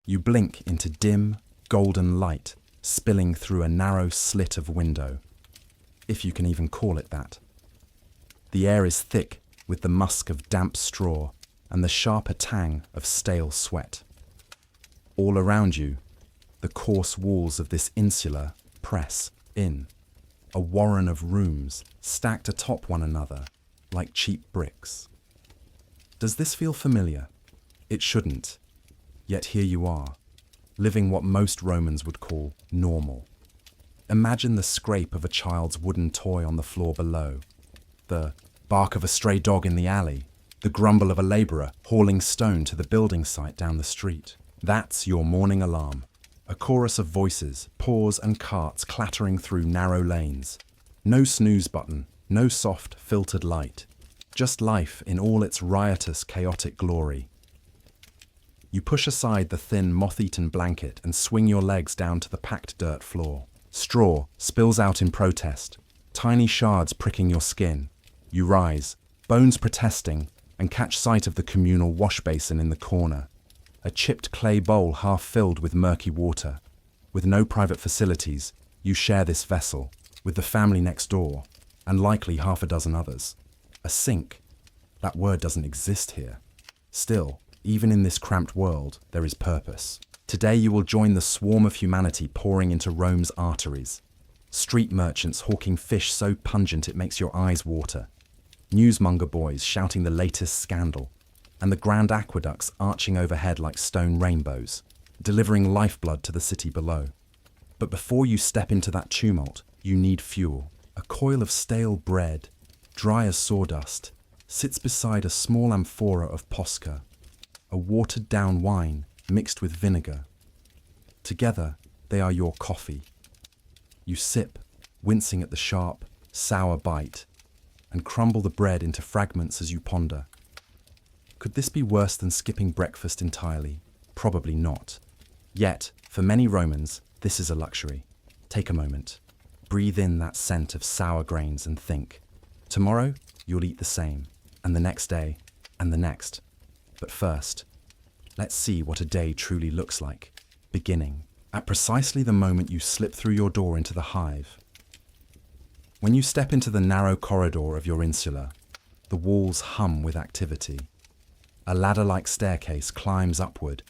You blink into dim, golden light spilling through a narrow slit of window, if you can even call it that. The air is thick with the musk of damp straw and the sharper tang of stale sweat. All around you, the coarse walls of this insula press in, a warren of rooms stacked atop one another like cheap bricks. Does this feel familiar? It shouldn't. Yet here you are, living what most Romans would call normal. Imagine the scrape of a child's wooden toy on the floor below, the bark of a stray dog in the alley, the grumble of a labourer hauling stone to the building site down the street. That's your morning alarm. A chorus of voices, paws and carts clattering through narrow lanes. No snooze button, no soft, filtered light. Just life in all its riotous, chaotic glory. You push aside the thin, moth-eaten blanket and swing your legs down to the packed dirt floor. Straw spills out in protest, tiny shards pricking your skin. You rise, bones protesting, and catch sight of the communal wash basin in the corner. A chipped clay bowl half filled with murky water. With no private facilities, you share this vessel with the family next door, and likely half a dozen others. A sink. That word doesn't exist here. Still, even in this cramped world, there is purpose. Today you will join the swarm of humanity pouring into Rome's arteries. Street merchants hawking fish so pungent it makes your eyes water. Newsmonger boys shouting the latest scandal. And the grand aqueducts arching overhead like stone rainbows, delivering lifeblood to the city below. But before you step into that tumult, you need fuel. A coil of stale bread, dry as sawdust, sits beside a small amphora of posca, a watered-down wine mixed with vinegar. Together, they are your coffee. You sip, wincing at the sharp, sour bite, and crumble the bread into fragments as you ponder. Could this be worse than skipping breakfast entirely? Probably not. Yet, for many Romans, this is a luxury. Take a moment. Breathe in that scent of sour grains and think. Tomorrow, you'll eat the same, and the next day, and the next. But first, let's see what a day truly looks like, beginning at precisely the moment you slip through your door into the hive. When you step into the narrow corridor of your insula, the walls hum with activity. A ladder-like staircase climbs upward,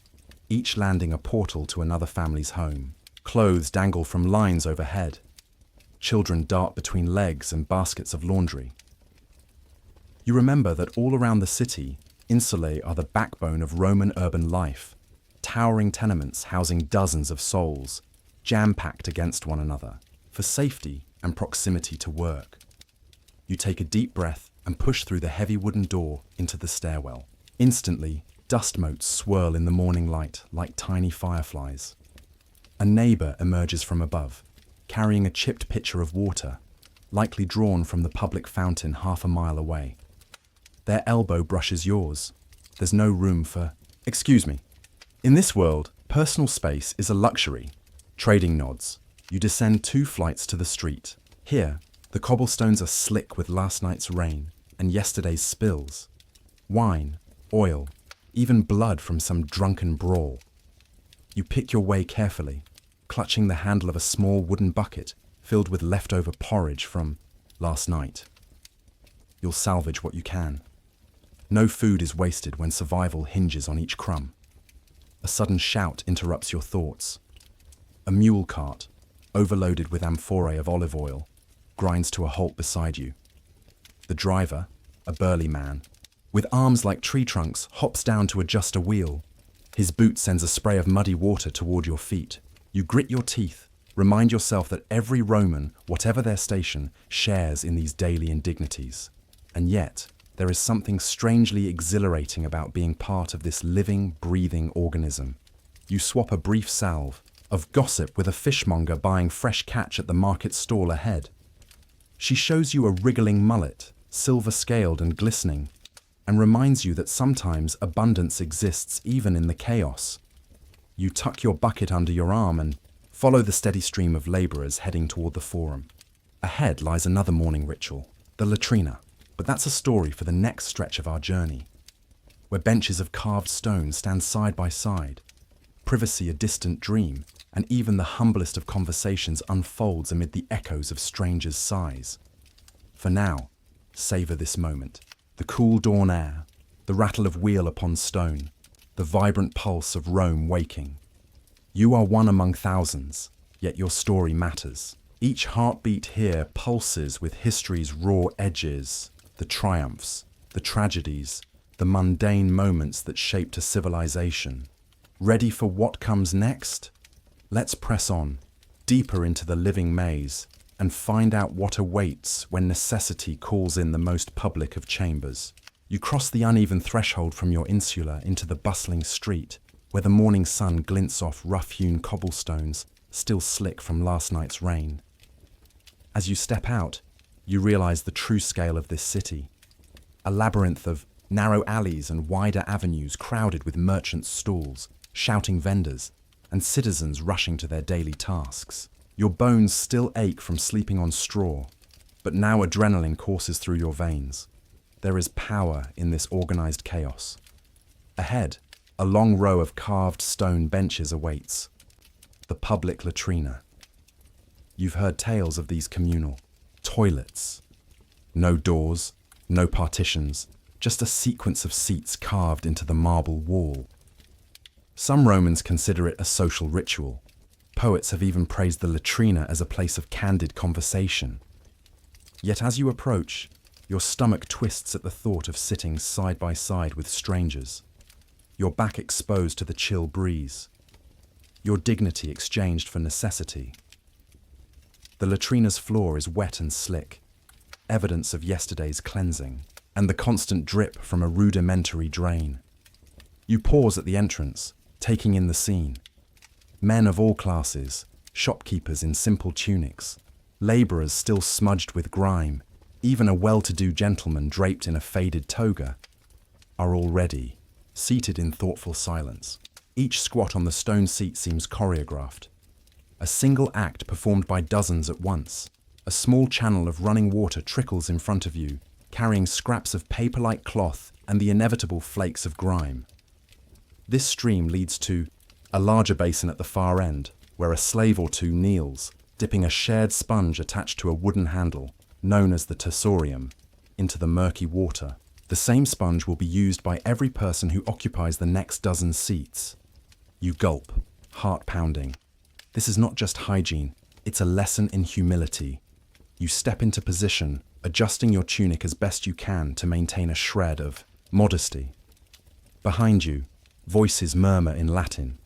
each landing a portal to another family's home. Clothes dangle from lines overhead. Children dart between legs and baskets of laundry. You remember that all around the city, insulae are the backbone of Roman urban life, towering tenements housing dozens of souls, jam-packed against one another, for safety and proximity to work. You take a deep breath and push through the heavy wooden door into the stairwell. Instantly, dust motes swirl in the morning light like tiny fireflies. A neighbour emerges from above, carrying a chipped pitcher of water, likely drawn from the public fountain half a mile away. Their elbow brushes yours. There's no room for, "Excuse me." In this world, personal space is a luxury. Trading nods. You descend 2 flights to the street. Here, the cobblestones are slick with last night's rain and yesterday's spills. Wine, oil, even blood from some drunken brawl. You pick your way carefully, clutching the handle of a small wooden bucket filled with leftover porridge from last night. You'll salvage what you can. No food is wasted when survival hinges on each crumb. A sudden shout interrupts your thoughts. A mule cart, overloaded with amphorae of olive oil, grinds to a halt beside you. The driver, a burly man, with arms like tree trunks, hops down to adjust a wheel. His boot sends a spray of muddy water toward your feet. You grit your teeth, remind yourself that every Roman, whatever their station, shares in these daily indignities. And yet, there is something strangely exhilarating about being part of this living, breathing organism. You swap a brief salve of gossip with a fishmonger buying fresh catch at the market stall ahead. She shows you a wriggling mullet, silver-scaled and glistening, and reminds you that sometimes abundance exists even in the chaos. You tuck your bucket under your arm and follow the steady stream of labourers heading toward the forum. Ahead lies another morning ritual, the latrina, but that's a story for the next stretch of our journey, where benches of carved stone stand side by side, privacy a distant dream, and even the humblest of conversations unfolds amid the echoes of strangers' sighs. For now, savor this moment. The cool dawn air, the rattle of wheel upon stone, the vibrant pulse of Rome waking. You are one among thousands, yet your story matters. Each heartbeat here pulses with history's raw edges, the triumphs, the tragedies, the mundane moments that shaped a civilization. Ready for what comes next? Let's press on, deeper into the living maze, and find out what awaits when necessity calls in the most public of chambers. You cross the uneven threshold from your insula into the bustling street, where the morning sun glints off rough-hewn cobblestones, still slick from last night's rain. As you step out, you realize the true scale of this city. A labyrinth of narrow alleys and wider avenues crowded with merchants' stalls, shouting vendors, and citizens rushing to their daily tasks. Your bones still ache from sleeping on straw, but now adrenaline courses through your veins. There is power in this organized chaos. Ahead, a long row of carved stone benches awaits. The public latrina. You've heard tales of these communal toilets. No doors, no partitions, just a sequence of seats carved into the marble wall. Some Romans consider it a social ritual. Poets have even praised the latrina as a place of candid conversation. Yet as you approach, your stomach twists at the thought of sitting side by side with strangers, your back exposed to the chill breeze, your dignity exchanged for necessity. The latrina's floor is wet and slick, evidence of yesterday's cleansing, and the constant drip from a rudimentary drain. You pause at the entrance, taking in the scene. Men of all classes, shopkeepers in simple tunics, labourers still smudged with grime, even a well-to-do gentleman draped in a faded toga, are already seated in thoughtful silence. Each squat on the stone seat seems choreographed. A single act performed by dozens at once. A small channel of running water trickles in front of you, carrying scraps of paper-like cloth and the inevitable flakes of grime. This stream leads to a larger basin at the far end, where a slave or two kneels, dipping a shared sponge attached to a wooden handle, known as the tersorium, into the murky water. The same sponge will be used by every person who occupies the next dozen seats. You gulp, heart pounding. This is not just hygiene, it's a lesson in humility. You step into position, adjusting your tunic as best you can to maintain a shred of modesty. Behind you, voices murmur in Latin,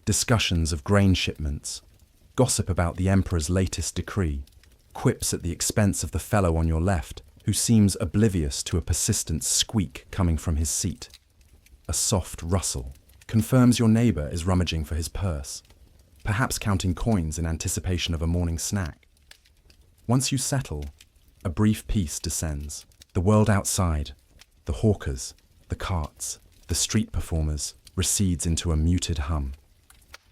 discussions of grain shipments, gossip about the emperor's latest decree, quips at the expense of the fellow on your left, who seems oblivious to a persistent squeak coming from his seat. A soft rustle confirms your neighbour is rummaging for his purse, perhaps counting coins in anticipation of a morning snack. Once you settle, a brief peace descends. The world outside, the hawkers, the carts, the street performers, recedes into a muted hum.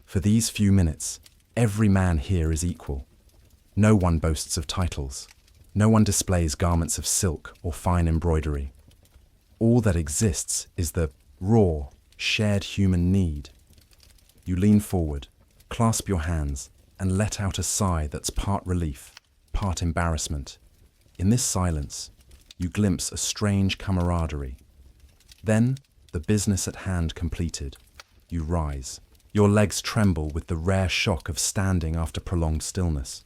For these few minutes, every man here is equal. No one boasts of titles. No one displays garments of silk or fine embroidery. All that exists is the raw, shared human need. You lean forward, clasp your hands, and let out a sigh that's part relief, part embarrassment. In this silence, you glimpse a strange camaraderie. Then, the business at hand completed, you rise. Your legs tremble with the rare shock of standing after prolonged stillness.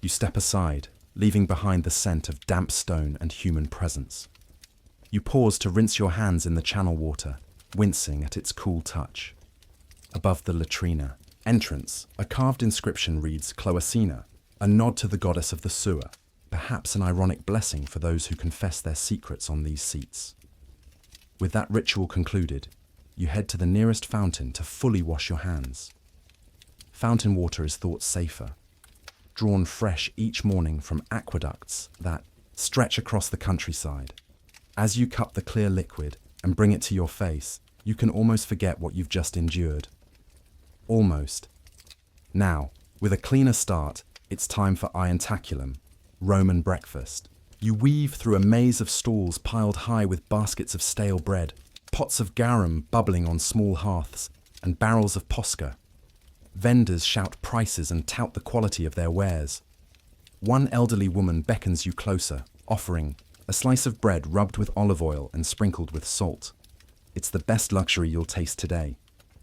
You step aside, leaving behind the scent of damp stone and human presence. You pause to rinse your hands in the channel water, wincing at its cool touch. Above the latrina entrance, a carved inscription reads Cloacina, a nod to the goddess of the sewer, perhaps an ironic blessing for those who confess their secrets on these seats. With that ritual concluded, you head to the nearest fountain to fully wash your hands. Fountain water is thought safer, drawn fresh each morning from aqueducts that stretch across the countryside. As you cup the clear liquid and bring it to your face, you can almost forget what you've just endured. Almost. Now, with a cleaner start, it's time for ientaculum, Roman breakfast. You weave through a maze of stalls piled high with baskets of stale bread, pots of garum bubbling on small hearths, and barrels of posca Vendors shout prices and tout the quality of their wares. One elderly woman beckons you closer, offering a slice of bread rubbed with olive oil and sprinkled with salt. It's the best luxury you'll taste today.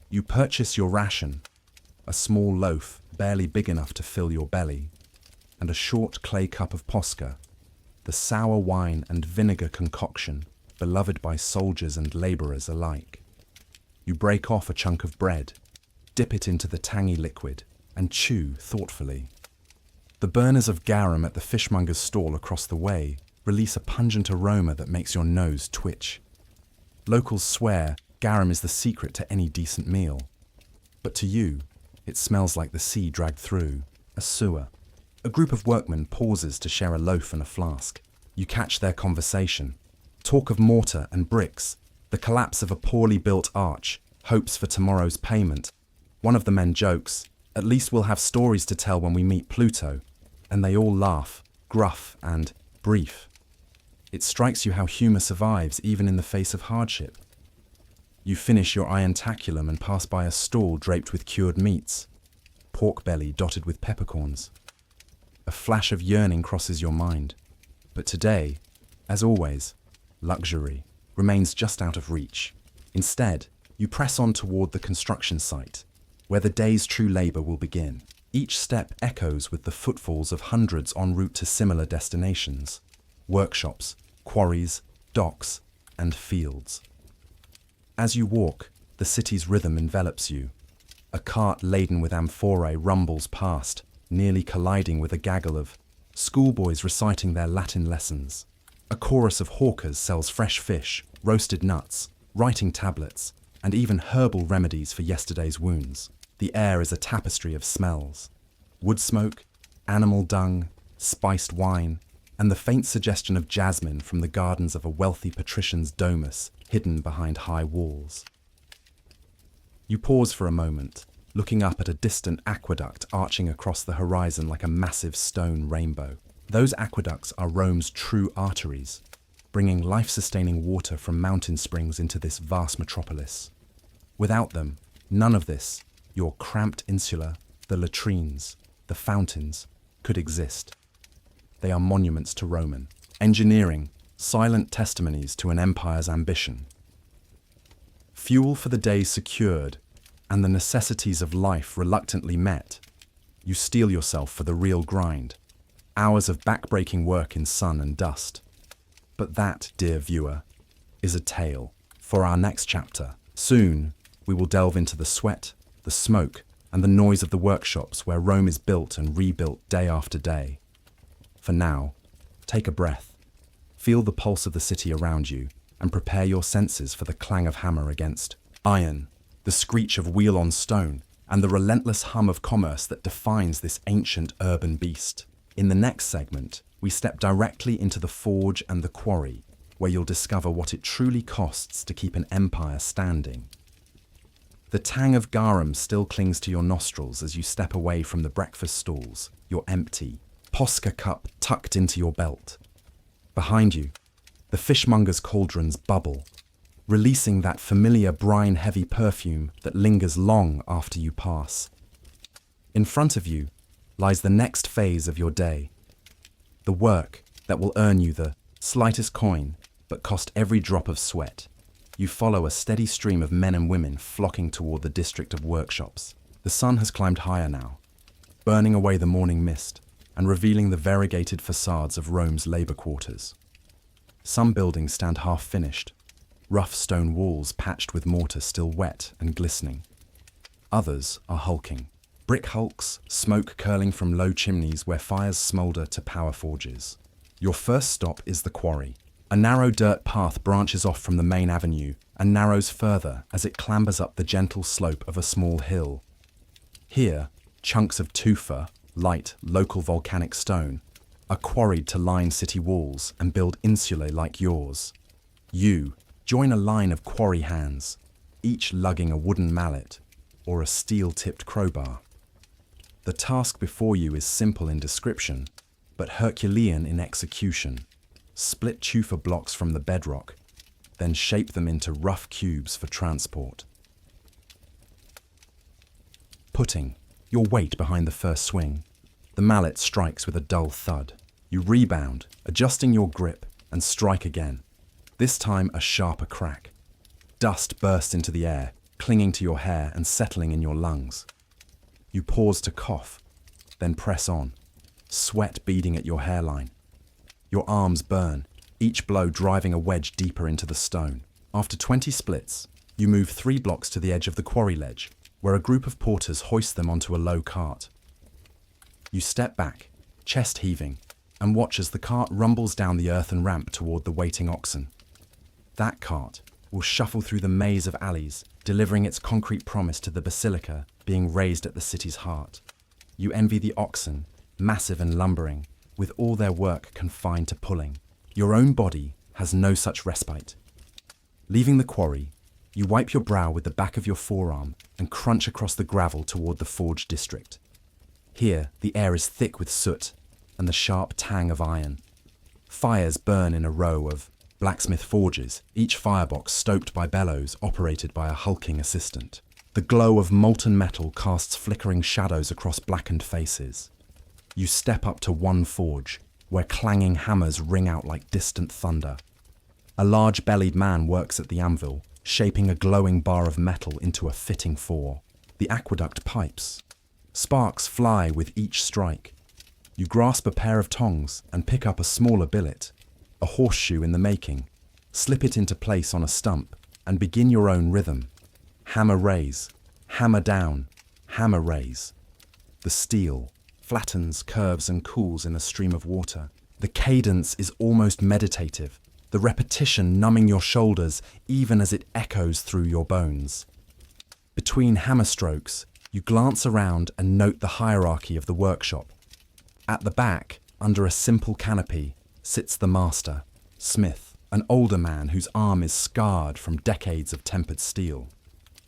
You purchase your ration, a small loaf barely big enough to fill your belly, and a short clay cup of posca, the sour wine and vinegar concoction beloved by soldiers and labourers alike. You break off a chunk of bread, dip it into the tangy liquid, and chew thoughtfully. The burners of garum at the fishmonger's stall across the way release a pungent aroma that makes your nose twitch. Locals swear garum is the secret to any decent meal. But to you, it smells like the sea dragged through a sewer. A group of workmen pauses to share a loaf and a flask. You catch their conversation. Talk of mortar and bricks, the collapse of a poorly built arch, hopes for tomorrow's payment. One of the men jokes, "At least we'll have stories to tell when we meet Pluto," and they all laugh, gruff and brief. It strikes you how humour survives even in the face of hardship. You finish your irontaculum and pass by a stall draped with cured meats, pork belly dotted with peppercorns. A flash of yearning crosses your mind. But today, as always, luxury remains just out of reach. Instead, you press on toward the construction site, where the day's true labour will begin. Each step echoes with the footfalls of hundreds en route to similar destinations: workshops, quarries, docks, and fields. As you walk, the city's rhythm envelops you. A cart laden with amphorae rumbles past, nearly colliding with a gaggle of schoolboys reciting their Latin lessons. A chorus of hawkers sells fresh fish, roasted nuts, writing tablets, and even herbal remedies for yesterday's wounds. The air is a tapestry of smells: wood smoke, animal dung, spiced wine, and the faint suggestion of jasmine from the gardens of a wealthy patrician's domus hidden behind high walls. You pause for a moment, looking up at a distant aqueduct arching across the horizon like a massive stone rainbow. Those aqueducts are Rome's true arteries, bringing life-sustaining water from mountain springs into this vast metropolis. Without them, none of this, your cramped insula, the latrines, the fountains, could exist. They are monuments to Roman engineering, silent testimonies to an empire's ambition. Fuel for the day secured, and the necessities of life reluctantly met, you steel yourself for the real grind, hours of back-breaking work in sun and dust. But that, dear viewer, is a tale for our next chapter. Soon, we will delve into the sweat, the smoke, and the noise of the workshops where Rome is built and rebuilt day after day. For now, take a breath, feel the pulse of the city around you, and prepare your senses for the clang of hammer against iron, the screech of wheel on stone, and the relentless hum of commerce that defines this ancient urban beast. In the next segment, we step directly into the forge and the quarry, where you'll discover what it truly costs to keep an empire standing. The tang of garum still clings to your nostrils as you step away from the breakfast stalls, your empty posca cup tucked into your belt. Behind you, the fishmonger's cauldrons bubble, releasing that familiar brine-heavy perfume that lingers long after you pass. In front of you lies the next phase of your day, the work that will earn you the slightest coin but cost every drop of sweat. You follow a steady stream of men and women flocking toward the district of workshops. The sun has climbed higher now, burning away the morning mist and revealing the variegated facades of Rome's labour quarters. Some buildings stand half-finished, rough stone walls patched with mortar still wet and glistening. Others are hulking, brick hulks, smoke curling from low chimneys where fires smoulder to power forges. Your first stop is the quarry. A narrow dirt path branches off from the main avenue and narrows further as it clambers up the gentle slope of a small hill. Here, chunks of tufa, light, local volcanic stone, are quarried to line city walls and build insulae like yours. You join a line of quarry hands, each lugging a wooden mallet or a steel-tipped crowbar. The task before you is simple in description, but Herculean in execution. Split tufa blocks from the bedrock, then shape them into rough cubes for transport. Putting, your weight behind the first swing. The mallet strikes with a dull thud. You rebound, adjusting your grip, and strike again. This time a sharper crack. Dust bursts into the air, clinging to your hair and settling in your lungs. You pause to cough, then press on, sweat beading at your hairline. Your arms burn, each blow driving a wedge deeper into the stone. After 20 splits, you move 3 blocks to the edge of the quarry ledge, where a group of porters hoist them onto a low cart. You step back, chest heaving, and watch as the cart rumbles down the earthen ramp toward the waiting oxen. That cart will shuffle through the maze of alleys, delivering its concrete promise to the basilica being raised at the city's heart. You envy the oxen, massive and lumbering, with all their work confined to pulling. Your own body has no such respite. Leaving the quarry, you wipe your brow with the back of your forearm and crunch across the gravel toward the forge district. Here, the air is thick with soot and the sharp tang of iron. Fires burn in a row of blacksmith forges, each firebox stoked by bellows operated by a hulking assistant. The glow of molten metal casts flickering shadows across blackened faces. You step up to one forge, where clanging hammers ring out like distant thunder. A large-bellied man works at the anvil, shaping a glowing bar of metal into a fitting fore. The aqueduct pipes. Sparks fly with each strike. You grasp a pair of tongs and pick up a smaller billet, a horseshoe in the making, slip it into place on a stump, and begin your own rhythm. Hammer raise, hammer down, hammer raise. The steel flattens, curves, and cools in a stream of water. The cadence is almost meditative, the repetition numbing your shoulders even as it echoes through your bones. Between hammer strokes, you glance around and note the hierarchy of the workshop. At the back, under a simple canopy, sits the master, Smith, an older man whose arm is scarred from decades of tempered steel.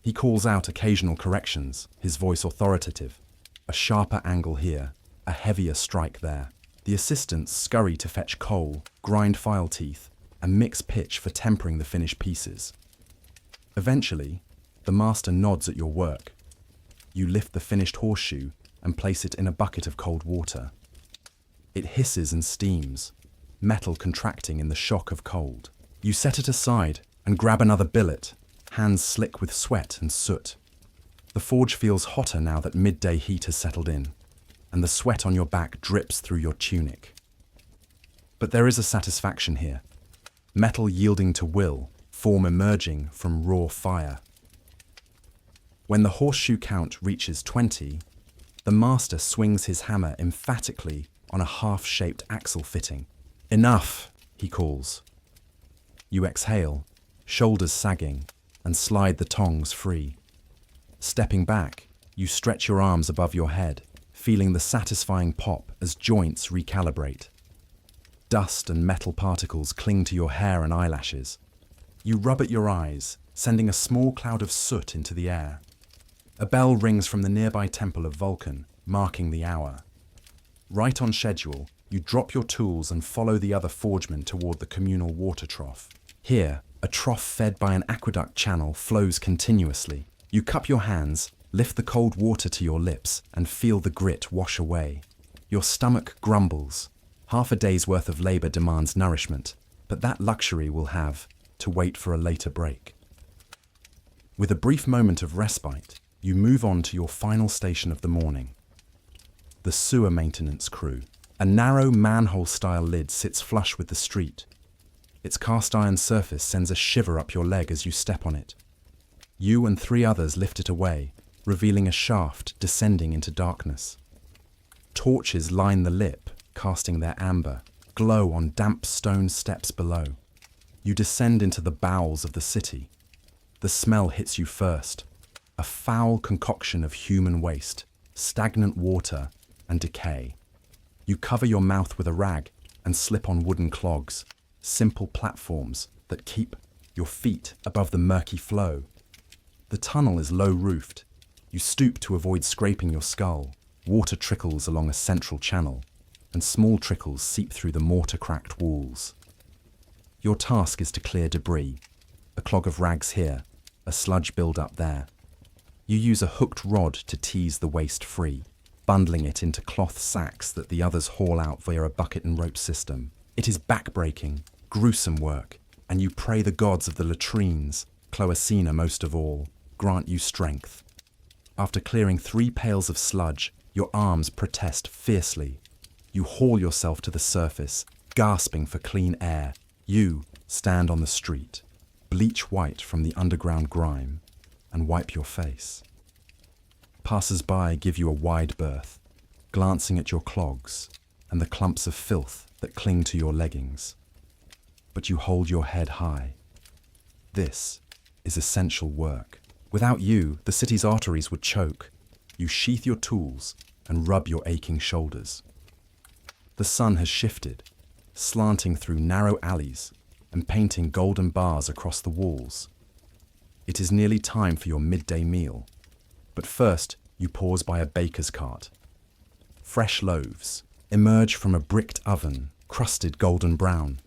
He calls out occasional corrections, his voice authoritative. A sharper angle here, a heavier strike there. The assistants scurry to fetch coal, grind file teeth, and mix pitch for tempering the finished pieces. Eventually, the master nods at your work. You lift the finished horseshoe and place it in a bucket of cold water. It hisses and steams, metal contracting in the shock of cold. You set it aside and grab another billet, hands slick with sweat and soot. The forge feels hotter now that midday heat has settled in, and the sweat on your back drips through your tunic. But there is a satisfaction here. Metal yielding to will, form emerging from raw fire. When the horseshoe count reaches 20, the master swings his hammer emphatically on a half-shaped axle fitting. "Enough," he calls. You exhale, shoulders sagging, and slide the tongs free. Stepping back, you stretch your arms above your head, feeling the satisfying pop as joints recalibrate. Dust and metal particles cling to your hair and eyelashes. You rub at your eyes, sending a small cloud of soot into the air. A bell rings from the nearby temple of Vulcan, marking the hour. Right on schedule, you drop your tools and follow the other forgemen toward the communal water trough. Here, a trough fed by an aqueduct channel flows continuously. You cup your hands, lift the cold water to your lips, and feel the grit wash away. Your stomach grumbles. Half a day's worth of labor demands nourishment, but that luxury will have to wait for a later break. With a brief moment of respite, you move on to your final station of the morning. The sewer maintenance crew. A narrow manhole-style lid sits flush with the street. Its cast-iron surface sends a shiver up your leg as you step on it. You and 3 others lift it away, revealing a shaft descending into darkness. Torches line the lip, casting their amber glow on damp stone steps below. You descend into the bowels of the city. The smell hits you first, a foul concoction of human waste, stagnant water, and decay. You cover your mouth with a rag and slip on wooden clogs, simple platforms that keep your feet above the murky flow. The tunnel is low-roofed. You stoop to avoid scraping your skull. Water trickles along a central channel, and small trickles seep through the mortar-cracked walls. Your task is to clear debris. A clog of rags here, a sludge build-up there. You use a hooked rod to tease the waste free, bundling it into cloth sacks that the others haul out via a bucket and rope system. It is backbreaking, gruesome work, and you pray the gods of the latrines, Cloacina most of all, grant you strength. After clearing 3 pails of sludge, your arms protest fiercely. You haul yourself to the surface, gasping for clean air. You stand on the street, bleach white from the underground grime, and wipe your face. Passers-by give you a wide berth, glancing at your clogs and the clumps of filth that cling to your leggings. But you hold your head high. This is essential work. Without you, the city's arteries would choke. You sheath your tools and rub your aching shoulders. The sun has shifted, slanting through narrow alleys and painting golden bars across the walls. It is nearly time for your midday meal, but first you pause by a baker's cart. Fresh loaves emerge from a bricked oven, crusted golden brown.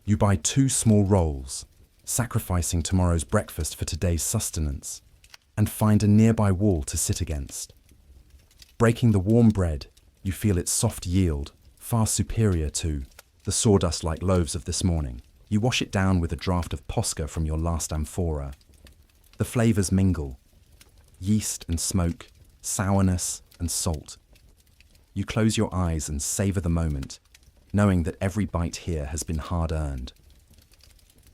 You buy 2 small rolls, sacrificing tomorrow's breakfast for today's sustenance, and find a nearby wall to sit against. Breaking the warm bread, you feel its soft yield, far superior to the sawdust-like loaves of this morning. You wash it down with a draught of posca from your last amphora. The flavours mingle, yeast and smoke, sourness and salt. You close your eyes and savour the moment, knowing that every bite here has been hard-earned.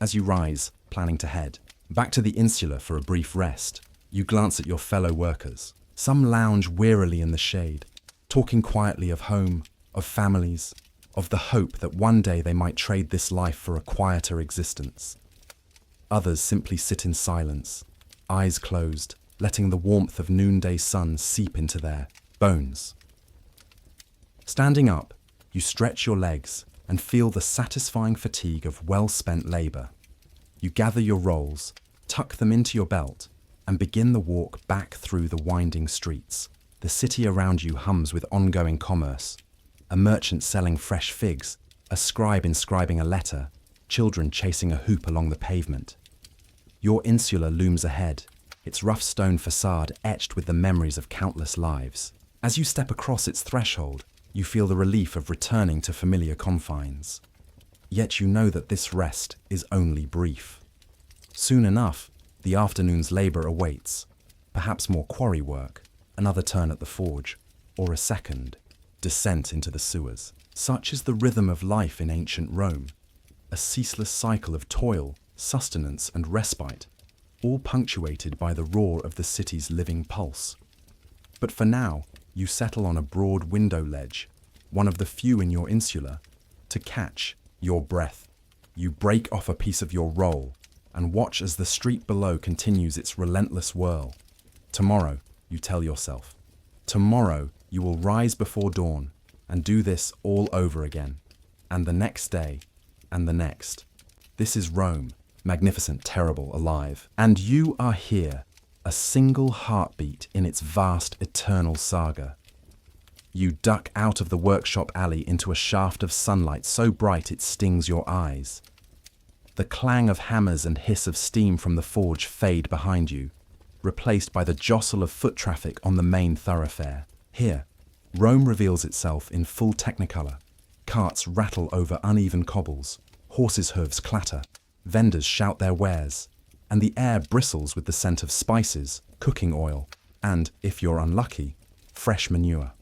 As you rise, planning to head back to the insula for a brief rest, you glance at your fellow workers. Some lounge wearily in the shade, talking quietly of home, of families, of the hope that one day they might trade this life for a quieter existence. Others simply sit in silence, eyes closed, letting the warmth of noonday sun seep into their bones. Standing up, you stretch your legs and feel the satisfying fatigue of well-spent labour. You gather your rolls, tuck them into your belt, and begin the walk back through the winding streets. The city around you hums with ongoing commerce. A merchant selling fresh figs, a scribe inscribing a letter, children chasing a hoop along the pavement. Your insula looms ahead, its rough stone facade etched with the memories of countless lives. As you step across its threshold, you feel the relief of returning to familiar confines. Yet you know that this rest is only brief. Soon enough, the afternoon's labour awaits, perhaps more quarry work, another turn at the forge, or a second descent into the sewers. Such is the rhythm of life in ancient Rome, a ceaseless cycle of toil, sustenance and respite, all punctuated by the roar of the city's living pulse. But for now, you settle on a broad window ledge, one of the few in your insula, to catch your breath. You break off a piece of your roll and watch as the street below continues its relentless whirl. Tomorrow, you tell yourself, tomorrow you will rise before dawn and do this all over again, and the next day, and the next. This is Rome, magnificent, terrible, alive. And you are here, a single heartbeat in its vast, eternal saga. You duck out of the workshop alley into a shaft of sunlight so bright it stings your eyes. The clang of hammers and hiss of steam from the forge fade behind you, replaced by the jostle of foot traffic on the main thoroughfare. Here, Rome reveals itself in full technicolor. Carts rattle over uneven cobbles, horses' hooves clatter, vendors shout their wares, and the air bristles with the scent of spices, cooking oil, and, if you're unlucky, fresh manure.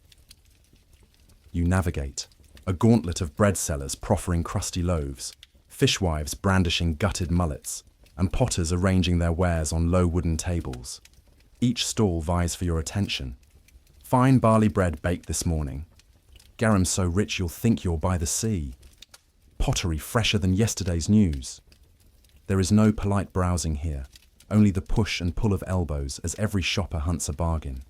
You navigate, a gauntlet of bread sellers proffering crusty loaves, fishwives brandishing gutted mullets, and potters arranging their wares on low wooden tables. Each stall vies for your attention. Fine barley bread baked this morning. Garum so rich you'll think you're by the sea. Pottery fresher than yesterday's news. There is no polite browsing here, only the push and pull of elbows as every shopper hunts a bargain.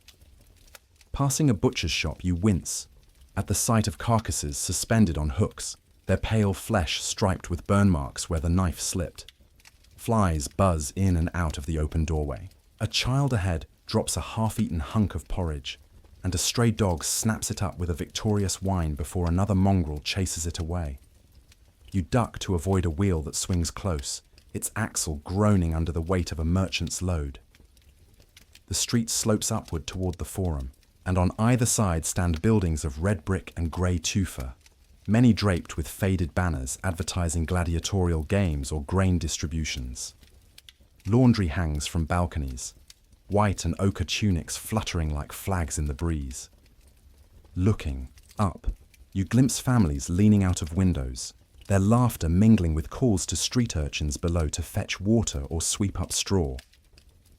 Passing a butcher's shop, you wince at the sight of carcasses suspended on hooks, their pale flesh striped with burn marks where the knife slipped. Flies buzz in and out of the open doorway. A child ahead drops a half-eaten hunk of porridge, and a stray dog snaps it up with a victorious whine before another mongrel chases it away. You duck to avoid a wheel that swings close, its axle groaning under the weight of a merchant's load. The street slopes upward toward the Forum, and on either side stand buildings of red brick and grey tufa, many draped with faded banners advertising gladiatorial games or grain distributions. Laundry hangs from balconies, white and ochre tunics fluttering like flags in the breeze. Looking up, you glimpse families leaning out of windows, their laughter mingling with calls to street urchins below to fetch water or sweep up straw.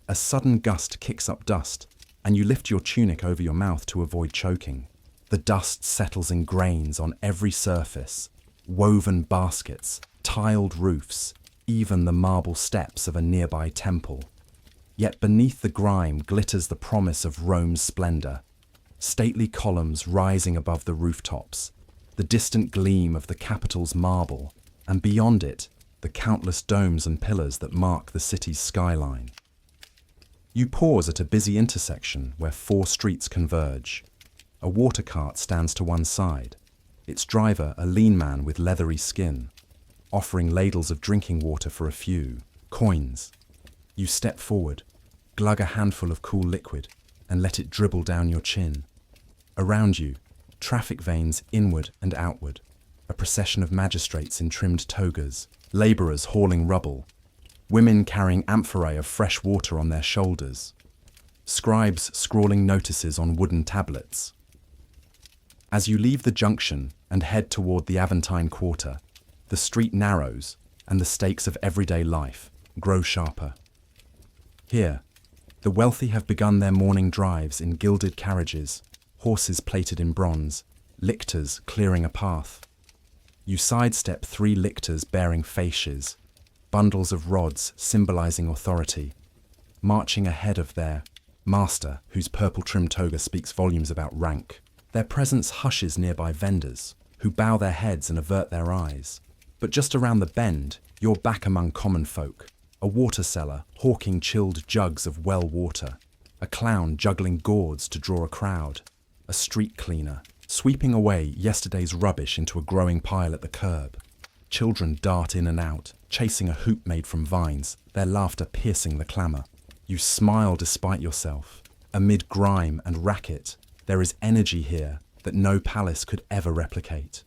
A sudden gust kicks up dust, and you lift your tunic over your mouth to avoid choking. The dust settles in grains on every surface, woven baskets, tiled roofs, even the marble steps of a nearby temple. Yet beneath the grime glitters the promise of Rome's splendor. Stately columns rising above the rooftops, the distant gleam of the capital's marble, and beyond it, the countless domes and pillars that mark the city's skyline. You pause at a busy intersection where 4 streets converge. A water cart stands to one side, its driver a lean man with leathery skin, offering ladles of drinking water for a few, coins. You step forward, glug a handful of cool liquid, and let it dribble down your chin. Around you, traffic veins inward and outward, a procession of magistrates in trimmed togas, labourers hauling rubble, women carrying amphorae of fresh water on their shoulders, scribes scrawling notices on wooden tablets. As you leave the junction and head toward the Aventine Quarter, the street narrows and the stakes of everyday life grow sharper. Here, the wealthy have begun their morning drives in gilded carriages, horses plated in bronze, lictors clearing a path. You sidestep 3 lictors bearing fasces, bundles of rods symbolizing authority, marching ahead of their master, whose purple-trimmed toga speaks volumes about rank. Their presence hushes nearby vendors, who bow their heads and avert their eyes. But just around the bend, you're back among common folk. A water seller hawking chilled jugs of well water, a clown juggling gourds to draw a crowd, a street cleaner sweeping away yesterday's rubbish into a growing pile at the curb. Children dart in and out, chasing a hoop made from vines, their laughter piercing the clamour. You smile despite yourself. Amid grime and racket, there is energy here that no palace could ever replicate.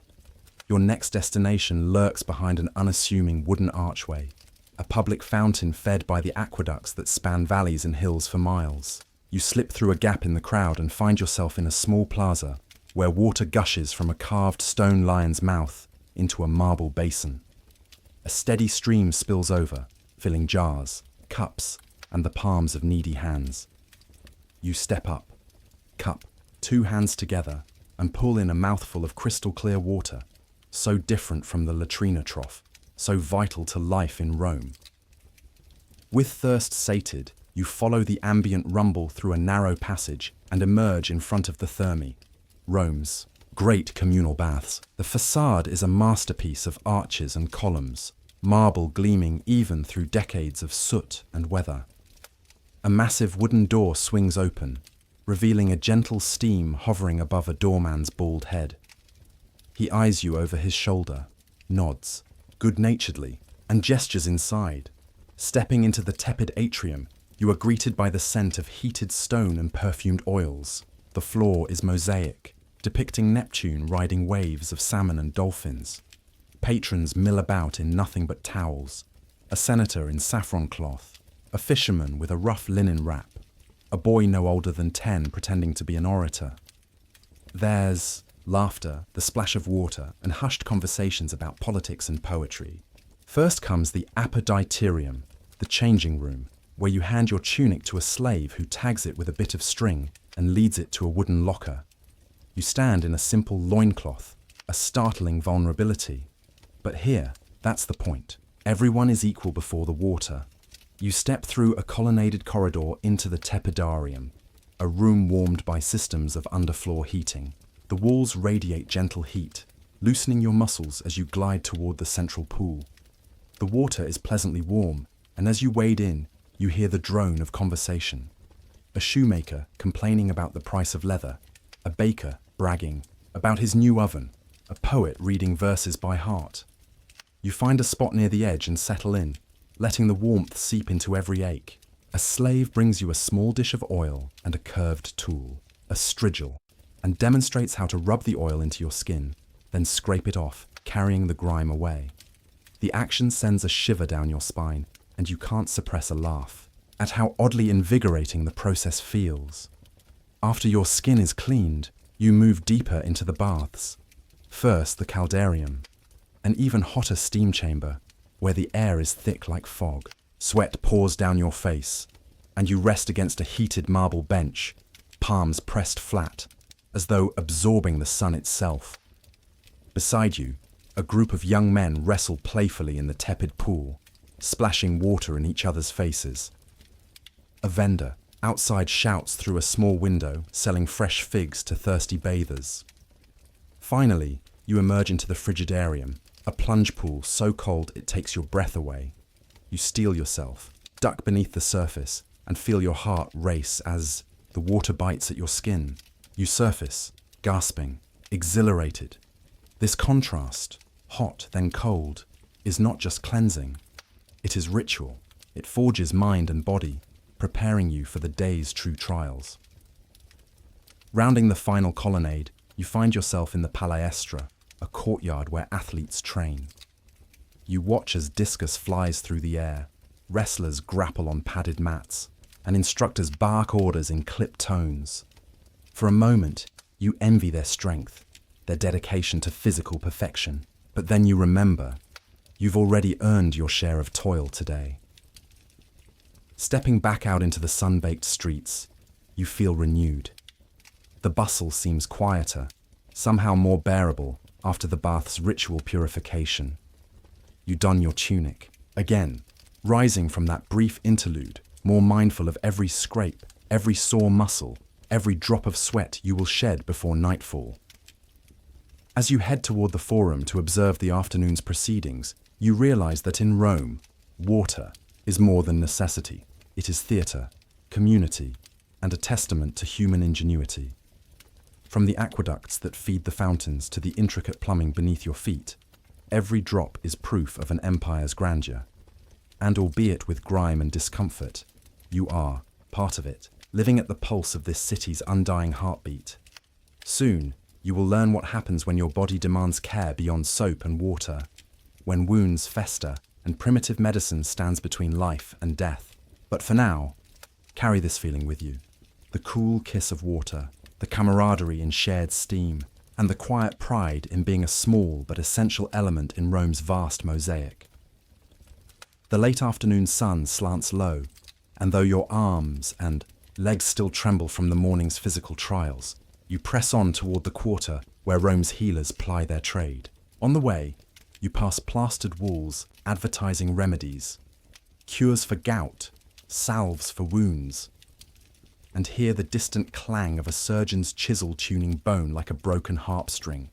Your next destination lurks behind an unassuming wooden archway, a public fountain fed by the aqueducts that span valleys and hills for miles. You slip through a gap in the crowd and find yourself in a small plaza where water gushes from a carved stone lion's mouth into a marble basin. A steady stream spills over, filling jars, cups, and the palms of needy hands. You step up, cup, 2 hands together, and pull in a mouthful of crystal clear water, so different from the latrina trough, so vital to life in Rome. With thirst sated, you follow the ambient rumble through a narrow passage and emerge in front of the Thermae, Rome's great communal baths. The facade is a masterpiece of arches and columns, marble gleaming even through decades of soot and weather. A massive wooden door swings open, revealing a gentle steam hovering above a doorman's bald head. He eyes you over his shoulder, nods, good-naturedly, and gestures inside. Stepping into the tepid atrium, you are greeted by the scent of heated stone and perfumed oils. The floor is mosaic, depicting Neptune riding waves of salmon and dolphins. Patrons mill about in nothing but towels, a senator in saffron cloth, a fisherman with a rough linen wrap, a boy no older than 10 pretending to be an orator. There's laughter, the splash of water, and hushed conversations about politics and poetry. First comes the apoditerium, the changing room, where you hand your tunic to a slave who tags it with a bit of string and leads it to a wooden locker. You stand in a simple loincloth, a startling vulnerability. But here, that's the point. Everyone is equal before the water. You step through a colonnaded corridor into the tepidarium, a room warmed by systems of underfloor heating. The walls radiate gentle heat, loosening your muscles as you glide toward the central pool. The water is pleasantly warm, and as you wade in, you hear the drone of conversation. A shoemaker complaining about the price of leather, a baker bragging about his new oven, a poet reading verses by heart. You find a spot near the edge and settle in, letting the warmth seep into every ache. A slave brings you a small dish of oil and a curved tool, a strigil, and demonstrates how to rub the oil into your skin, then scrape it off, carrying the grime away. The action sends a shiver down your spine, and you can't suppress a laugh at how oddly invigorating the process feels. After your skin is cleaned, you move deeper into the baths. First, the caldarium, an even hotter steam chamber, where the air is thick like fog. Sweat pours down your face, and you rest against a heated marble bench, palms pressed flat, as though absorbing the sun itself. Beside you, a group of young men wrestle playfully in the tepid pool, splashing water in each other's faces. A vendor outside shouts through a small window, selling fresh figs to thirsty bathers. Finally, you emerge into the frigidarium, a plunge pool so cold it takes your breath away. You steel yourself, duck beneath the surface, and feel your heart race as the water bites at your skin. You surface, gasping, exhilarated. This contrast, hot then cold, is not just cleansing. It is ritual. It forges mind and body, preparing you for the day's true trials. Rounding the final colonnade, you find yourself in the palaestra, a courtyard where athletes train. You watch as discus flies through the air, wrestlers grapple on padded mats, and instructors bark orders in clipped tones. For a moment, you envy their strength, their dedication to physical perfection. But then you remember, you've already earned your share of toil today. Stepping back out into the sun-baked streets, you feel renewed. The bustle seems quieter, somehow more bearable after the bath's ritual purification. You don your tunic, again, rising from that brief interlude, more mindful of every scrape, every sore muscle, every drop of sweat you will shed before nightfall. As you head toward the forum to observe the afternoon's proceedings, you realize that in Rome, water is more than necessity. It is theatre, community, and a testament to human ingenuity. From the aqueducts that feed the fountains to the intricate plumbing beneath your feet, every drop is proof of an empire's grandeur. And albeit with grime and discomfort, you are part of it, living at the pulse of this city's undying heartbeat. Soon, you will learn what happens when your body demands care beyond soap and water, when wounds fester and primitive medicine stands between life and death. But for now, carry this feeling with you. The cool kiss of water, the camaraderie in shared steam, and the quiet pride in being a small but essential element in Rome's vast mosaic. The late afternoon sun slants low, and though your arms and legs still tremble from the morning's physical trials, you press on toward the quarter where Rome's healers ply their trade. On the way, you pass plastered walls advertising remedies, cures for gout, salves for wounds, and hear the distant clang of a surgeon's chisel tuning bone like a broken harp string.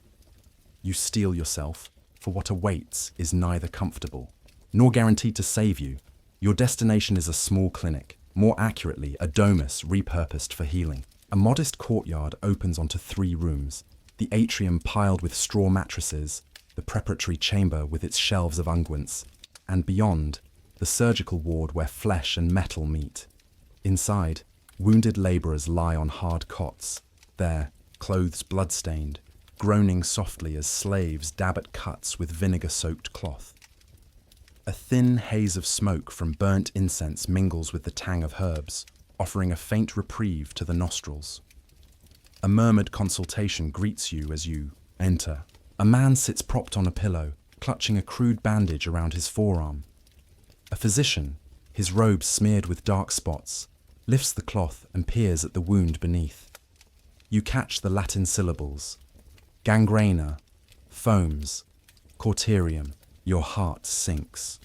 You steel yourself, for what awaits is neither comfortable nor guaranteed to save you. Your destination is a small clinic, more accurately, a domus repurposed for healing. A modest courtyard opens onto 3 rooms, the atrium piled with straw mattresses, the preparatory chamber with its shelves of unguents, and beyond, the surgical ward where flesh and metal meet. Inside, wounded labourers lie on hard cots, their clothes blood-stained, groaning softly as slaves dab at cuts with vinegar-soaked cloth. A thin haze of smoke from burnt incense mingles with the tang of herbs, offering a faint reprieve to the nostrils. A murmured consultation greets you as you enter. A man sits propped on a pillow, clutching a crude bandage around his forearm. A physician, his robe smeared with dark spots, lifts the cloth and peers at the wound beneath. You catch the Latin syllables. Gangrena, foams, cauterium, your heart sinks.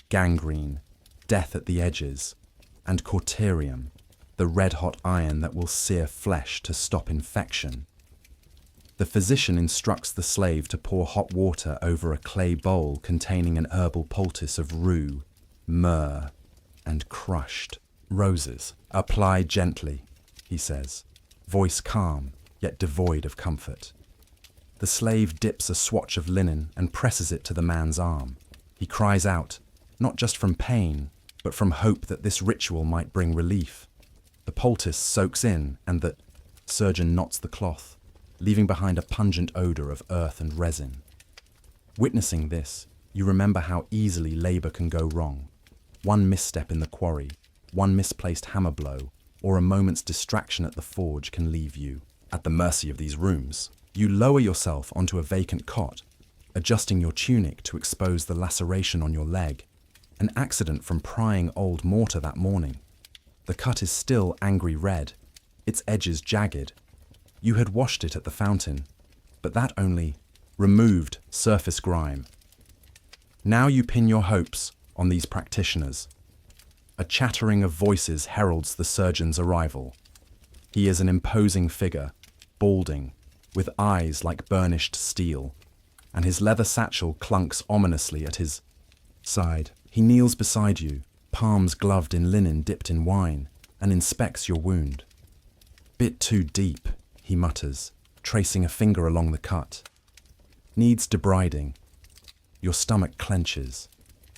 Gangrene, death at the edges, and cauterium, the red-hot iron that will sear flesh to stop infection. The physician instructs the slave to pour hot water over a clay bowl containing an herbal poultice of rue, myrrh, and crushed roses. Apply gently, he says, voice calm, yet devoid of comfort. The slave dips a swatch of linen and presses it to the man's arm. He cries out, not just from pain, but from hope that this ritual might bring relief. The poultice soaks in, and the surgeon knots the cloth, leaving behind a pungent odour of earth and resin. Witnessing this, you remember how easily labour can go wrong. One misstep in the quarry, one misplaced hammer blow, or a moment's distraction at the forge can leave you at the mercy of these rooms. You lower yourself onto a vacant cot, adjusting your tunic to expose the laceration on your leg, an accident from prying old mortar that morning. The cut is still angry red, its edges jagged. You had washed it at the fountain, but that only removed surface grime. Now you pin your hopes on these practitioners. A chattering of voices heralds the surgeon's arrival. He is an imposing figure, balding, with eyes like burnished steel, and his leather satchel clunks ominously at his side. He kneels beside you, palms gloved in linen dipped in wine, and inspects your wound. "Bit too deep," he mutters, tracing a finger along the cut. "Needs debriding." Your stomach clenches.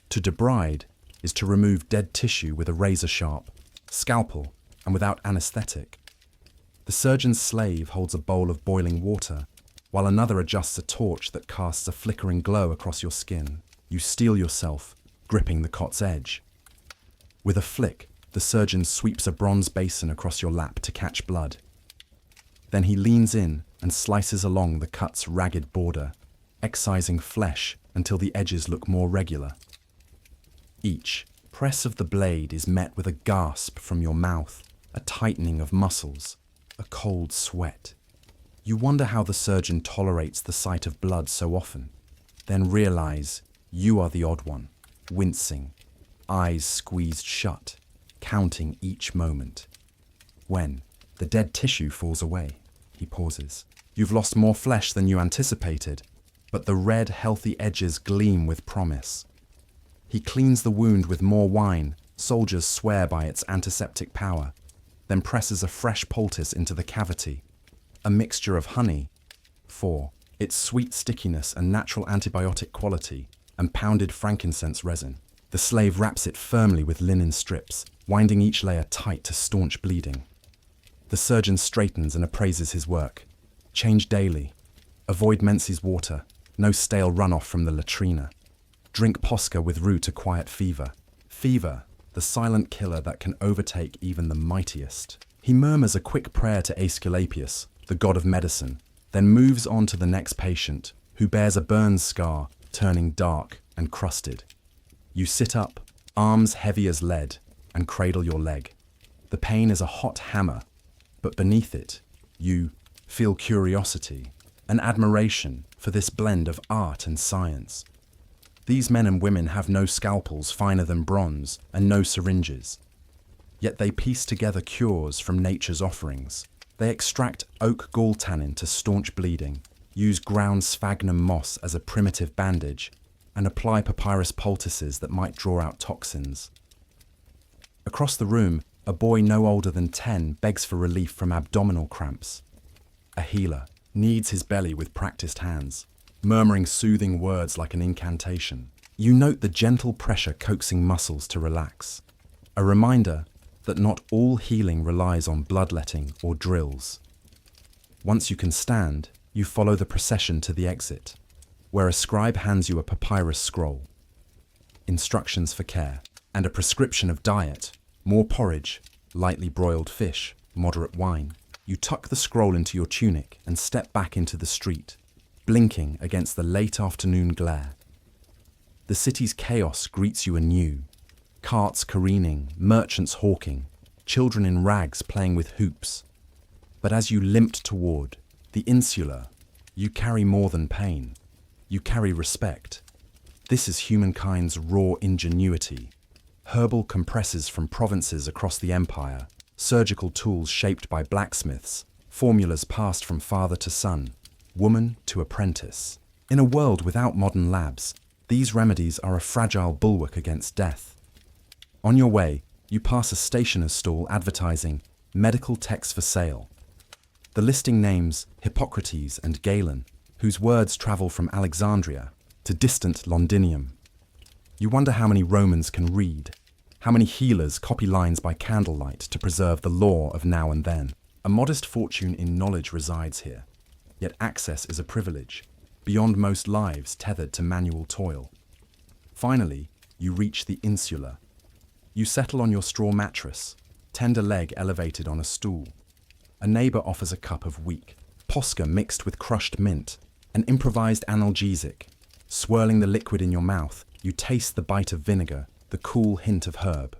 To debride is to remove dead tissue with a razor-sharp scalpel and without anesthetic. The surgeon's slave holds a bowl of boiling water, while another adjusts a torch that casts a flickering glow across your skin. You steel yourself, gripping the cot's edge. With a flick, the surgeon sweeps a bronze basin across your lap to catch blood. Then he leans in and slices along the cut's ragged border, excising flesh until the edges look more regular. Each press of the blade is met with a gasp from your mouth, a tightening of muscles, a cold sweat. You wonder how the surgeon tolerates the sight of blood so often, then realize you are the odd one, wincing, eyes squeezed shut, counting each moment. When the dead tissue falls away, he pauses. You've lost more flesh than you anticipated, but the red, healthy edges gleam with promise. He cleans the wound with more wine, soldiers swear by its antiseptic power, then presses a fresh poultice into the cavity, a mixture of honey, for its sweet stickiness and natural antibiotic quality, and pounded frankincense resin. The slave wraps it firmly with linen strips, winding each layer tight to staunch bleeding. The surgeon straightens and appraises his work. Change daily. Avoid Menzies water. No stale runoff from the latrina. Drink Posca with rue to quiet fever. Fever, the silent killer that can overtake even the mightiest. He murmurs a quick prayer to Aesculapius, the god of medicine, then moves on to the next patient, who bears a burn scar, turning dark and crusted. You sit up, arms heavy as lead, and cradle your leg. The pain is a hot hammer, but beneath it, you feel curiosity, an admiration for this blend of art and science. These men and women have no scalpels finer than bronze and no syringes. Yet they piece together cures from nature's offerings. They extract oak gall tannin to staunch bleeding, use ground sphagnum moss as a primitive bandage, and apply papyrus poultices that might draw out toxins. Across the room, a boy no older than 10 begs for relief from abdominal cramps. A healer kneads his belly with practiced hands, murmuring soothing words like an incantation. You note the gentle pressure coaxing muscles to relax, a reminder that not all healing relies on bloodletting or drills. Once you can stand, you follow the procession to the exit, where a scribe hands you a papyrus scroll, instructions for care, and a prescription of diet, more porridge, lightly broiled fish, moderate wine. You tuck the scroll into your tunic and step back into the street, blinking against the late afternoon glare. The city's chaos greets you anew. Carts careening, merchants hawking, children in rags playing with hoops. But as you limped toward the insula, you carry more than pain. You carry respect. This is humankind's raw ingenuity. Herbal compresses from provinces across the empire, surgical tools shaped by blacksmiths, formulas passed from father to son, woman to apprentice. In a world without modern labs, these remedies are a fragile bulwark against death. On your way, you pass a stationer's stall advertising medical texts for sale. The listing names Hippocrates and Galen, whose words travel from Alexandria to distant Londinium. You wonder how many Romans can read, How many healers copy lines by candlelight to preserve the law of now and then? A modest fortune in knowledge resides here, yet access is a privilege, beyond most lives tethered to manual toil. Finally, you reach the insula. You settle on your straw mattress, tender leg elevated on a stool. A neighbor offers a cup of weak posca mixed with crushed mint, an improvised analgesic. Swirling the liquid in your mouth, you taste the bite of vinegar, the cool hint of herb.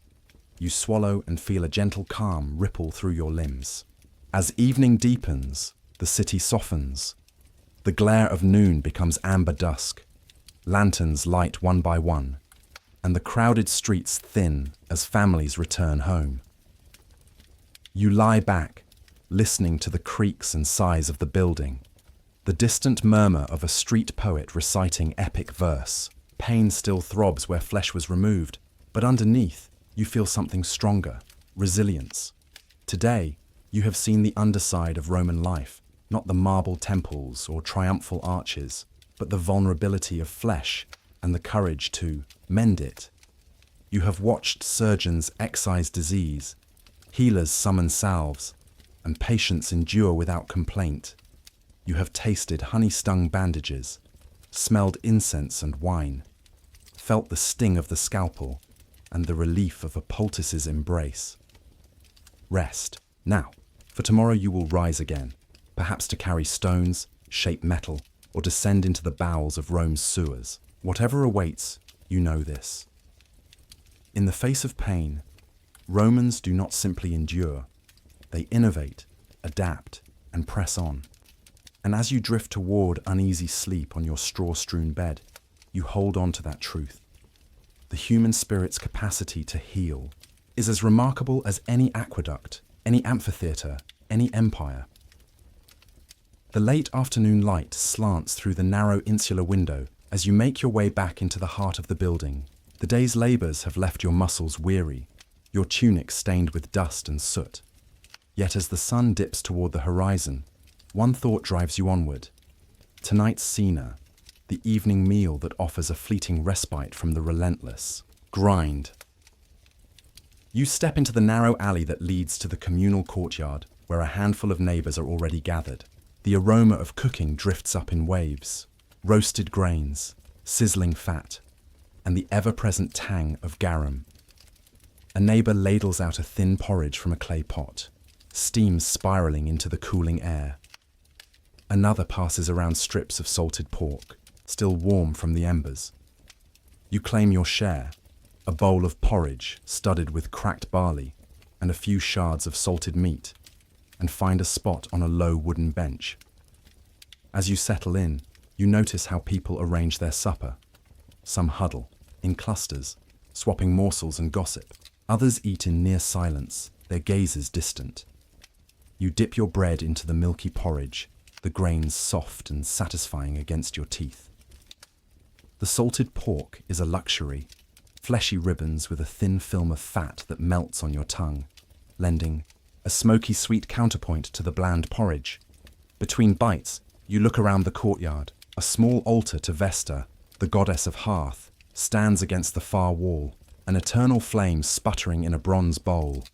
You swallow and feel a gentle calm ripple through your limbs. As evening deepens, the city softens. The glare of noon becomes amber dusk. Lanterns light one by one, and the crowded streets thin as families return home. You lie back, listening to the creaks and sighs of the building, the distant murmur of a street poet reciting epic verse. Pain still throbs where flesh was removed, but underneath, you feel something stronger, resilience. Today, you have seen the underside of Roman life, not the marble temples or triumphal arches, but the vulnerability of flesh and the courage to mend it. You have watched surgeons excise disease, healers summon salves, and patients endure without complaint. You have tasted honey-stung bandages, smelled incense and wine, felt the sting of the scalpel and the relief of a poultice's embrace. Rest, now, for tomorrow you will rise again, perhaps to carry stones, shape metal, or descend into the bowels of Rome's sewers. Whatever awaits, you know this. In the face of pain, Romans do not simply endure. They innovate, adapt, and press on. And as you drift toward uneasy sleep on your straw-strewn bed, you hold on to that truth. The human spirit's capacity to heal is as remarkable as any aqueduct, any amphitheater, any empire. The late afternoon light slants through the narrow insular window as you make your way back into the heart of the building. The day's labors have left your muscles weary, your tunic stained with dust and soot. Yet as the sun dips toward the horizon, one thought drives you onward. Tonight's cena, the evening meal that offers a fleeting respite from the relentless grind. You step into the narrow alley that leads to the communal courtyard, where a handful of neighbors are already gathered. The aroma of cooking drifts up in waves, roasted grains, sizzling fat, and the ever-present tang of garum. A neighbor ladles out a thin porridge from a clay pot, steam spiraling into the cooling air. Another passes around strips of salted pork, still warm from the embers. You claim your share, a bowl of porridge studded with cracked barley and a few shards of salted meat, and find a spot on a low wooden bench. As you settle in, you notice how people arrange their supper. Some huddle, in clusters, swapping morsels and gossip. Others eat in near silence, their gazes distant. You dip your bread into the milky porridge, the grains soft and satisfying against your teeth. The salted pork is a luxury, fleshy ribbons with a thin film of fat that melts on your tongue, lending a smoky sweet counterpoint to the bland porridge. Between bites, you look around the courtyard. A small altar to Vesta, the goddess of hearth, stands against the far wall, an eternal flame sputtering in a bronze bowl.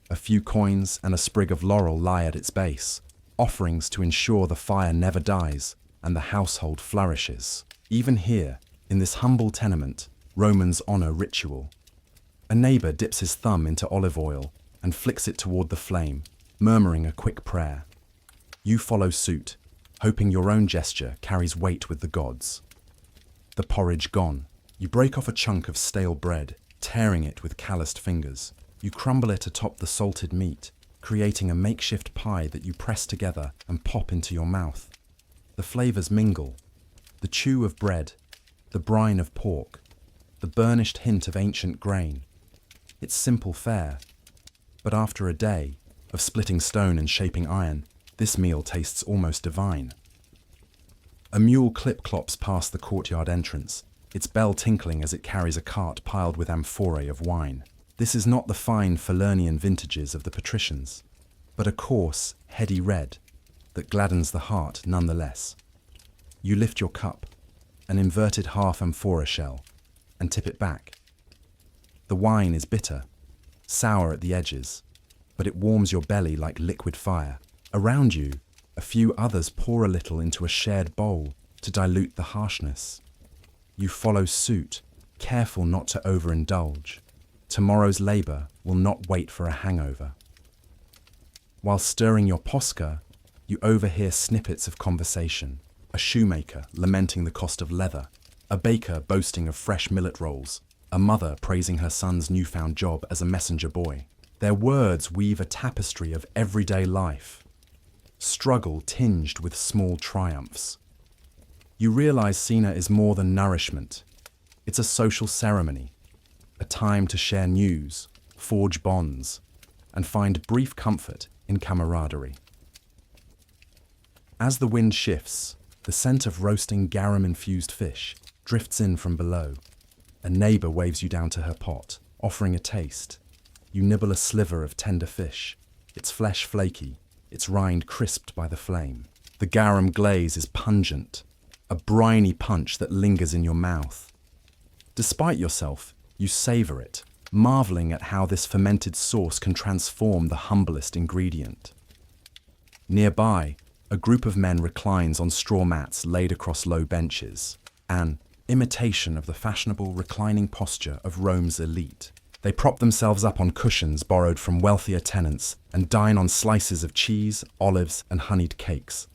A few coins and a sprig of laurel lie at its base, offerings to ensure the fire never dies and the household flourishes. Even here, in this humble tenement, Romans honor ritual. A neighbor dips his thumb into olive oil and flicks it toward the flame, murmuring a quick prayer. You follow suit, hoping your own gesture carries weight with the gods. The porridge gone, you break off a chunk of stale bread, tearing it with calloused fingers. You crumble it atop the salted meat, creating a makeshift pie that you press together and pop into your mouth. The flavors mingle. The chew of bread, the brine of pork, the burnished hint of ancient grain. It's simple fare, but after a day of splitting stone and shaping iron, this meal tastes almost divine. A mule clip-clops past the courtyard entrance, its bell tinkling as it carries a cart piled with amphorae of wine. This is not the fine Falernian vintages of the patricians, but a coarse, heady red that gladdens the heart nonetheless. You lift your cup, an inverted half amphora shell, and tip it back. The wine is bitter, sour at the edges, but it warms your belly like liquid fire. Around you, a few others pour a little into a shared bowl to dilute the harshness. You follow suit, careful not to overindulge. Tomorrow's labor will not wait for a hangover. While stirring your posca, you overhear snippets of conversation. A shoemaker lamenting the cost of leather, a baker boasting of fresh millet rolls, a mother praising her son's newfound job as a messenger boy. Their words weave a tapestry of everyday life, struggle tinged with small triumphs. You realize Cena is more than nourishment. It's a social ceremony, a time to share news, forge bonds, and find brief comfort in camaraderie. As the wind shifts, the scent of roasting garum-infused fish drifts in from below. A neighbor waves you down to her pot, offering a taste. You nibble a sliver of tender fish, its flesh flaky, its rind crisped by the flame. The garum glaze is pungent, a briny punch that lingers in your mouth. Despite yourself, you savor it, marveling at how this fermented sauce can transform the humblest ingredient. Nearby, a group of men reclines on straw mats laid across low benches, an imitation of the fashionable reclining posture of Rome's elite. They prop themselves up on cushions borrowed from wealthier tenants and dine on slices of cheese, olives, and honeyed cakes.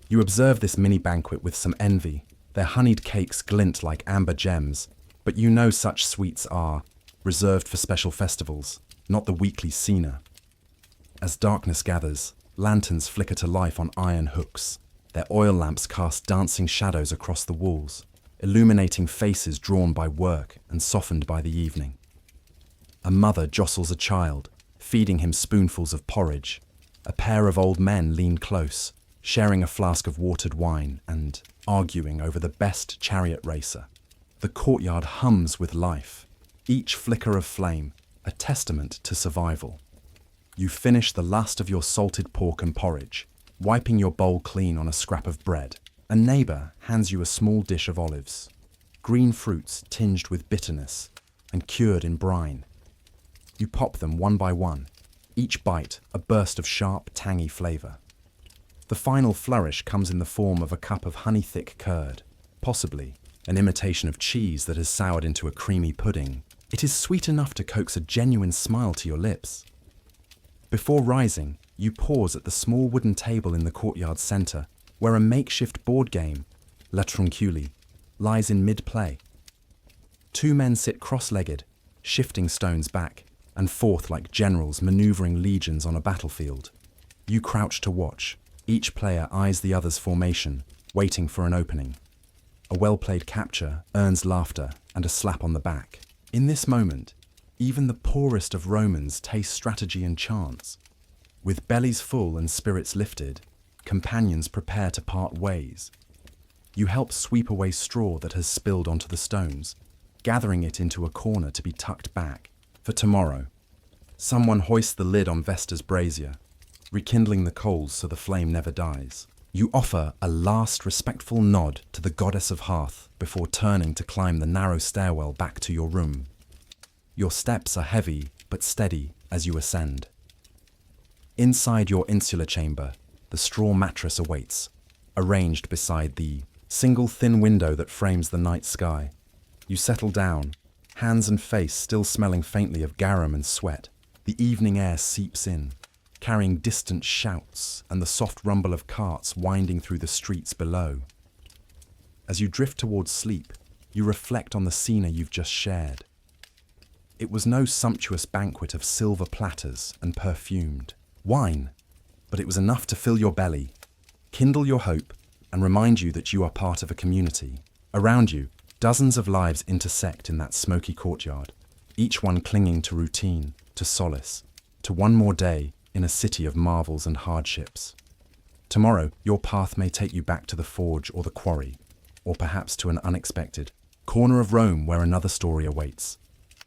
You observe this mini banquet with some envy. Their honeyed cakes glint like amber gems, but you know such sweets are reserved for special festivals, not the weekly cena. As darkness gathers, lanterns flicker to life on iron hooks. Their oil lamps cast dancing shadows across the walls, illuminating faces drawn by work and softened by the evening. A mother jostles a child, feeding him spoonfuls of porridge. A pair of old men lean close, sharing a flask of watered wine and arguing over the best chariot racer. The courtyard hums with life, each flicker of flame a testament to survival. You finish the last of your salted pork and porridge, wiping your bowl clean on a scrap of bread. A neighbor hands you a small dish of olives, green fruits tinged with bitterness and cured in brine. You pop them one by one, each bite a burst of sharp, tangy flavor. The final flourish comes in the form of a cup of honey-thick curd, possibly an imitation of cheese that has soured into a creamy pudding. It is sweet enough to coax a genuine smile to your lips. Before rising, you pause at the small wooden table in the courtyard center, where a makeshift board game, latrines, lies in mid-play. Two men sit cross-legged, shifting stones back and forth like generals maneuvering legions on a battlefield. You crouch to watch. Each player eyes the other's formation, waiting for an opening. A well-played capture earns laughter and a slap on the back. In this moment, even the poorest of Romans taste strategy and chance. With bellies full and spirits lifted, companions prepare to part ways. You help sweep away straw that has spilled onto the stones, gathering it into a corner to be tucked back. For tomorrow, someone hoists the lid on Vesta's brazier, rekindling the coals so the flame never dies. You offer a last respectful nod to the goddess of hearth before turning to climb the narrow stairwell back to your room. Your steps are heavy but steady as you ascend. Inside your insular chamber, the straw mattress awaits, arranged beside the single thin window that frames the night sky. You settle down, hands and face still smelling faintly of garum and sweat. The evening air seeps in, carrying distant shouts and the soft rumble of carts winding through the streets below. As you drift towards sleep, you reflect on the scene you've just shared. It was no sumptuous banquet of silver platters and perfumed wine, but it was enough to fill your belly, kindle your hope, and remind you that you are part of a community. Around you, dozens of lives intersect in that smoky courtyard, each one clinging to routine, to solace, to one more day in a city of marvels and hardships. Tomorrow, your path may take you back to the forge or the quarry, or perhaps to an unexpected corner of Rome where another story awaits.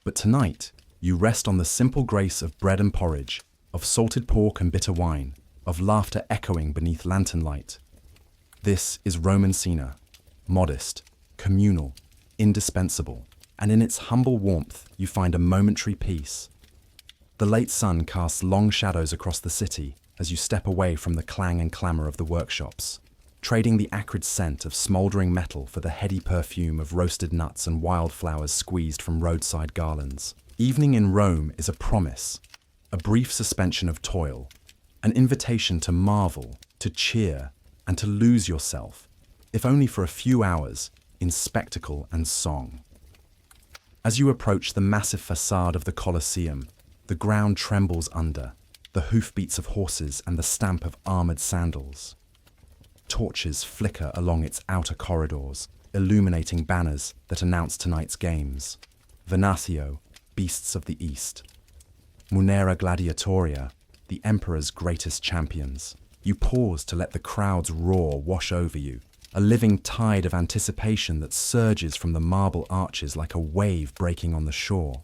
But tonight, you rest on the simple grace of bread and porridge, of salted pork and bitter wine, of laughter echoing beneath lantern light. This is Roman Cena, modest, communal, indispensable, and in its humble warmth you find a momentary peace. The late sun casts long shadows across the city as you step away from the clang and clamour of the workshops, trading the acrid scent of smouldering metal for the heady perfume of roasted nuts and wildflowers squeezed from roadside garlands. Evening in Rome is a promise, a brief suspension of toil, an invitation to marvel, to cheer, and to lose yourself, if only for a few hours, in spectacle and song. As you approach the massive facade of the Colosseum, the ground trembles under, the hoofbeats of horses and the stamp of armoured sandals. Torches flicker along its outer corridors, illuminating banners that announce tonight's games. Venatio, beasts of the East. Munera gladiatoria, the Emperor's greatest champions. You pause to let the crowd's roar wash over you, a living tide of anticipation that surges from the marble arches like a wave breaking on the shore.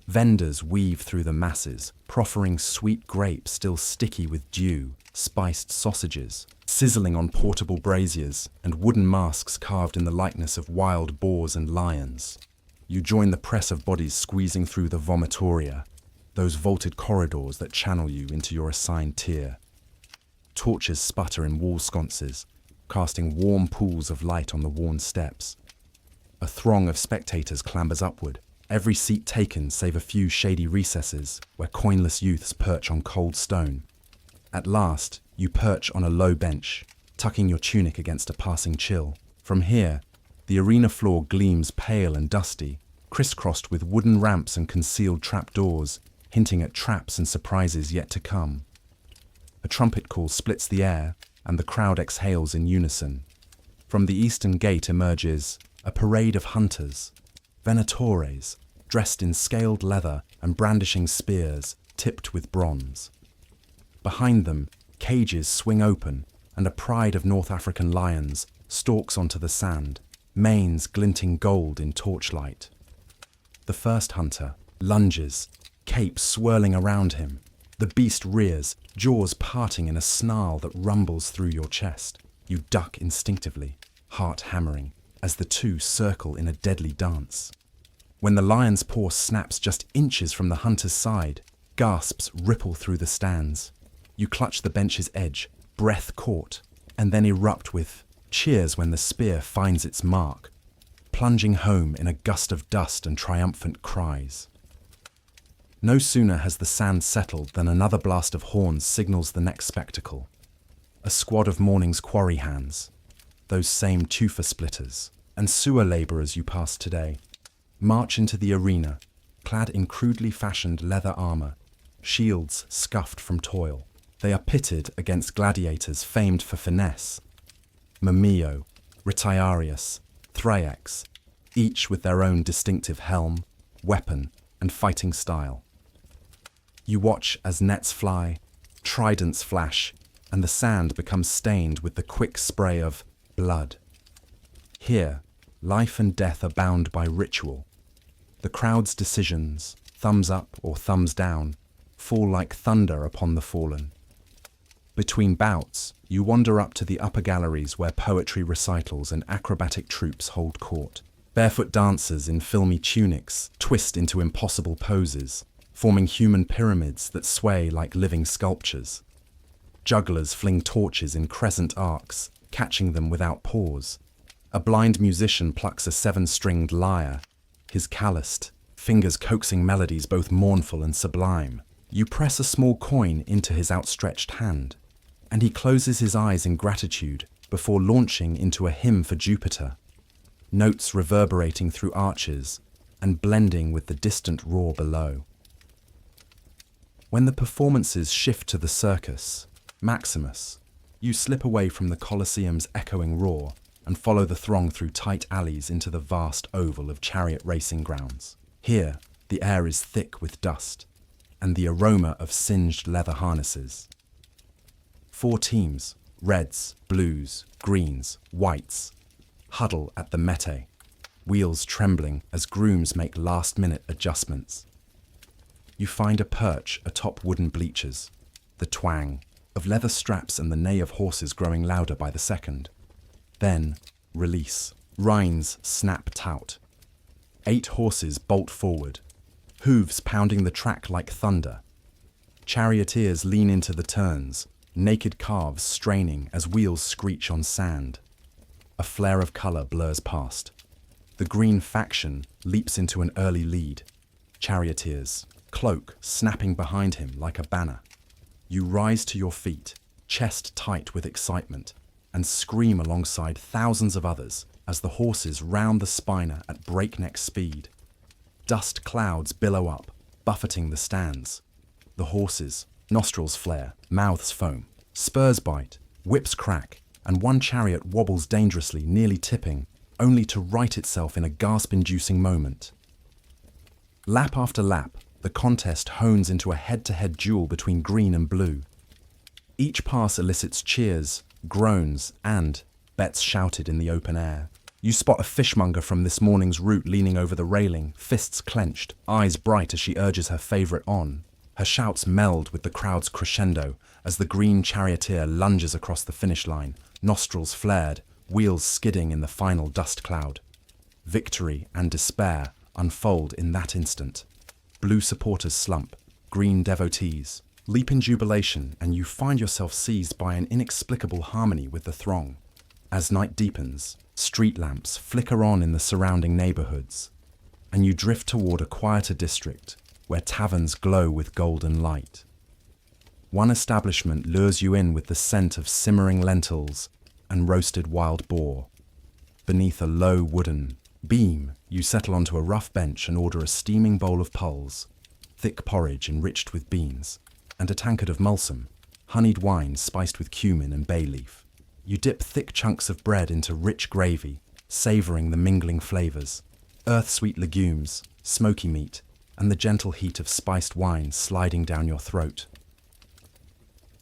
Vendors weave through the masses, proffering sweet grapes still sticky with dew, spiced sausages, sizzling on portable braziers, and wooden masks carved in the likeness of wild boars and lions. You join the press of bodies squeezing through the vomitoria, those vaulted corridors that channel you into your assigned tier. Torches sputter in wall sconces, casting warm pools of light on the worn steps. A throng of spectators clambers upward, every seat taken save a few shady recesses where coinless youths perch on cold stone. At last, you perch on a low bench, tucking your tunic against a passing chill. From here, the arena floor gleams pale and dusty, crisscrossed with wooden ramps and concealed trapdoors, hinting at traps and surprises yet to come. A trumpet call splits the air, and the crowd exhales in unison. From the eastern gate emerges a parade of hunters, venatores, dressed in scaled leather and brandishing spears tipped with bronze. Behind them, cages swing open, and a pride of North African lions stalks onto the sand, manes glinting gold in torchlight. The first hunter lunges, cape swirling around him. The beast rears, jaws parting in a snarl that rumbles through your chest. You duck instinctively, heart hammering, as the two circle in a deadly dance. When the lion's paw snaps just inches from the hunter's side, gasps ripple through the stands. You clutch the bench's edge, breath caught, and then erupt with cheers when the spear finds its mark, plunging home in a gust of dust and triumphant cries. No sooner has the sand settled than another blast of horns signals the next spectacle. A squad of morning's quarry hands, those same tufa splitters, and sewer labourers you passed today, march into the arena, clad in crudely fashioned leather armour, shields scuffed from toil. They are pitted against gladiators famed for finesse, Mumio, Retiarius, Thraex, each with their own distinctive helm, weapon, and fighting style. You watch as nets fly, tridents flash, and the sand becomes stained with the quick spray of blood. Here, life and death are bound by ritual. The crowd's decisions, thumbs up or thumbs down, fall like thunder upon the fallen. Between bouts, you wander up to the upper galleries where poetry recitals and acrobatic troupes hold court. Barefoot dancers in filmy tunics twist into impossible poses, forming human pyramids that sway like living sculptures. Jugglers fling torches in crescent arcs, catching them without pause. A blind musician plucks a seven-stringed lyre, his calloused fingers coaxing melodies both mournful and sublime. You press a small coin into his outstretched hand, and he closes his eyes in gratitude before launching into a hymn for Jupiter, notes reverberating through arches and blending with the distant roar below. When the performances shift to the circus, Maximus, you slip away from the Colosseum's echoing roar and follow the throng through tight alleys into the vast oval of chariot racing grounds. Here, the air is thick with dust and the aroma of singed leather harnesses. 4 teams, reds, blues, greens, whites, huddle at the mete, wheels trembling as grooms make last-minute adjustments. You find a perch atop wooden bleachers, the twang of leather straps and the neigh of horses growing louder by the second. Then, release. Rhines snap taut. 8 horses bolt forward, hooves pounding the track like thunder. Charioteers lean into the turns, naked calves straining as wheels screech on sand. A flare of colour blurs past. The green faction leaps into an early lead. Charioteers, cloak snapping behind him like a banner. You rise to your feet, chest tight with excitement, and scream alongside thousands of others as the horses round the spina at breakneck speed. Dust clouds billow up, buffeting the stands. The horses, nostrils flare, mouths foam, spurs bite, whips crack, and one chariot wobbles dangerously, nearly tipping, only to right itself in a gasp-inducing moment. Lap after lap, the contest hones into a head-to-head duel between green and blue. Each pass elicits cheers, groans, and bets shouted in the open air. You spot a fishmonger from this morning's route leaning over the railing, fists clenched, eyes bright as she urges her favourite on. Her shouts meld with the crowd's crescendo as the green charioteer lunges across the finish line, nostrils flared, wheels skidding in the final dust cloud. Victory and despair unfold in that instant. Blue supporters slump, green devotees leap in jubilation, and you find yourself seized by an inexplicable harmony with the throng. As night deepens, street lamps flicker on in the surrounding neighbourhoods, and you drift toward a quieter district where taverns glow with golden light. One establishment lures you in with the scent of simmering lentils and roasted wild boar. Beneath a low wooden beam, you settle onto a rough bench and order a steaming bowl of pulse, thick porridge enriched with beans, and a tankard of mulsum, honeyed wine spiced with cumin and bay leaf. You dip thick chunks of bread into rich gravy, savouring the mingling flavours, earth-sweet legumes, smoky meat, and the gentle heat of spiced wine sliding down your throat.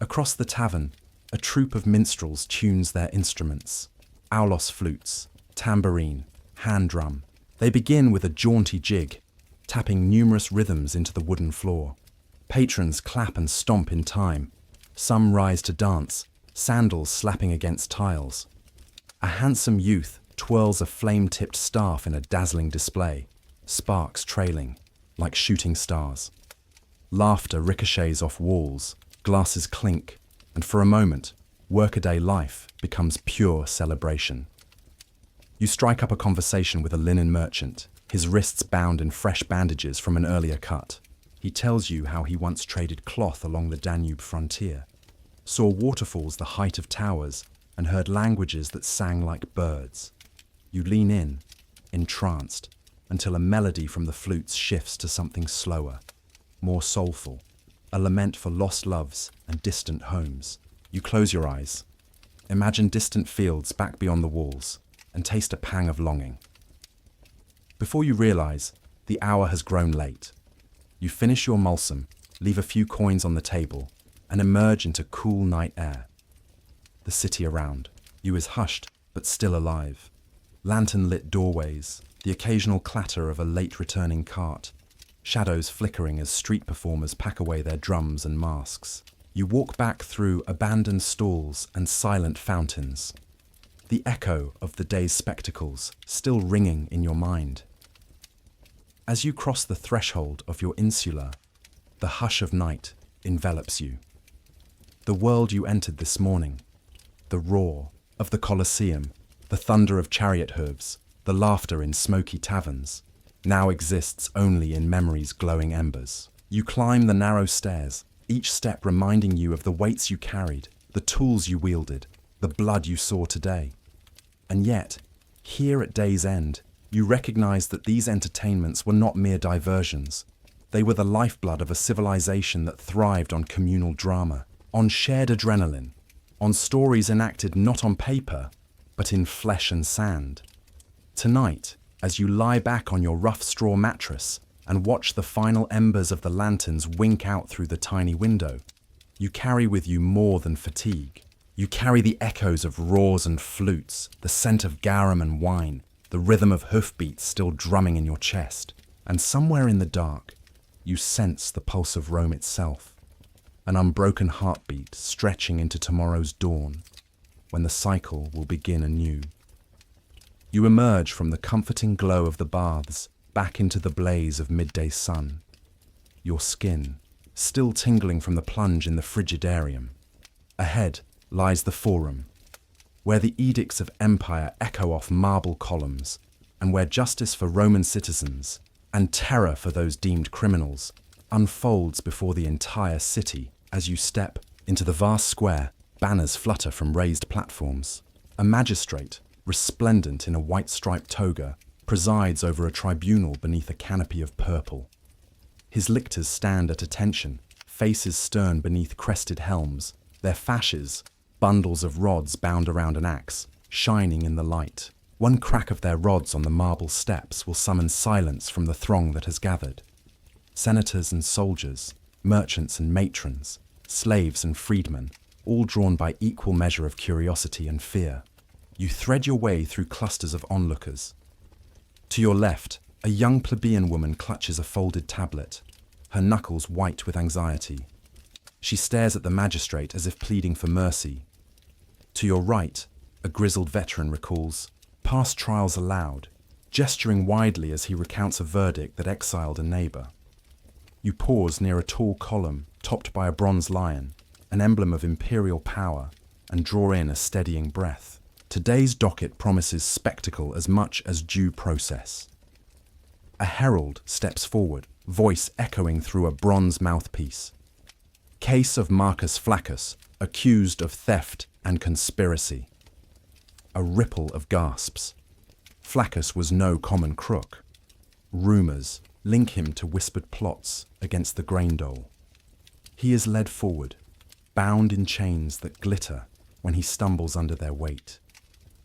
Across the tavern, a troupe of minstrels tunes their instruments, aulos flutes, tambourine, hand drum. They begin with a jaunty jig, tapping numerous rhythms into the wooden floor. Patrons clap and stomp in time. Some rise to dance, sandals slapping against tiles. A handsome youth twirls a flame-tipped staff in a dazzling display, sparks trailing like shooting stars. Laughter ricochets off walls, glasses clink, and for a moment, workaday life becomes pure celebration. You strike up a conversation with a linen merchant, his wrists bound in fresh bandages from an earlier cut. He tells you how he once traded cloth along the Danube frontier, saw waterfalls the height of towers, and heard languages that sang like birds. You lean in, entranced, until a melody from the flutes shifts to something slower, more soulful, a lament for lost loves and distant homes. You close your eyes, imagine distant fields back beyond the walls, and taste a pang of longing. Before you realise, the hour has grown late. You finish your mulsum, leave a few coins on the table, and emerge into cool night air. The city around you is hushed, but still alive. Lantern-lit doorways, the occasional clatter of a late-returning cart, shadows flickering as street performers pack away their drums and masks. You walk back through abandoned stalls and silent fountains, the echo of the day's spectacles still ringing in your mind. As you cross the threshold of your insula, the hush of night envelops you. The world you entered this morning, the roar of the Colosseum, the thunder of chariot hooves, the laughter in smoky taverns, now exists only in memory's glowing embers. You climb the narrow stairs, each step reminding you of the weights you carried, the tools you wielded, the blood you saw today. And yet, here at day's end, you recognize that these entertainments were not mere diversions. They were the lifeblood of a civilization that thrived on communal drama, on shared adrenaline, on stories enacted not on paper, but in flesh and sand. Tonight, as you lie back on your rough straw mattress and watch the final embers of the lanterns wink out through the tiny window, you carry with you more than fatigue. You carry the echoes of roars and flutes, the scent of garum and wine, the rhythm of hoofbeats still drumming in your chest. And somewhere in the dark, you sense the pulse of Rome itself, an unbroken heartbeat stretching into tomorrow's dawn, when the cycle will begin anew. You emerge from the comforting glow of the baths, back into the blaze of midday sun, your skin still tingling from the plunge in the frigidarium. Ahead lies the forum, where the edicts of empire echo off marble columns, and where justice for Roman citizens and terror for those deemed criminals unfolds before the entire city. As you step into the vast square, banners flutter from raised platforms. A magistrate, resplendent in a white-striped toga, presides over a tribunal beneath a canopy of purple. His lictors stand at attention, faces stern beneath crested helms, their fasces, bundles of rods bound around an axe, shining in the light. One crack of their rods on the marble steps will summon silence from the throng that has gathered. Senators and soldiers, merchants and matrons, slaves and freedmen, all drawn by equal measure of curiosity and fear. You thread your way through clusters of onlookers. To your left, a young plebeian woman clutches a folded tablet, her knuckles white with anxiety. She stares at the magistrate as if pleading for mercy. To your right, a grizzled veteran recalls, "Past trials allowed," gesturing widely as he recounts a verdict that exiled a neighbour. You pause near a tall column topped by a bronze lion, an emblem of imperial power, and draw in a steadying breath. Today's docket promises spectacle as much as due process. A herald steps forward, voice echoing through a bronze mouthpiece. Case of Marcus Flaccus, accused of theft and conspiracy. A ripple of gasps. Flaccus was no common crook. Rumours link him to whispered plots against the grain dole. He is led forward, bound in chains that glitter when he stumbles under their weight.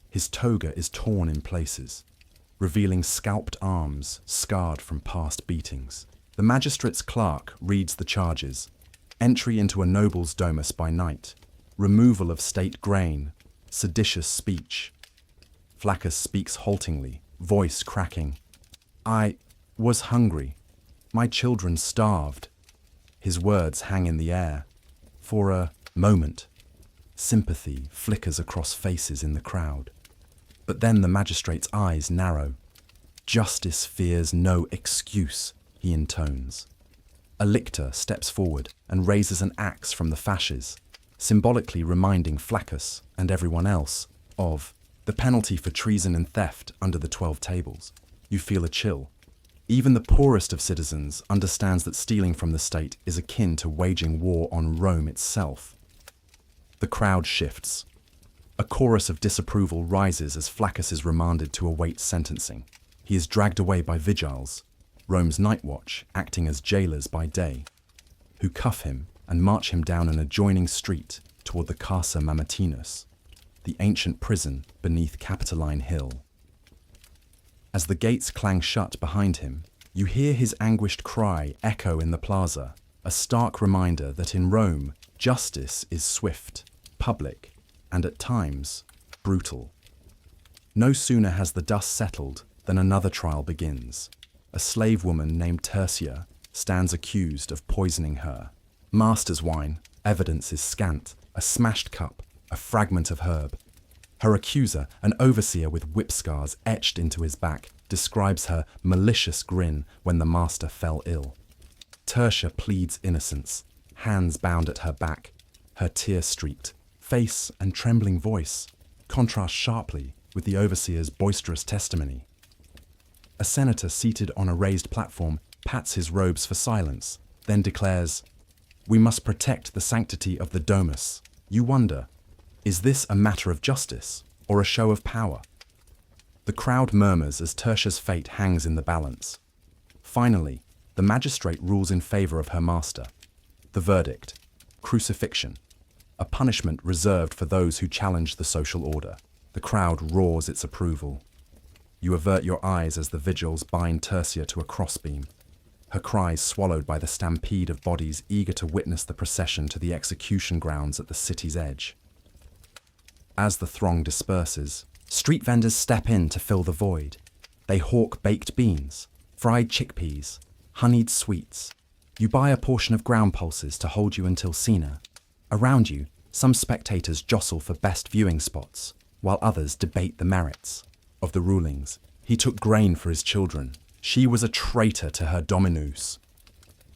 His toga is torn in places, revealing scalped arms scarred from past beatings. The magistrate's clerk reads the charges: entry into a noble's domus by night, removal of state grain, seditious speech. Flaccus speaks haltingly, voice cracking. "I was hungry. My children starved." His words hang in the air. For a moment, sympathy flickers across faces in the crowd. But then the magistrate's eyes narrow. "Justice fears no excuse," he intones. A lictor steps forward and raises an axe from the fasces, symbolically reminding Flaccus and everyone else of the penalty for treason and theft under the 12 tables. You feel a chill. Even the poorest of citizens understands that stealing from the state is akin to waging war on Rome itself. The crowd shifts. A chorus of disapproval rises as Flaccus is remanded to await sentencing. He is dragged away by vigiles, Rome's night watch acting as jailers by day, who cuff him and march him down an adjoining street toward the Casa Mamertinus, the ancient prison beneath Capitoline Hill. As the gates clang shut behind him, you hear his anguished cry echo in the plaza, a stark reminder that in Rome, justice is swift, public, and at times, brutal. No sooner has the dust settled than another trial begins. A slave woman named Tertia stands accused of poisoning her. Master's wine, evidence is scant, a smashed cup, a fragment of herb. Her accuser, an overseer with whip scars etched into his back, describes her malicious grin when the master fell ill. Tertia pleads innocence, hands bound at her back, her tear-streaked face and trembling voice contrast sharply with the overseer's boisterous testimony. A senator seated on a raised platform pats his robes for silence, then declares, "We must protect the sanctity of the domus." You wonder, is this a matter of justice or a show of power? The crowd murmurs as Tertia's fate hangs in the balance. Finally, the magistrate rules in favor of her master. The verdict: crucifixion, a punishment reserved for those who challenge the social order. The crowd roars its approval. You avert your eyes as the vigils bind Tertia to a crossbeam, her cries swallowed by the stampede of bodies eager to witness the procession to the execution grounds at the city's edge. As the throng disperses, street vendors step in to fill the void. They hawk baked beans, fried chickpeas, honeyed sweets. You buy a portion of ground pulses to hold you until Cena. Around you, some spectators jostle for best viewing spots, while others debate the merits of the rulings. He took grain for his children. She was a traitor to her dominus.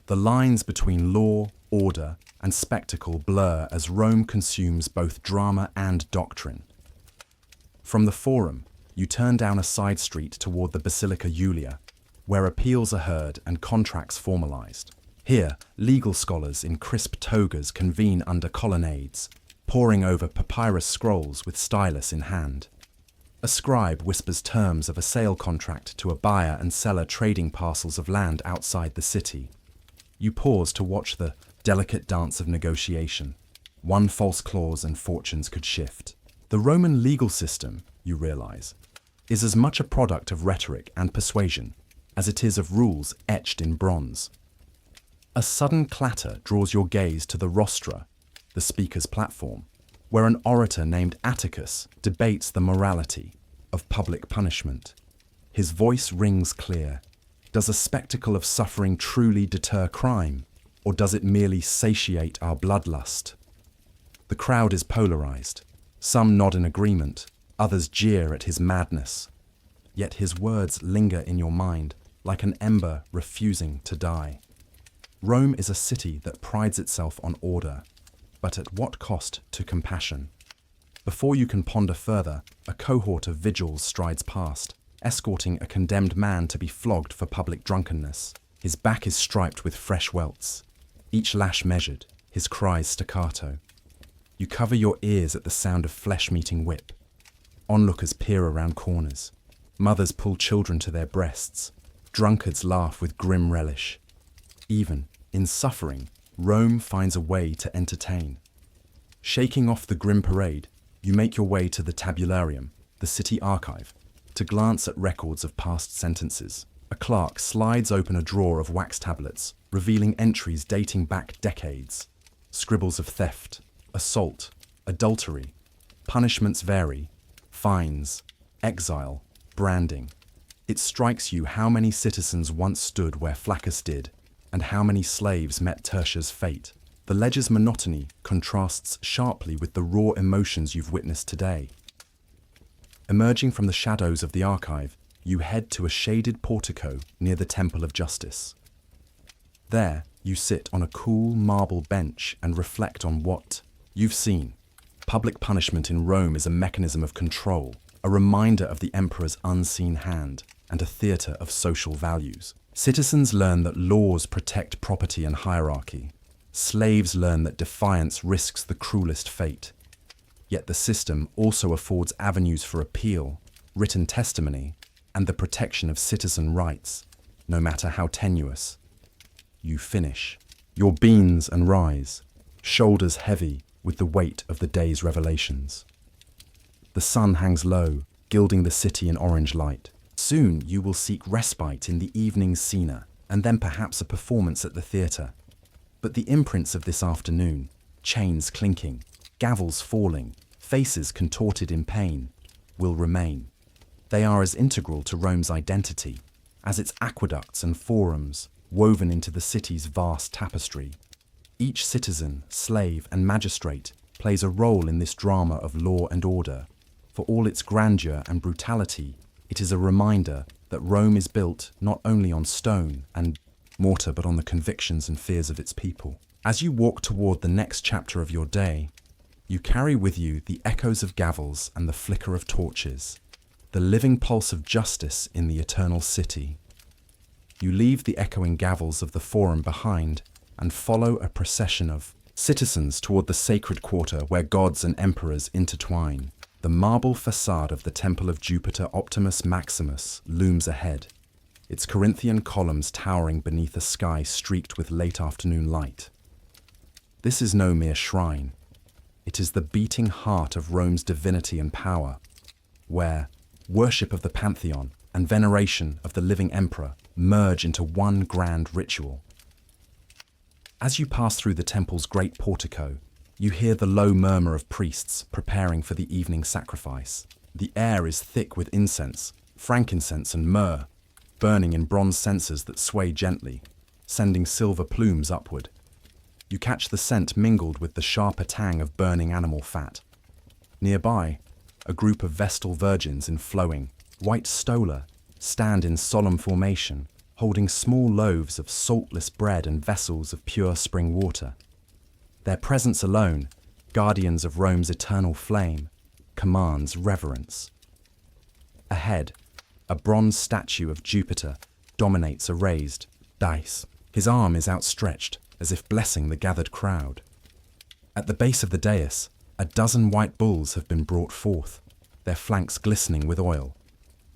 The lines between law, order, and spectacle blur as Rome consumes both drama and doctrine. From the Forum, you turn down a side street toward the Basilica Julia, where appeals are heard and contracts formalized. Here, legal scholars in crisp togas convene under colonnades, poring over papyrus scrolls with stylus in hand. A scribe whispers terms of a sale contract to a buyer and seller trading parcels of land outside the city. You pause to watch the delicate dance of negotiation. One false clause and fortunes could shift. The Roman legal system, you realize, is as much a product of rhetoric and persuasion as it is of rules etched in bronze. A sudden clatter draws your gaze to the rostra, the speaker's platform, where an orator named Atticus debates the morality of public punishment. His voice rings clear. Does a spectacle of suffering truly deter crime, or does it merely satiate our bloodlust? The crowd is polarized. Some nod in agreement, others jeer at his madness. Yet his words linger in your mind like an ember refusing to die. Rome is a city that prides itself on order, but at what cost to compassion? Before you can ponder further, a cohort of vigils strides past, escorting a condemned man to be flogged for public drunkenness. His back is striped with fresh welts, each lash measured, his cries staccato. You cover your ears at the sound of flesh-meeting whip. Onlookers peer around corners. Mothers pull children to their breasts. Drunkards laugh with grim relish. Even in suffering, Rome finds a way to entertain. Shaking off the grim parade, you make your way to the tabularium, the city archive, to glance at records of past sentences. A clerk slides open a drawer of wax tablets, revealing entries dating back decades. Scribbles of theft, assault, adultery. Punishments vary. Fines, exile, branding. It strikes you how many citizens once stood where Flaccus did, and how many slaves met Tertia's fate. The ledger's monotony contrasts sharply with the raw emotions you've witnessed today. Emerging from the shadows of the archive, you head to a shaded portico near the Temple of Justice. There, you sit on a cool marble bench and reflect on what you've seen. Public punishment in Rome is a mechanism of control, a reminder of the emperor's unseen hand, and a theatre of social values. Citizens learn that laws protect property and hierarchy. Slaves learn that defiance risks the cruelest fate. Yet the system also affords avenues for appeal, written testimony, and the protection of citizen rights, no matter how tenuous. You finish. Your beans and rise, shoulders heavy with the weight of the day's revelations. The sun hangs low, gilding the city in orange light. Soon you will seek respite in the evening's scena, and then perhaps a performance at the theatre. But the imprints of this afternoon, chains clinking, gavels falling, faces contorted in pain, will remain. They are as integral to Rome's identity as its aqueducts and forums woven into the city's vast tapestry. Each citizen, slave, and magistrate plays a role in this drama of law and order. For all its grandeur and brutality, it is a reminder that Rome is built not only on stone and mortar but on the convictions and fears of its people. As you walk toward the next chapter of your day, you carry with you the echoes of gavels and the flicker of torches, the living pulse of justice in the eternal city. You leave the echoing gavels of the Forum behind and follow a procession of citizens toward the sacred quarter where gods and emperors intertwine. The marble facade of the Temple of Jupiter Optimus Maximus looms ahead, its Corinthian columns towering beneath a sky streaked with late afternoon light. This is no mere shrine. It is the beating heart of Rome's divinity and power, where worship of the Pantheon and veneration of the living emperor merge into one grand ritual. As you pass through the temple's great portico, you hear the low murmur of priests preparing for the evening sacrifice. The air is thick with incense, frankincense and myrrh, burning in bronze censers that sway gently, sending silver plumes upward. You catch the scent mingled with the sharper tang of burning animal fat. Nearby, a group of Vestal virgins in flowing, white stola stand in solemn formation, holding small loaves of saltless bread and vessels of pure spring water. Their presence alone, guardians of Rome's eternal flame, commands reverence. Ahead, a bronze statue of Jupiter dominates a raised dais. His arm is outstretched, as if blessing the gathered crowd. At the base of the dais, a dozen white bulls have been brought forth, their flanks glistening with oil.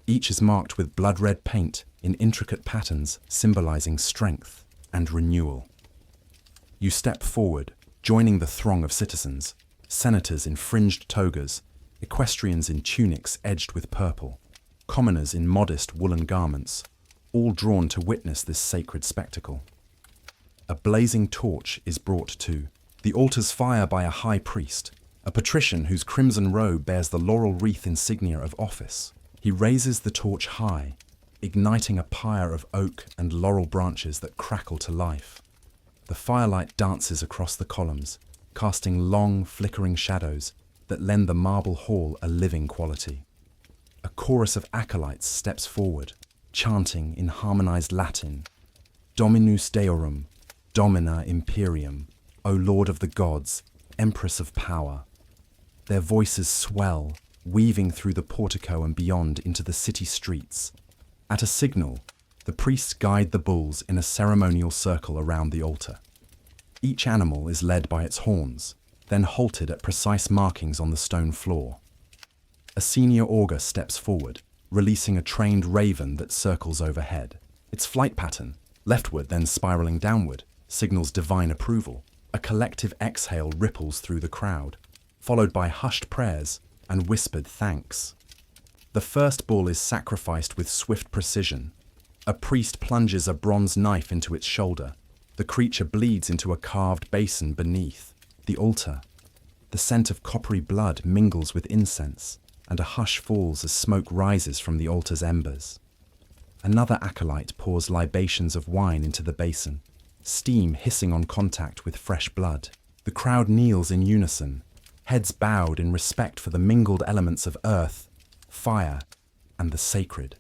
Each is marked with blood-red paint in intricate patterns symbolizing strength and renewal. You step forward, joining the throng of citizens, senators in fringed togas, equestrians in tunics edged with purple, commoners in modest woolen garments, all drawn to witness this sacred spectacle. A blazing torch is brought to the altar's fire by a high priest, a patrician whose crimson robe bears the laurel wreath insignia of office. He raises the torch high, igniting a pyre of oak and laurel branches that crackle to life. The firelight dances across the columns, casting long, flickering shadows that lend the marble hall a living quality. A chorus of acolytes steps forward, chanting in harmonized Latin, Dominus Deorum, Domina Imperium, O Lord of the Gods, Empress of Power. Their voices swell, weaving through the portico and beyond into the city streets. At a signal, the priests guide the bulls in a ceremonial circle around the altar. Each animal is led by its horns, then halted at precise markings on the stone floor. A senior augur steps forward, releasing a trained raven that circles overhead. Its flight pattern, leftward then spiraling downward, signals divine approval. A collective exhale ripples through the crowd, followed by hushed prayers and whispered thanks. The first bull is sacrificed with swift precision. A priest plunges a bronze knife into its shoulder. The creature bleeds into a carved basin beneath the altar. The scent of coppery blood mingles with incense, and a hush falls as smoke rises from the altar's embers. Another acolyte pours libations of wine into the basin, steam hissing on contact with fresh blood. The crowd kneels in unison, heads bowed in respect for the mingled elements of earth, fire, and the sacred.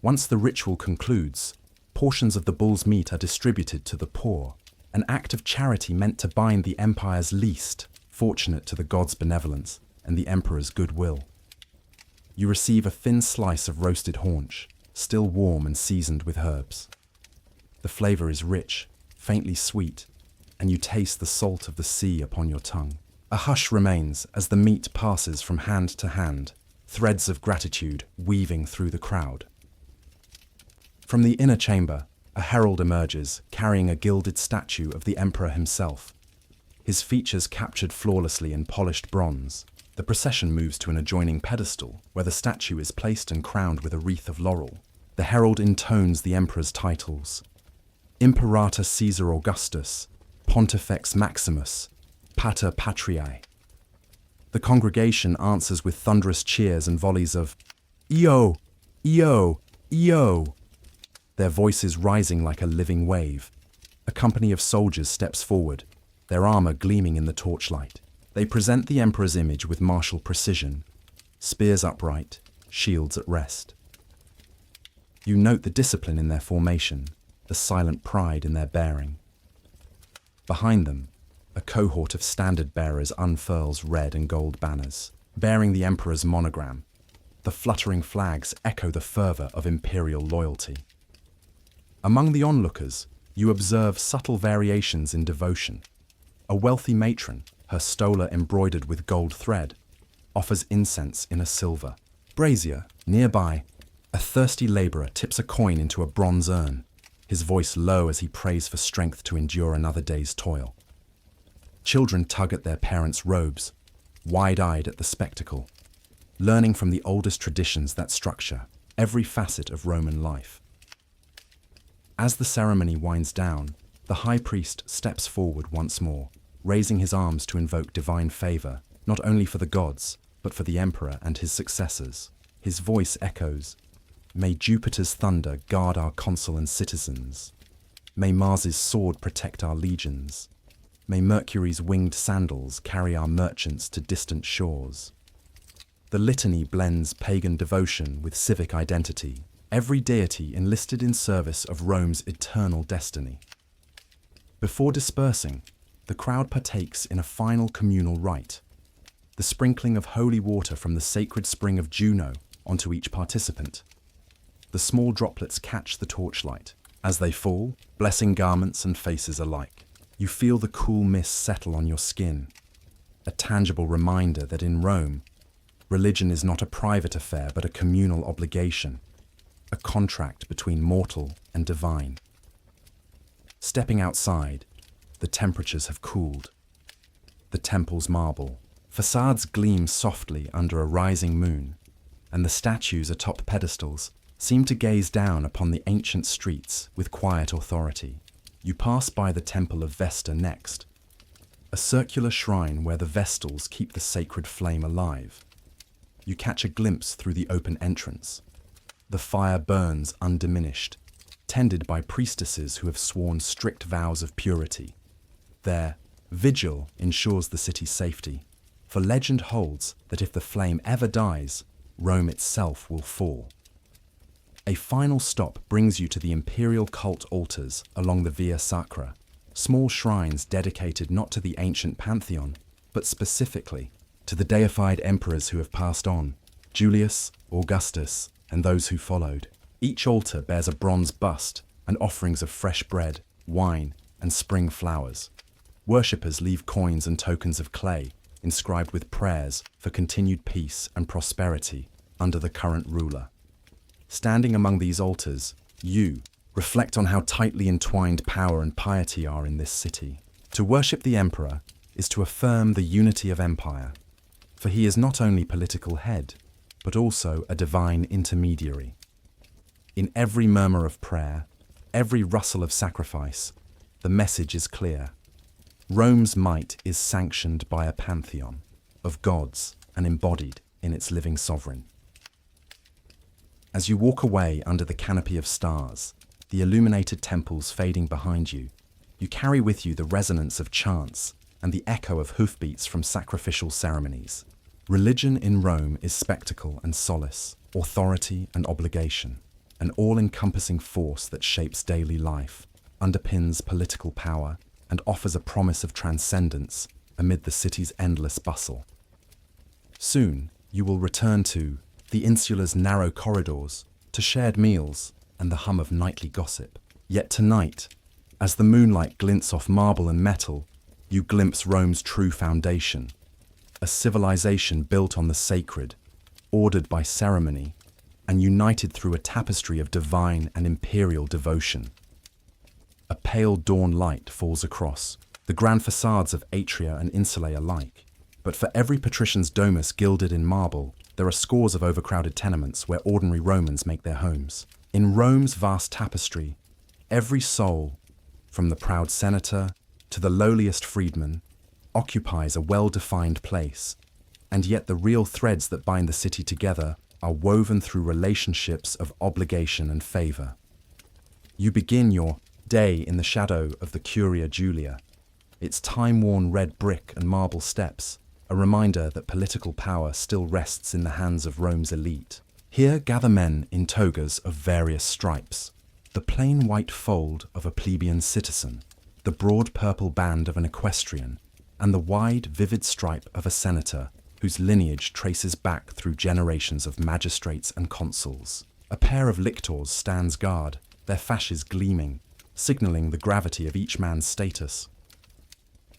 Once the ritual concludes, portions of the bull's meat are distributed to the poor, an act of charity meant to bind the empire's least fortunate to the god's benevolence and the emperor's goodwill. You receive a thin slice of roasted haunch, still warm and seasoned with herbs. The flavor is rich, faintly sweet, and you taste the salt of the sea upon your tongue. A hush remains as the meat passes from hand to hand, threads of gratitude weaving through the crowd. From the inner chamber, a herald emerges, carrying a gilded statue of the emperor himself, his features captured flawlessly in polished bronze. The procession moves to an adjoining pedestal, where the statue is placed and crowned with a wreath of laurel. The herald intones the emperor's titles: Imperator Caesar Augustus, Pontifex Maximus, Pater Patriae. The congregation answers with thunderous cheers and volleys of "Io! Io! Io!" their voices rising like a living wave. A company of soldiers steps forward, their armor gleaming in the torchlight. They present the emperor's image with martial precision, spears upright, shields at rest. You note the discipline in their formation, the silent pride in their bearing. Behind them, a cohort of standard-bearers unfurls red and gold banners, bearing the emperor's monogram. The fluttering flags echo the fervor of imperial loyalty. Among the onlookers, you observe subtle variations in devotion. A wealthy matron, her stola embroidered with gold thread, offers incense in a silver brazier. Nearby, a thirsty laborer tips a coin into a bronze urn, his voice low as he prays for strength to endure another day's toil. Children tug at their parents' robes, wide-eyed at the spectacle, learning from the oldest traditions that structure every facet of Roman life. As the ceremony winds down, the high priest steps forward once more, raising his arms to invoke divine favor, not only for the gods, but for the emperor and his successors. His voice echoes, "May Jupiter's thunder guard our consul and citizens. May Mars's sword protect our legions. May Mercury's winged sandals carry our merchants to distant shores." The litany blends pagan devotion with civic identity, every deity enlisted in service of Rome's eternal destiny. Before dispersing, the crowd partakes in a final communal rite, the sprinkling of holy water from the sacred spring of Juno onto each participant. The small droplets catch the torchlight. As they fall, blessing garments and faces alike. You feel the cool mist settle on your skin, a tangible reminder that in Rome, religion is not a private affair but a communal obligation, a contract between mortal and divine. Stepping outside, the temperatures have cooled. The temple's marble, facades gleam softly under a rising moon, and the statues atop pedestals seem to gaze down upon the ancient streets with quiet authority. You pass by the Temple of Vesta next, a circular shrine where the Vestals keep the sacred flame alive. You catch a glimpse through the open entrance. The fire burns undiminished, tended by priestesses who have sworn strict vows of purity. Their vigil ensures the city's safety, for legend holds that if the flame ever dies, Rome itself will fall. A final stop brings you to the imperial cult altars along the Via Sacra, small shrines dedicated not to the ancient pantheon, but specifically to the deified emperors who have passed on, Julius, Augustus, and those who followed. Each altar bears a bronze bust and offerings of fresh bread, wine, and spring flowers. Worshippers leave coins and tokens of clay, inscribed with prayers for continued peace and prosperity under the current ruler. Standing among these altars, you reflect on how tightly entwined power and piety are in this city. To worship the emperor is to affirm the unity of empire, for he is not only political head, but also a divine intermediary. In every murmur of prayer, every rustle of sacrifice, the message is clear. Rome's might is sanctioned by a pantheon of gods and embodied in its living sovereign. As you walk away under the canopy of stars, the illuminated temples fading behind you, you carry with you the resonance of chants and the echo of hoofbeats from sacrificial ceremonies. Religion in Rome is spectacle and solace, authority and obligation, an all-encompassing force that shapes daily life, underpins political power, and offers a promise of transcendence amid the city's endless bustle. Soon, you will return to the insula's narrow corridors, to shared meals and the hum of nightly gossip. Yet tonight, as the moonlight glints off marble and metal, you glimpse Rome's true foundation, a civilization built on the sacred, ordered by ceremony, and united through a tapestry of divine and imperial devotion. A pale dawn light falls across the grand facades of atria and insulae alike, but for every patrician's domus gilded in marble, there are scores of overcrowded tenements where ordinary Romans make their homes. In Rome's vast tapestry, every soul, from the proud senator to the lowliest freedman, occupies a well-defined place, and yet the real threads that bind the city together are woven through relationships of obligation and favor. You begin your day in the shadow of the Curia Julia, its time-worn red brick and marble steps, a reminder that political power still rests in the hands of Rome's elite. Here gather men in togas of various stripes, the plain white fold of a plebeian citizen, the broad purple band of an equestrian, and the wide, vivid stripe of a senator whose lineage traces back through generations of magistrates and consuls. A pair of lictors stands guard, their fasces gleaming, signaling the gravity of each man's status.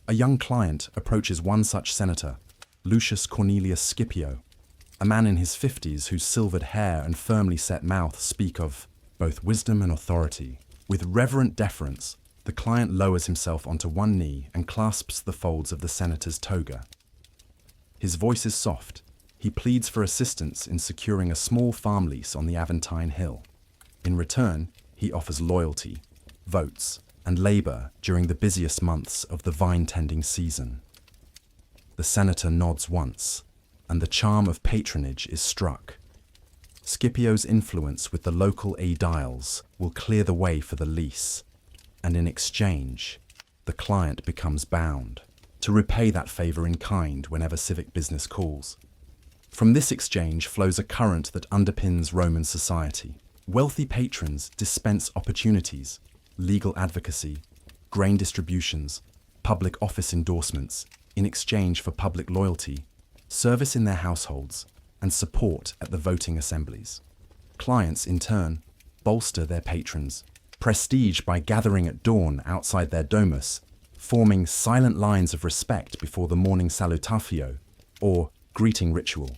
A young client approaches one such senator, Lucius Cornelius Scipio, a man in his 50s whose silvered hair and firmly set mouth speak of both wisdom and authority. With reverent deference, the client lowers himself onto one knee and clasps the folds of the senator's toga. His voice is soft. He pleads for assistance in securing a small farm lease on the Aventine Hill. In return, he offers loyalty, votes, and labor during the busiest months of the vine-tending season. The senator nods once, and the charm of patronage is struck. Scipio's influence with the local aediles will clear the way for the lease, and in exchange, the client becomes bound to repay that favor in kind whenever civic business calls. From this exchange flows a current that underpins Roman society. Wealthy patrons dispense opportunities, legal advocacy, grain distributions, public office endorsements in exchange for public loyalty, service in their households, and support at the voting assemblies. Clients, in turn, bolster their patrons' prestige by gathering at dawn outside their domus, forming silent lines of respect before the morning salutatio, or greeting ritual.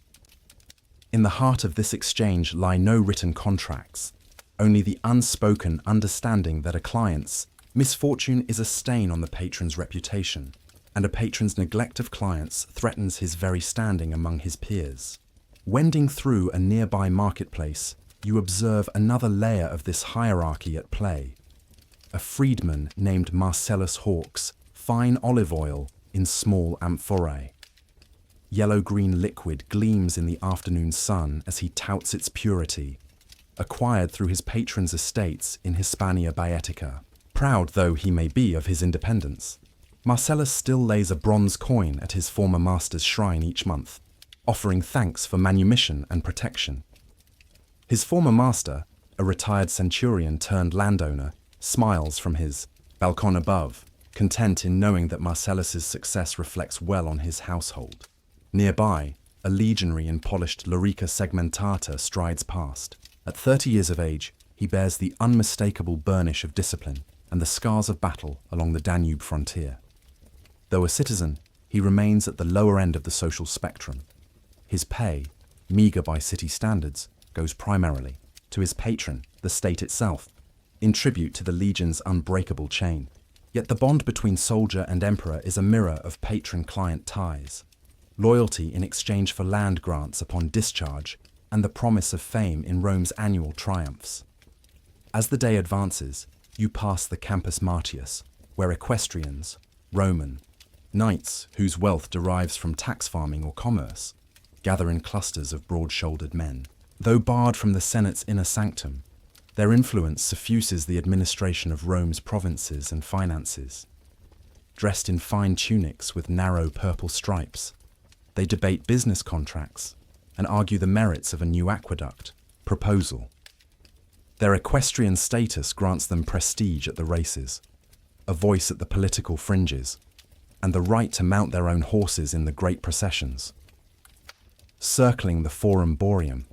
In the heart of this exchange lie no written contracts, only the unspoken understanding that a client's misfortune is a stain on the patron's reputation, and a patron's neglect of clients threatens his very standing among his peers. Wending through a nearby marketplace, you observe another layer of this hierarchy at play. A freedman named Marcellus hawks fine olive oil in small amphorae. Yellow-green liquid gleams in the afternoon sun as he touts its purity, acquired through his patron's estates in Hispania Baetica. Proud though he may be of his independence, Marcellus still lays a bronze coin at his former master's shrine each month, offering thanks for manumission and protection. His former master, a retired centurion turned landowner, smiles from his balcony above, content in knowing that Marcellus's success reflects well on his household. Nearby, a legionary in polished lorica segmentata strides past. At 30 years of age, he bears the unmistakable burnish of discipline and the scars of battle along the Danube frontier. Though a citizen, he remains at the lower end of the social spectrum. His pay, meagre by city standards, goes primarily to his patron, the state itself, in tribute to the legion's unbreakable chain. Yet the bond between soldier and emperor is a mirror of patron-client ties. Loyalty in exchange for land grants upon discharge, and the promise of fame in Rome's annual triumphs. As the day advances, you pass the Campus Martius, where equestrians, Roman, knights whose wealth derives from tax farming or commerce, gather in clusters of broad-shouldered men. Though barred from the Senate's inner sanctum, their influence suffuses the administration of Rome's provinces and finances. Dressed in fine tunics with narrow purple stripes, they debate business contracts and argue the merits of a new aqueduct proposal. Their equestrian status grants them prestige at the races, a voice at the political fringes, and the right to mount their own horses in the great processions. Circling the Forum Boreum,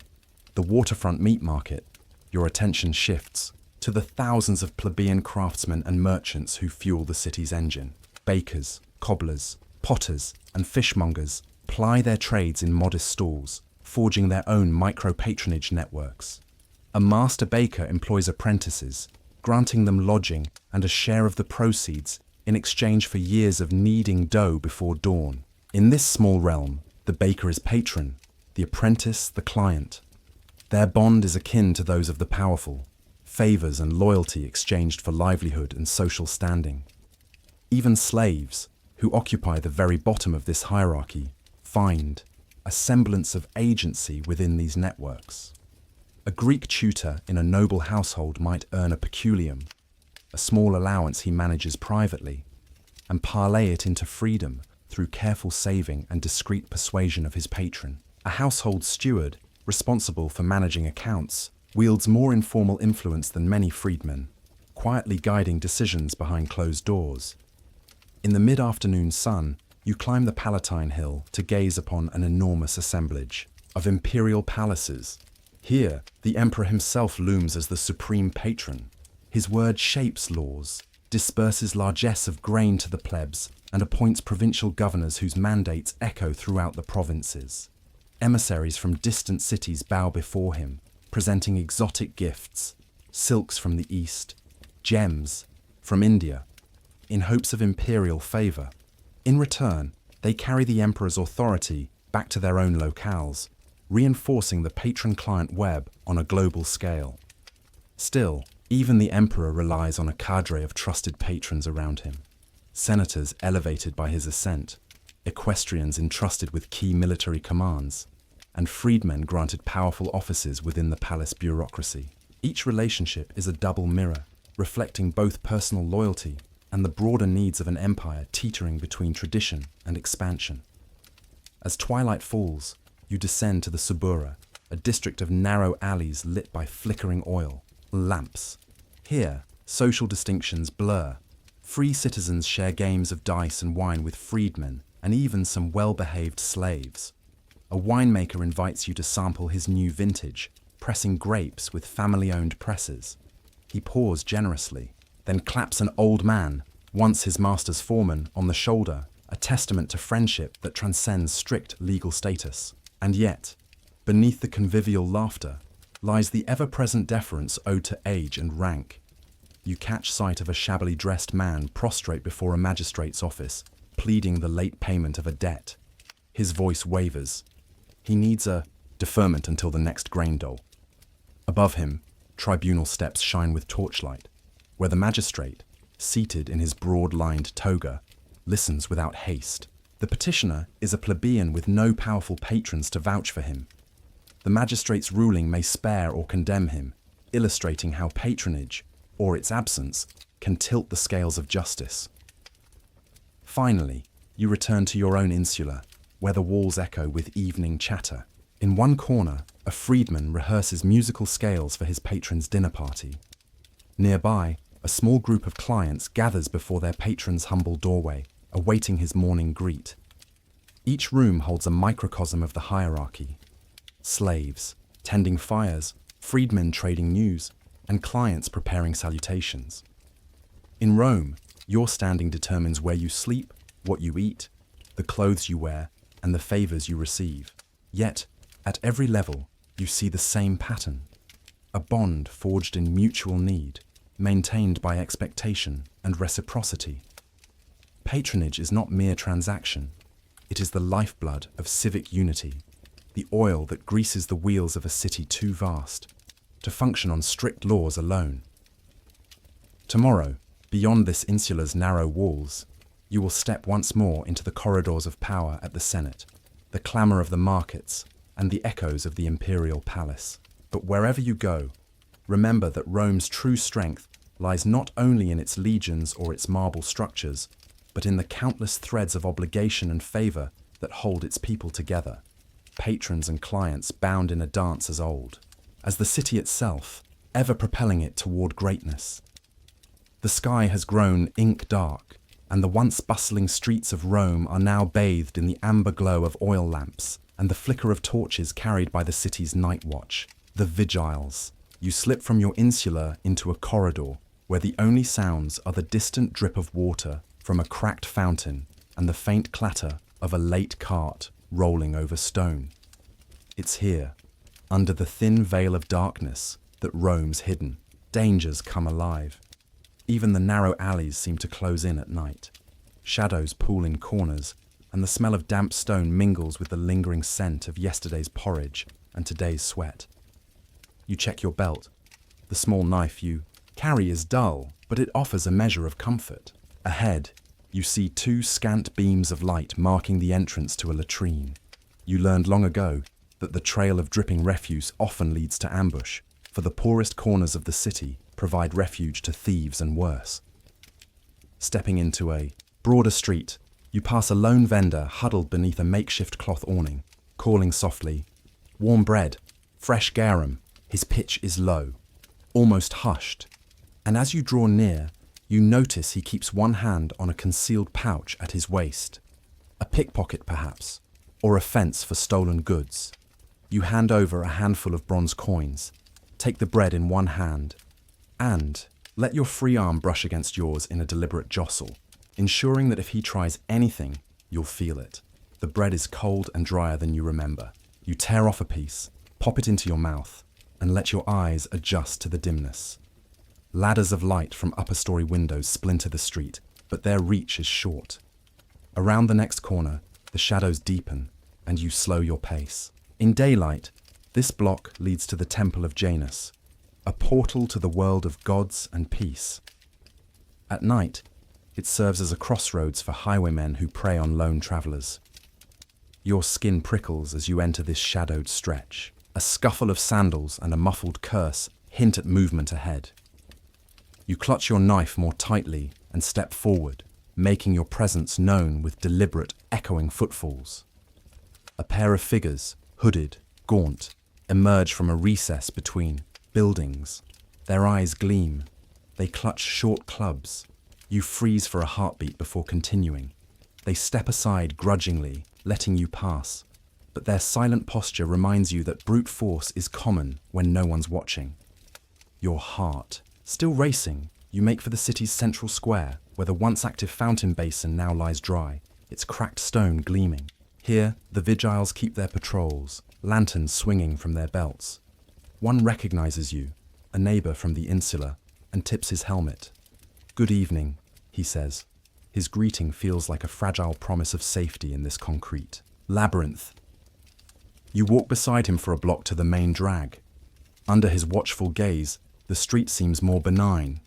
the waterfront meat market, your attention shifts to the thousands of plebeian craftsmen and merchants who fuel the city's engine. Bakers, cobblers, potters, and fishmongers ply their trades in modest stalls, forging their own micro-patronage networks. A master baker employs apprentices, granting them lodging and a share of the proceeds in exchange for years of kneading dough before dawn. In this small realm, the baker is patron, the apprentice the client. Their bond is akin to those of the powerful, favors and loyalty exchanged for livelihood and social standing. Even slaves, who occupy the very bottom of this hierarchy, find a semblance of agency within these networks. A Greek tutor in a noble household might earn a peculium, a small allowance he manages privately, and parlay it into freedom through careful saving and discreet persuasion of his patron. A household steward, responsible for managing accounts, wields more informal influence than many freedmen, quietly guiding decisions behind closed doors. In the mid-afternoon sun, you climb the Palatine Hill to gaze upon an enormous assemblage of imperial palaces. Here, the emperor himself looms as the supreme patron. His word shapes laws, disperses largesse of grain to the plebs, and appoints provincial governors whose mandates echo throughout the provinces. Emissaries from distant cities bow before him, presenting exotic gifts, silks from the east, gems from India, in hopes of imperial favor. In return, they carry the emperor's authority back to their own locales, reinforcing the patron-client web on a global scale. Still, even the emperor relies on a cadre of trusted patrons around him. Senators elevated by his ascent, equestrians entrusted with key military commands, and freedmen granted powerful offices within the palace bureaucracy. Each relationship is a double mirror, reflecting both personal loyalty and the broader needs of an empire teetering between tradition and expansion. As twilight falls, you descend to the Subura, a district of narrow alleys lit by flickering oil, lamps. Here, social distinctions blur. Free citizens share games of dice and wine with freedmen, and even some well-behaved slaves. A winemaker invites you to sample his new vintage, pressing grapes with family-owned presses. He pours generously, then claps an old man, once his master's foreman, on the shoulder, a testament to friendship that transcends strict legal status. And yet, beneath the convivial laughter, lies the ever-present deference owed to age and rank. You catch sight of a shabbily dressed man prostrate before a magistrate's office, pleading the late payment of a debt. His voice wavers. He needs a deferment until the next grain dole. Above him, tribunal steps shine with torchlight, where the magistrate, seated in his broad-lined toga, listens without haste. The petitioner is a plebeian with no powerful patrons to vouch for him. The magistrate's ruling may spare or condemn him, illustrating how patronage, or its absence, can tilt the scales of justice. Finally, you return to your own insula, where the walls echo with evening chatter. In one corner, a freedman rehearses musical scales for his patron's dinner party. Nearby, a small group of clients gathers before their patron's humble doorway, awaiting his morning greet. Each room holds a microcosm of the hierarchy. Slaves, tending fires, freedmen trading news, and clients preparing salutations. In Rome, your standing determines where you sleep, what you eat, the clothes you wear, and the favors you receive. Yet, at every level, you see the same pattern. A bond forged in mutual need, maintained by expectation and reciprocity. Patronage is not mere transaction. It is the lifeblood of civic unity, the oil that greases the wheels of a city too vast to function on strict laws alone. Tomorrow, beyond this insula's narrow walls, you will step once more into the corridors of power at the Senate, the clamour of the markets, and the echoes of the imperial palace. But wherever you go, remember that Rome's true strength lies not only in its legions or its marble structures, but in the countless threads of obligation and favour that hold its people together, patrons and clients bound in a dance as old, as the city itself, ever propelling it toward greatness. The sky has grown ink dark, and the once bustling streets of Rome are now bathed in the amber glow of oil lamps and the flicker of torches carried by the city's night watch, the vigiles. You slip from your insula into a corridor where the only sounds are the distant drip of water from a cracked fountain and the faint clatter of a late cart rolling over stone. It's here, under the thin veil of darkness, that Rome's hidden. Dangers come alive. Even the narrow alleys seem to close in at night. Shadows pool in corners, and the smell of damp stone mingles with the lingering scent of yesterday's porridge and today's sweat. You check your belt. The small knife you carry is dull, but it offers a measure of comfort. Ahead, you see two scant beams of light marking the entrance to a latrine. You learned long ago that the trail of dripping refuse often leads to ambush, for the poorest corners of the city provide refuge to thieves and worse. Stepping into a broader street, you pass a lone vendor huddled beneath a makeshift cloth awning, calling softly, "Warm bread, fresh garum." His pitch is low, almost hushed, and as you draw near, you notice he keeps one hand on a concealed pouch at his waist. A pickpocket, perhaps, or a fence for stolen goods. You hand over a handful of bronze coins, take the bread in one hand, and let your free arm brush against yours in a deliberate jostle, ensuring that if he tries anything, you'll feel it. The bread is cold and drier than you remember. You tear off a piece, pop it into your mouth, and let your eyes adjust to the dimness. Ladders of light from upper-story windows splinter the street, but their reach is short. Around the next corner, the shadows deepen, and you slow your pace. In daylight, this block leads to the Temple of Janus, a portal to the world of gods and peace. At night, it serves as a crossroads for highwaymen who prey on lone travelers. Your skin prickles as you enter this shadowed stretch. A scuffle of sandals and a muffled curse hint at movement ahead. You clutch your knife more tightly and step forward, making your presence known with deliberate, echoing footfalls. A pair of figures, hooded, gaunt, emerge from a recess between buildings. Their eyes gleam. They clutch short clubs. You freeze for a heartbeat before continuing. They step aside grudgingly, letting you pass. But their silent posture reminds you that brute force is common when no one's watching. Your heart, still racing, you make for the city's central square, where the once active fountain basin now lies dry, its cracked stone gleaming. Here, the vigiles keep their patrols, lanterns swinging from their belts. One recognizes you, a neighbor from the insula, and tips his helmet. "Good evening," he says. His greeting feels like a fragile promise of safety in this concrete labyrinth. You walk beside him for a block to the main drag. Under his watchful gaze, the street seems more benign.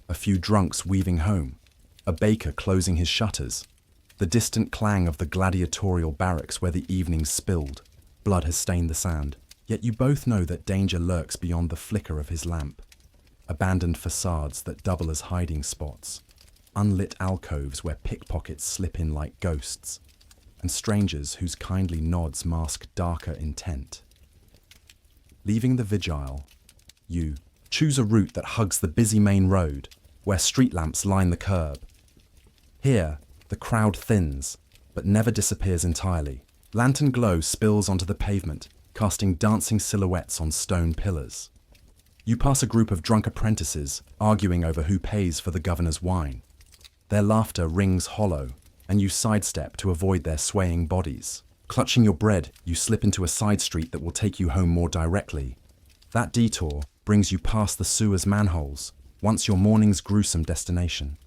A few drunks weaving home, a baker closing his shutters, the distant clang of the gladiatorial barracks where the evening spilled. Blood has stained the sand, yet you both know that danger lurks beyond the flicker of his lamp. Abandoned facades that double as hiding spots, unlit alcoves where pickpockets slip in like ghosts, and strangers whose kindly nods mask darker intent. Leaving the vigil, you choose a route that hugs the busy main road, where street lamps line the curb. Here, the crowd thins, but never disappears entirely. Lantern glow spills onto the pavement, casting dancing silhouettes on stone pillars. You pass a group of drunk apprentices, arguing over who pays for the governor's wine. Their laughter rings hollow, and you sidestep to avoid their swaying bodies. Clutching your bread, you slip into a side street that will take you home more directly. That detour brings you past the sewer's manholes, once your morning's gruesome destination.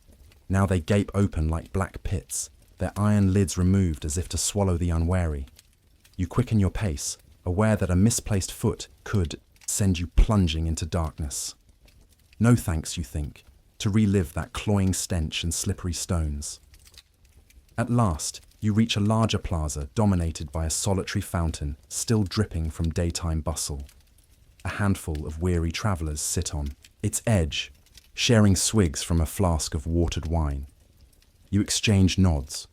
Now they gape open like black pits, their iron lids removed as if to swallow the unwary. You quicken your pace, aware that a misplaced foot could send you plunging into darkness. No thanks, you think, to relive that cloying stench and slippery stones. At last, you reach a larger plaza dominated by a solitary fountain still dripping from daytime bustle. A handful of weary travellers sit on its edge, sharing swigs from a flask of watered wine. You exchange nods,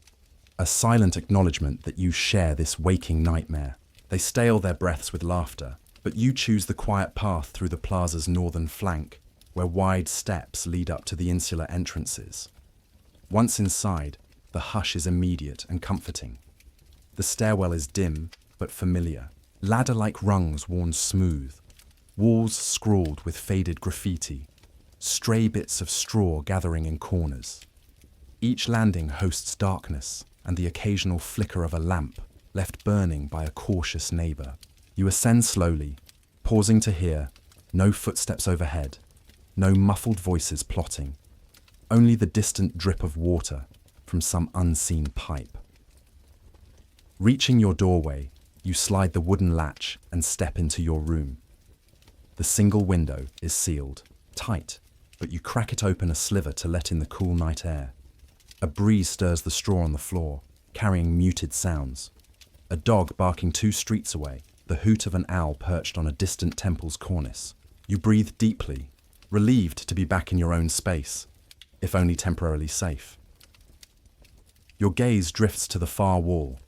a silent acknowledgement that you share this waking nightmare. They stale their breaths with laughter, but you choose the quiet path through the plaza's northern flank, where wide steps lead up to the insular entrances. Once inside, the hush is immediate and comforting. The stairwell is dim but familiar, ladder-like rungs worn smooth, walls scrawled with faded graffiti, stray bits of straw gathering in corners. Each landing hosts darkness and the occasional flicker of a lamp left burning by a cautious neighbor. You ascend slowly, pausing to hear no footsteps overhead, no muffled voices plotting, only the distant drip of water from some unseen pipe. Reaching your doorway, you slide the wooden latch and step into your room. The single window is sealed, tight, but you crack it open a sliver to let in the cool night air. A breeze stirs the straw on the floor, carrying muted sounds. A dog barking 2 streets away, the hoot of an owl perched on a distant temple's cornice. You breathe deeply, relieved to be back in your own space, if only temporarily safe. Your gaze drifts to the far wall,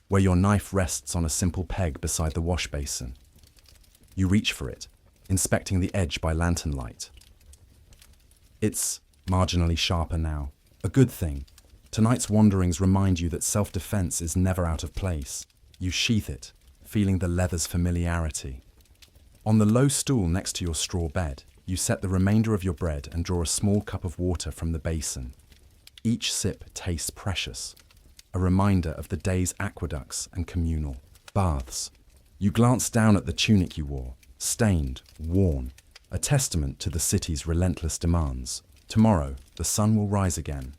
where your knife rests on a simple peg beside the wash basin. You reach for it, inspecting the edge by lantern light. It's marginally sharper now. A good thing. Tonight's wanderings remind you that self-defense is never out of place. You sheath it, feeling the leather's familiarity. On the low stool next to your straw bed, you set the remainder of your bread and draw a small cup of water from the basin. Each sip tastes precious, a reminder of the day's aqueducts and communal baths. You glance down at the tunic you wore, stained, worn, a testament to the city's relentless demands. Tomorrow, the sun will rise again,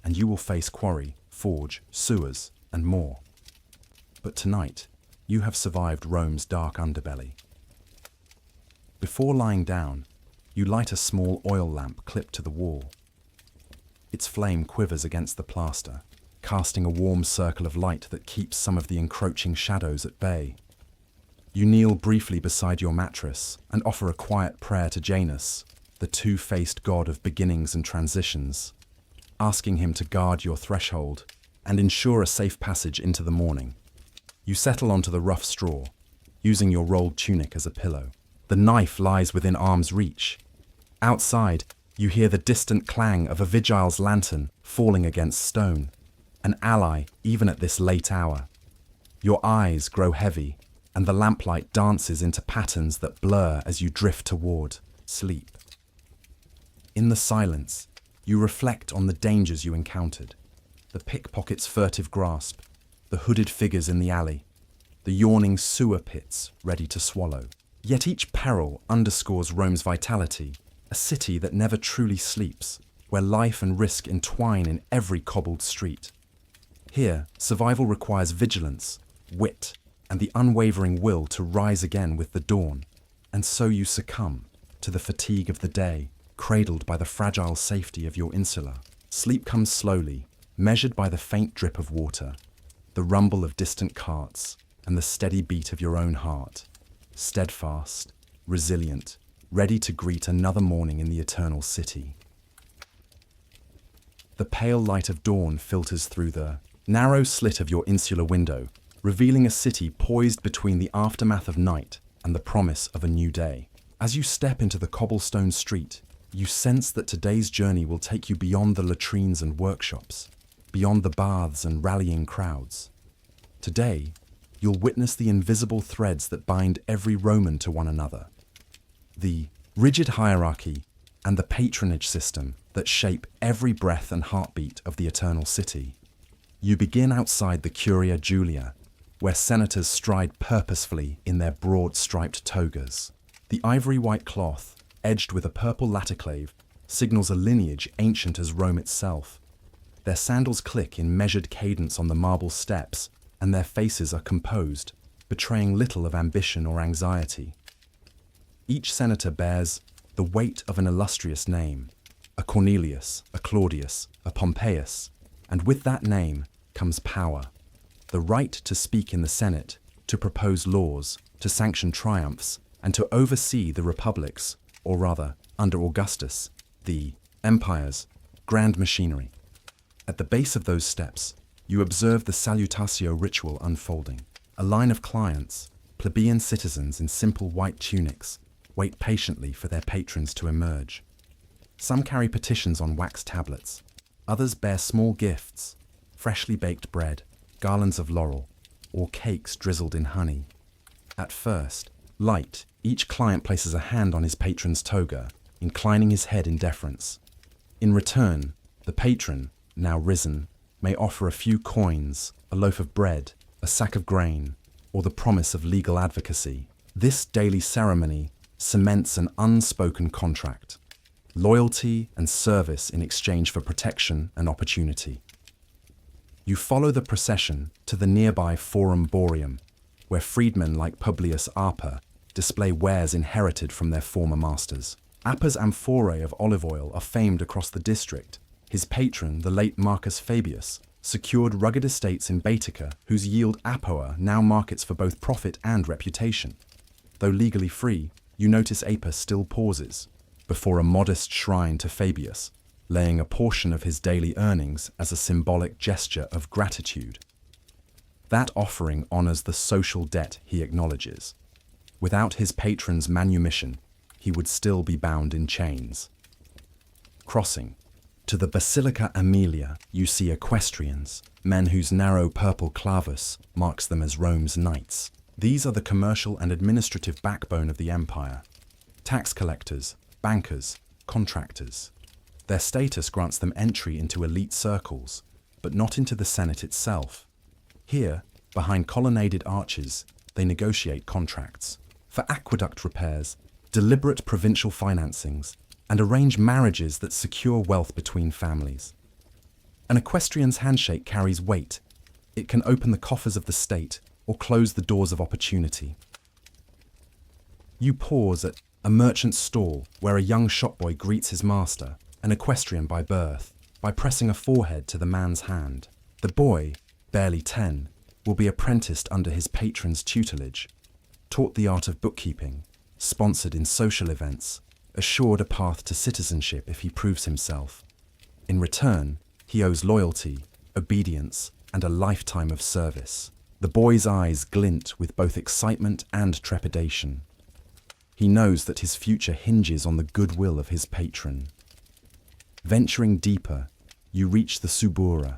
and you will face quarry, forge, sewers, and more. But tonight, you have survived Rome's dark underbelly. Before lying down, you light a small oil lamp clipped to the wall. Its flame quivers against the plaster, casting a warm circle of light that keeps some of the encroaching shadows at bay. You kneel briefly beside your mattress and offer a quiet prayer to Janus, the two-faced god of beginnings and transitions, asking him to guard your threshold and ensure a safe passage into the morning. You settle onto the rough straw, using your rolled tunic as a pillow. The knife lies within arm's reach. Outside, you hear the distant clang of a vigile's lantern falling against stone, an ally even at this late hour. Your eyes grow heavy, and the lamplight dances into patterns that blur as you drift toward sleep. In the silence, you reflect on the dangers you encountered. The pickpocket's furtive grasp, the hooded figures in the alley, the yawning sewer pits ready to swallow. Yet each peril underscores Rome's vitality, a city that never truly sleeps, where life and risk entwine in every cobbled street. Here, survival requires vigilance, wit, and the unwavering will to rise again with the dawn. And so you succumb to the fatigue of the day, cradled by the fragile safety of your insula. Sleep comes slowly, measured by the faint drip of water, the rumble of distant carts, and the steady beat of your own heart. Steadfast, resilient, ready to greet another morning in the eternal city. The pale light of dawn filters through the narrow slit of your insular window, revealing a city poised between the aftermath of night and the promise of a new day. As you step into the cobblestone street, you sense that today's journey will take you beyond the latrines and workshops, beyond the baths and rallying crowds. Today, you'll witness the invisible threads that bind every Roman to one another, the rigid hierarchy and the patronage system that shape every breath and heartbeat of the eternal city. You begin outside the Curia Julia, where senators stride purposefully in their broad striped togas. The ivory-white cloth, edged with a purple laticlave, signals a lineage ancient as Rome itself. Their sandals click in measured cadence on the marble steps, and their faces are composed, betraying little of ambition or anxiety. Each senator bears the weight of an illustrious name, a Cornelius, a Claudius, a Pompeius, and with that name comes power, the right to speak in the Senate, to propose laws, to sanction triumphs, and to oversee the republics, or rather, under Augustus, the empire's grand machinery. At the base of those steps, you observe the salutatio ritual unfolding. A line of clients, plebeian citizens in simple white tunics, wait patiently for their patrons to emerge. Some carry petitions on wax tablets. Others bear small gifts, freshly baked bread, garlands of laurel, or cakes drizzled in honey. At first, light, each client places a hand on his patron's toga, inclining his head in deference. In return, the patron, now risen, may offer a few coins, a loaf of bread, a sack of grain, or the promise of legal advocacy. This daily ceremony cements an unspoken contract, loyalty and service in exchange for protection and opportunity. You follow the procession to the nearby Forum Boreum, where freedmen like Publius Aper display wares inherited from their former masters. Aper's amphorae of olive oil are famed across the district. His patron, the late Marcus Fabius, secured rugged estates in Baetica whose yield Apoa now markets for both profit and reputation. Though legally free, you notice Aper still pauses before a modest shrine to Fabius, laying a portion of his daily earnings as a symbolic gesture of gratitude. That offering honors the social debt he acknowledges. Without his patron's manumission, he would still be bound in chains. Crossing to the Basilica Aemilia, you see equestrians, men whose narrow purple clavus marks them as Rome's knights. These are the commercial and administrative backbone of the empire. Tax collectors, bankers, contractors. Their status grants them entry into elite circles, but not into the Senate itself. Here, behind colonnaded arches, they negotiate contracts for aqueduct repairs, deliberate provincial financings, and arrange marriages that secure wealth between families. An equestrian's handshake carries weight. It can open the coffers of the state or close the doors of opportunity. You pause at a merchant's stall where a young shopboy greets his master, an equestrian by birth, by pressing a forehead to the man's hand. The boy, barely 10, will be apprenticed under his patron's tutelage, taught the art of bookkeeping, sponsored in social events, assured a path to citizenship if he proves himself. In return, he owes loyalty, obedience, and a lifetime of service. The boy's eyes glint with both excitement and trepidation. He knows that his future hinges on the goodwill of his patron. Venturing deeper, you reach the Subura,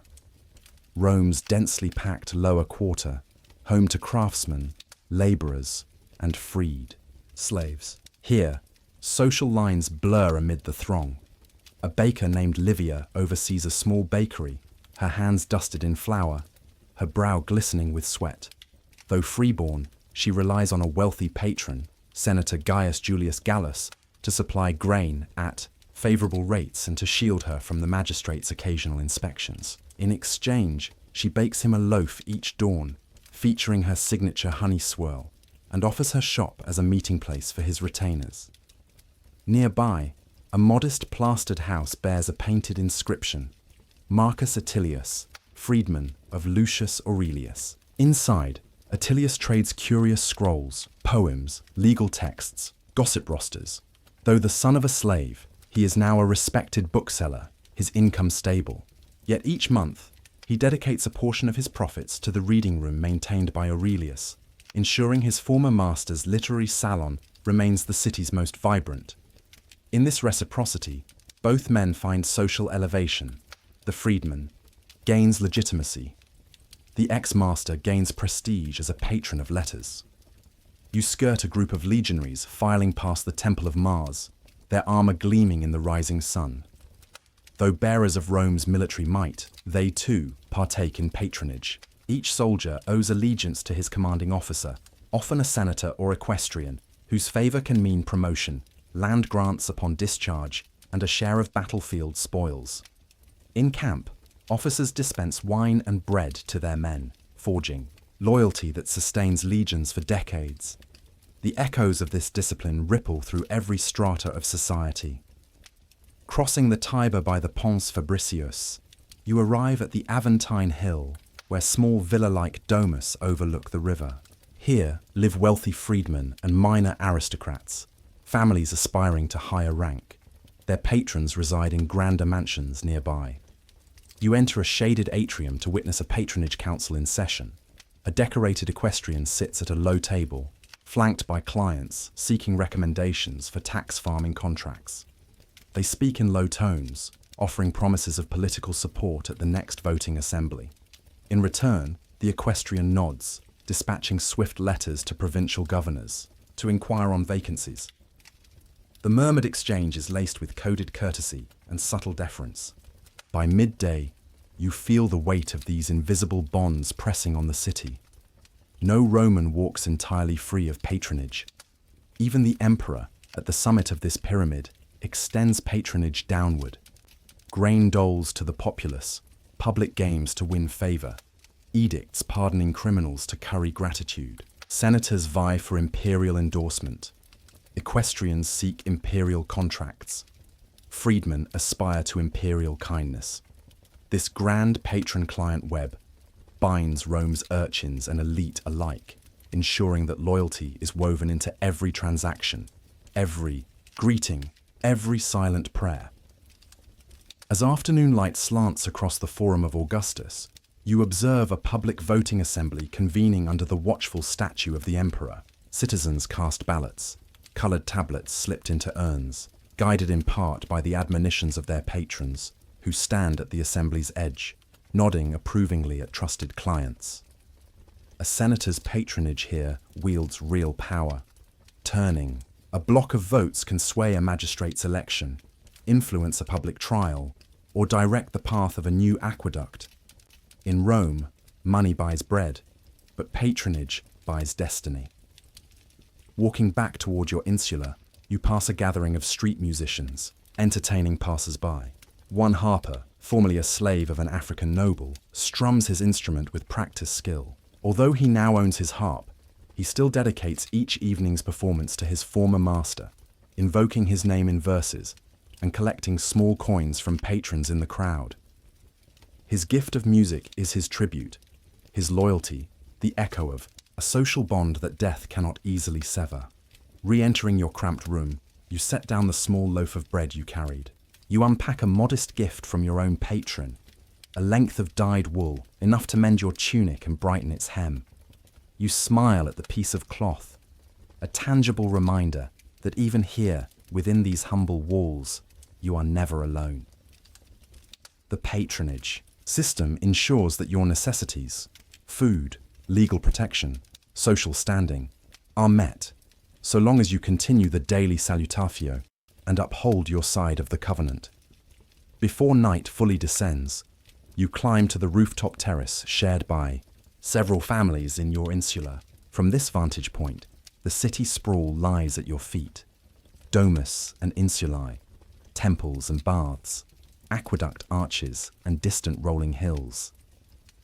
Rome's densely packed lower quarter, home to craftsmen, labourers, and freed slaves. Here, social lines blur amid the throng. A baker named Livia oversees a small bakery, her hands dusted in flour, her brow glistening with sweat. Though freeborn, she relies on a wealthy patron, Senator Gaius Julius Gallus, to supply grain at favourable rates and to shield her from the magistrate's occasional inspections. In exchange, she bakes him a loaf each dawn, featuring her signature honey swirl, and offers her shop as a meeting place for his retainers. Nearby, a modest plastered house bears a painted inscription, Marcus Attilius, freedman of Lucius Aurelius. Inside, Attilius trades curious scrolls, poems, legal texts, gossip rosters. Though the son of a slave, he is now a respected bookseller, his income stable. Yet each month, he dedicates a portion of his profits to the reading room maintained by Aurelius, ensuring his former master's literary salon remains the city's most vibrant. In this reciprocity, both men find social elevation. The freedman gains legitimacy. The ex-master gains prestige as a patron of letters. You skirt a group of legionaries filing past the Temple of Mars, their armor gleaming in the rising sun. Though bearers of Rome's military might, they too partake in patronage. Each soldier owes allegiance to his commanding officer, often a senator or equestrian, whose favor can mean promotion, land grants upon discharge, and a share of battlefield spoils. In camp, officers dispense wine and bread to their men, forging loyalty that sustains legions for decades. The echoes of this discipline ripple through every strata of society. Crossing the Tiber by the Pons Fabricius, you arrive at the Aventine Hill, where small villa-like domus overlook the river. Here live wealthy freedmen and minor aristocrats, families aspiring to higher rank. Their patrons reside in grander mansions nearby. You enter a shaded atrium to witness a patronage council in session. A decorated equestrian sits at a low table, flanked by clients seeking recommendations for tax farming contracts. They speak in low tones, offering promises of political support at the next voting assembly. In return, the equestrian nods, dispatching swift letters to provincial governors to inquire on vacancies. The murmured exchange is laced with coded courtesy and subtle deference. By midday, you feel the weight of these invisible bonds pressing on the city. No Roman walks entirely free of patronage. Even the emperor, at the summit of this pyramid, extends patronage downward. Grain doles to the populace, public games to win favor, edicts pardoning criminals to curry gratitude. Senators vie for imperial endorsement. Equestrians seek imperial contracts. Freedmen aspire to imperial kindness. This grand patron-client web binds Rome's urchins and elite alike, ensuring that loyalty is woven into every transaction, every greeting, every silent prayer. As afternoon light slants across the Forum of Augustus, you observe a public voting assembly convening under the watchful statue of the emperor. Citizens cast ballots, coloured tablets slipped into urns, guided in part by the admonitions of their patrons, who stand at the assembly's edge, nodding approvingly at trusted clients. A senator's patronage here wields real power. Turning, a block of votes can sway a magistrate's election, influence a public trial, or direct the path of a new aqueduct. In Rome, money buys bread, but patronage buys destiny. Walking back toward your insula, you pass a gathering of street musicians, entertaining passers-by. One harper, formerly a slave of an African noble, strums his instrument with practiced skill. Although he now owns his harp, he still dedicates each evening's performance to his former master, invoking his name in verses and collecting small coins from patrons in the crowd. His gift of music is his tribute, his loyalty, the echo of a social bond that death cannot easily sever. Re-entering your cramped room, you set down the small loaf of bread you carried. You unpack a modest gift from your own patron, a length of dyed wool, enough to mend your tunic and brighten its hem. You smile at the piece of cloth, a tangible reminder that even here, within these humble walls, you are never alone. The patronage system ensures that your necessities, food, legal protection, social standing, are met, so long as you continue the daily salutatio and uphold your side of the covenant. Before night fully descends, you climb to the rooftop terrace shared by several families in your insula. From this vantage point, the city sprawl lies at your feet. Domus and insulae, temples and baths, aqueduct arches and distant rolling hills.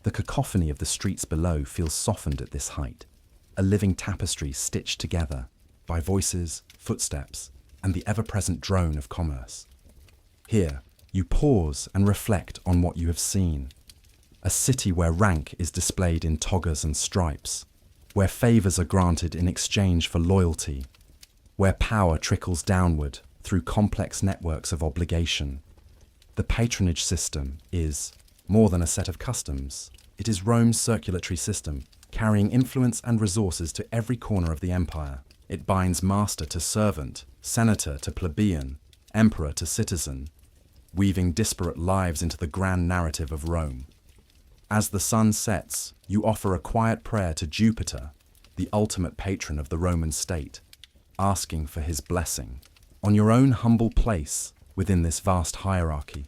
The cacophony of the streets below feels softened at this height, a living tapestry stitched together by voices, footsteps, and the ever-present drone of commerce. Here, you pause and reflect on what you have seen. A city where rank is displayed in togas and stripes, where favours are granted in exchange for loyalty, where power trickles downward through complex networks of obligation. The patronage system is more than a set of customs. It is Rome's circulatory system, carrying influence and resources to every corner of the empire. It binds master to servant, senator to plebeian, emperor to citizen, weaving disparate lives into the grand narrative of Rome. As the sun sets, you offer a quiet prayer to Jupiter, the ultimate patron of the Roman state, asking for his blessing on your own humble place within this vast hierarchy.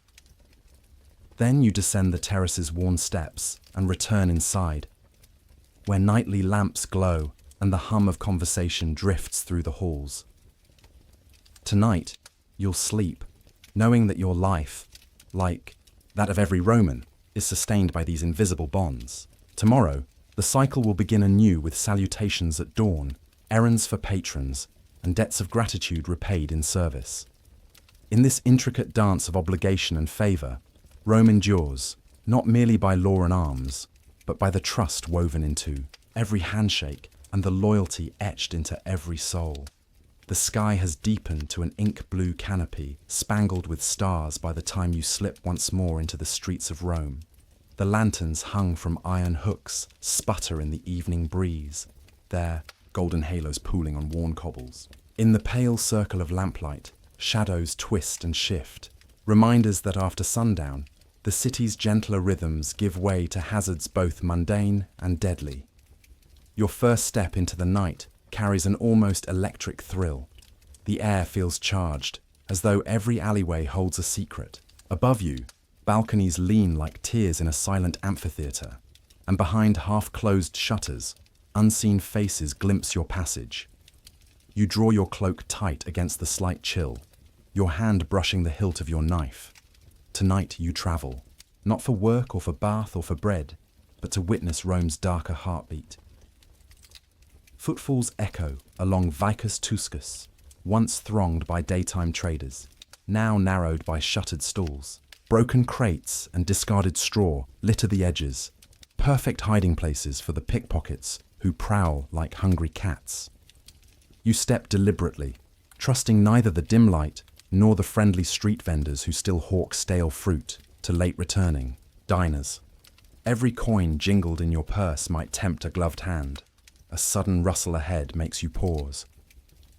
Then you descend the terrace's worn steps and return inside, where nightly lamps glow and the hum of conversation drifts through the halls. Tonight, you'll sleep, knowing that your life, like that of every Roman, is sustained by these invisible bonds. Tomorrow, the cycle will begin anew with salutations at dawn, errands for patrons, and debts of gratitude repaid in service. In this intricate dance of obligation and favour, Rome endures, not merely by law and arms, but by the trust woven into every handshake and the loyalty etched into every soul. The sky has deepened to an ink-blue canopy, spangled with stars by the time you slip once more into the streets of Rome. The lanterns hung from iron hooks sputter in the evening breeze, their golden halos pooling on worn cobbles. In the pale circle of lamplight, shadows twist and shift, reminders that after sundown, the city's gentler rhythms give way to hazards both mundane and deadly. Your first step into the night carries an almost electric thrill. The air feels charged, as though every alleyway holds a secret. Above you, balconies lean like tiers in a silent amphitheatre, and behind half-closed shutters, unseen faces glimpse your passage. You draw your cloak tight against the slight chill, your hand brushing the hilt of your knife. Tonight you travel, not for work or for bath or for bread, but to witness Rome's darker heartbeat. Footfalls echo along Vicus Tuscus, once thronged by daytime traders, now narrowed by shuttered stalls. Broken crates and discarded straw litter the edges, perfect hiding places for the pickpockets who prowl like hungry cats. You step deliberately, trusting neither the dim light nor the friendly street vendors who still hawk stale fruit to late returning diners. Every coin jingled in your purse might tempt a gloved hand. A sudden rustle ahead makes you pause.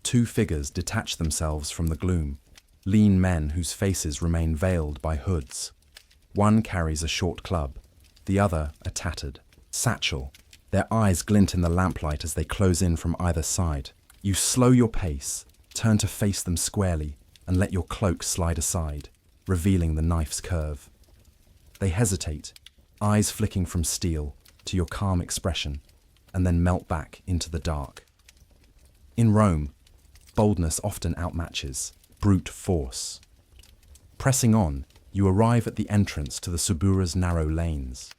Two figures detach themselves from the gloom, lean men whose faces remain veiled by hoods. One carries a short club, the other a tattered satchel. Their eyes glint in the lamplight as they close in from either side. You slow your pace, turn to face them squarely, and let your cloak slide aside, revealing the knife's curve. They hesitate, eyes flicking from steel to your calm expression, and then melt back into the dark. In Rome, boldness often outmatches brute force. Pressing on, you arrive at the entrance to the Subura's narrow lanes.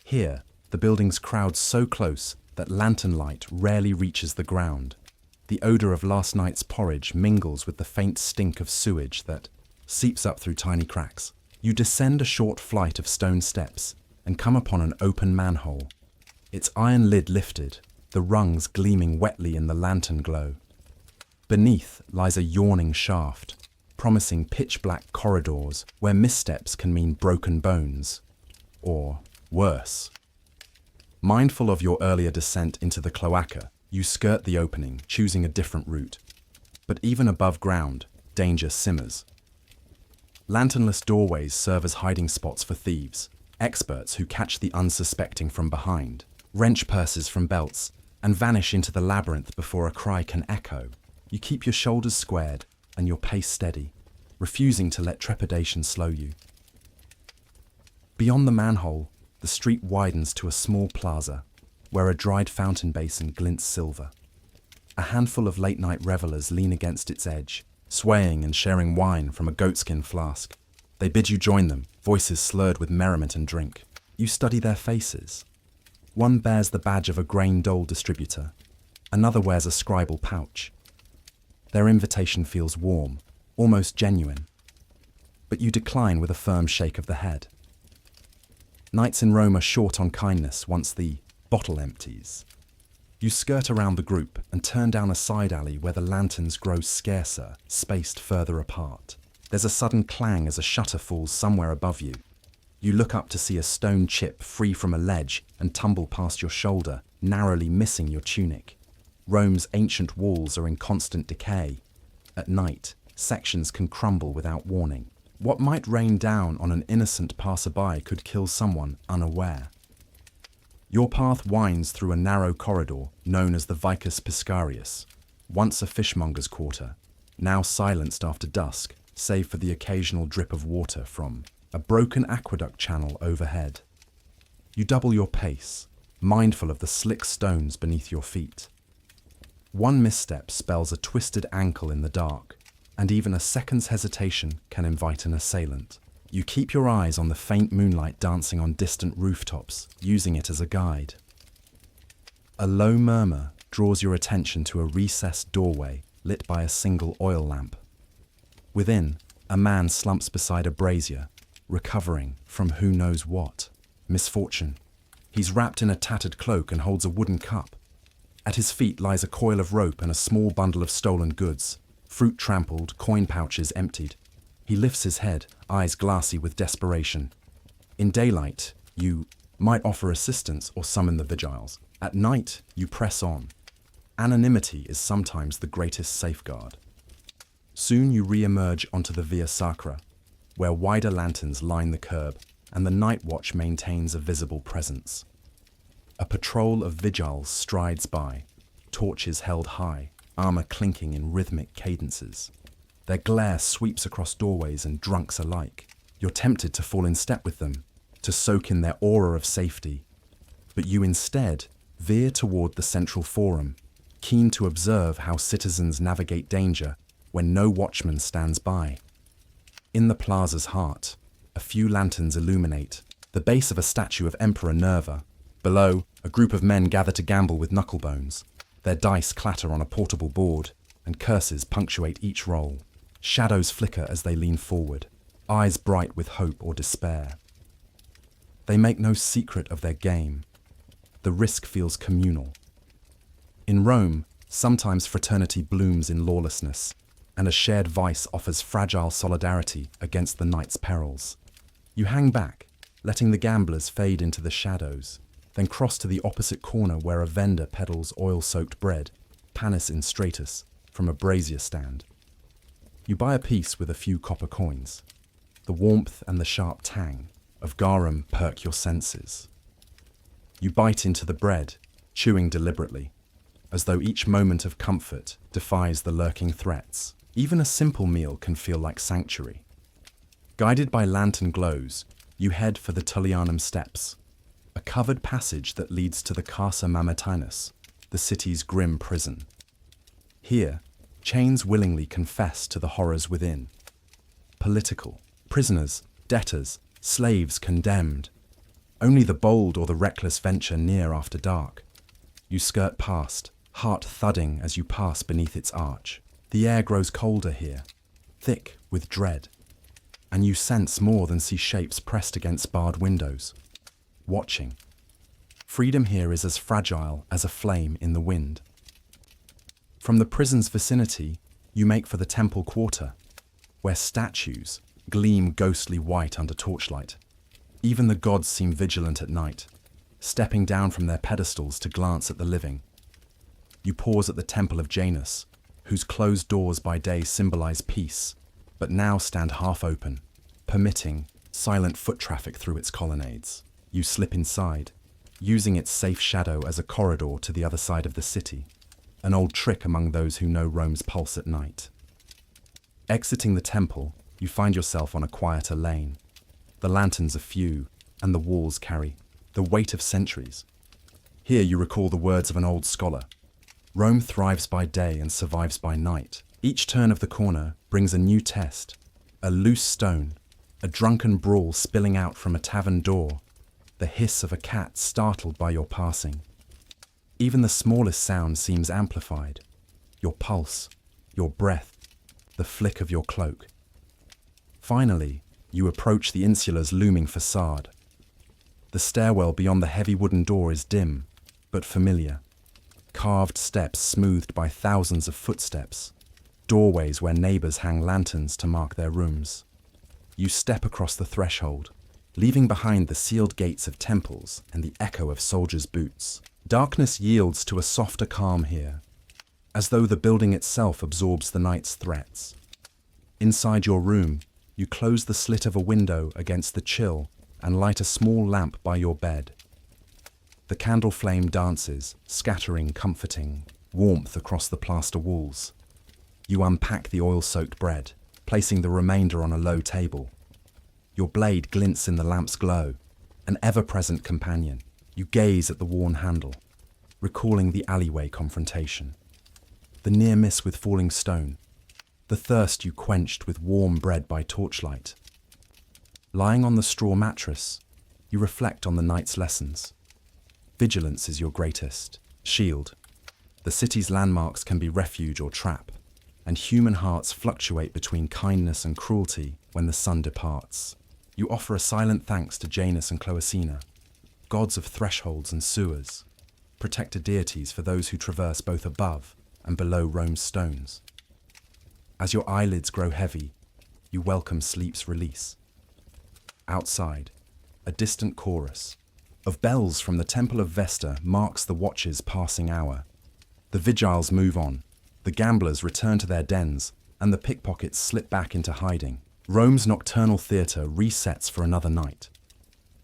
Here, the buildings crowd so close that lantern light rarely reaches the ground. The odour of last night's porridge mingles with the faint stink of sewage that seeps up through tiny cracks. You descend a short flight of stone steps and come upon an open manhole. Its iron lid lifted, the rungs gleaming wetly in the lantern glow. Beneath lies a yawning shaft, promising pitch-black corridors where missteps can mean broken bones. Or, worse, Mindful of your earlier descent into the cloaca, you skirt the opening, choosing a different route. But even above ground, danger simmers. Lanternless doorways serve as hiding spots for thieves, experts who catch the unsuspecting from behind, wrench purses from belts, and vanish into the labyrinth before a cry can echo. You keep your shoulders squared and your pace steady, refusing to let trepidation slow you. Beyond the manhole, the street widens to a small plaza, where a dried fountain basin glints silver. A handful of late-night revelers lean against its edge, swaying and sharing wine from a goatskin flask. They bid you join them, voices slurred with merriment and drink. You study their faces. One bears the badge of a grain dole distributor. Another wears a scribal pouch. Their invitation feels warm, almost genuine. But you decline with a firm shake of the head. Nights in Rome are short on kindness once the bottle empties. You skirt around the group and turn down a side alley where the lanterns grow scarcer, spaced further apart. There's a sudden clang as a shutter falls somewhere above you. You look up to see a stone chip free from a ledge and tumble past your shoulder, narrowly missing your tunic. Rome's ancient walls are in constant decay. At night, sections can crumble without warning. What might rain down on an innocent passerby could kill someone unaware. Your path winds through a narrow corridor known as the Vicus Piscarius, once a fishmonger's quarter, now silenced after dusk, save for the occasional drip of water from a broken aqueduct channel overhead. You double your pace, mindful of the slick stones beneath your feet. One misstep spells a twisted ankle in the dark, and even a second's hesitation can invite an assailant. You keep your eyes on the faint moonlight dancing on distant rooftops, using it as a guide. A low murmur draws your attention to a recessed doorway lit by a single oil lamp. Within, a man slumps beside a brazier, recovering from who knows what. Misfortune. He's wrapped in a tattered cloak and holds a wooden cup. At his feet lies a coil of rope and a small bundle of stolen goods, fruit trampled, coin pouches emptied. He lifts his head, eyes glassy with desperation. In daylight, you might offer assistance or summon the vigiles. At night, you press on. Anonymity is sometimes the greatest safeguard. Soon you re-emerge onto the Via Sacra, where wider lanterns line the curb and the night watch maintains a visible presence. A patrol of vigiles strides by, torches held high, armor clinking in rhythmic cadences. Their glare sweeps across doorways and drunks alike. You're tempted to fall in step with them, to soak in their aura of safety. But you instead veer toward the central forum, keen to observe how citizens navigate danger when no watchman stands by. In the plaza's heart, a few lanterns illuminate the base of a statue of Emperor Nerva. Below, a group of men gather to gamble with knucklebones. Their dice clatter on a portable board, and curses punctuate each roll. Shadows flicker as they lean forward, eyes bright with hope or despair. They make no secret of their game. The risk feels communal. In Rome, sometimes fraternity blooms in lawlessness, and a shared vice offers fragile solidarity against the night's perils. You hang back, letting the gamblers fade into the shadows, then cross to the opposite corner where a vendor peddles oil-soaked bread, panis in stratus, from a brazier stand. You buy a piece with a few copper coins. The warmth and the sharp tang of garum perk your senses. You bite into the bread, chewing deliberately, as though each moment of comfort defies the lurking threats. Even a simple meal can feel like sanctuary. Guided by lantern glows, you head for the Tullianum Steps, a covered passage that leads to the Casa Mamertinus, the city's grim prison. Here, chains willingly confess to the horrors within. Political, prisoners, debtors, slaves condemned. Only the bold or the reckless venture near after dark. You skirt past, heart thudding as you pass beneath its arch. The air grows colder here, thick with dread, and you sense more than see shapes pressed against barred windows, watching. Freedom here is as fragile as a flame in the wind. From the prison's vicinity, you make for the temple quarter, where statues gleam ghostly white under torchlight. Even the gods seem vigilant at night, stepping down from their pedestals to glance at the living. You pause at the temple of Janus, whose closed doors by day symbolize peace, but now stand half open, permitting silent foot traffic through its colonnades. You slip inside, using its safe shadow as a corridor to the other side of the city, an old trick among those who know Rome's pulse at night. Exiting the temple, you find yourself on a quieter lane. The lanterns are few, and the walls carry the weight of centuries. Here you recall the words of an old scholar. Rome thrives by day and survives by night. Each turn of the corner brings a new test, a loose stone, a drunken brawl spilling out from a tavern door, the hiss of a cat startled by your passing. Even the smallest sound seems amplified. Your pulse, your breath, the flick of your cloak. Finally, you approach the insula's looming facade. The stairwell beyond the heavy wooden door is dim, but familiar. Carved steps smoothed by thousands of footsteps. Doorways where neighbors hang lanterns to mark their rooms. You step across the threshold, leaving behind the sealed gates of temples and the echo of soldiers' boots. Darkness yields to a softer calm here, as though the building itself absorbs the night's threats. Inside your room, you close the slit of a window against the chill and light a small lamp by your bed. The candle flame dances, scattering comforting warmth across the plaster walls. You unpack the oil-soaked bread, placing the remainder on a low table. Your blade glints in the lamp's glow, an ever-present companion. You gaze at the worn handle, recalling the alleyway confrontation, the near miss with falling stone, the thirst you quenched with warm bread by torchlight. Lying on the straw mattress, you reflect on the night's lessons. Vigilance is your greatest shield. The city's landmarks can be refuge or trap, and human hearts fluctuate between kindness and cruelty when the sun departs. You offer a silent thanks to Janus and Cloacina, gods of thresholds and sewers, protector deities for those who traverse both above and below Rome's stones. As your eyelids grow heavy, you welcome sleep's release. Outside, a distant chorus of bells from the Temple of Vesta marks the watch's passing hour. The vigiles move on, the gamblers return to their dens, and the pickpockets slip back into hiding. Rome's nocturnal theatre resets for another night.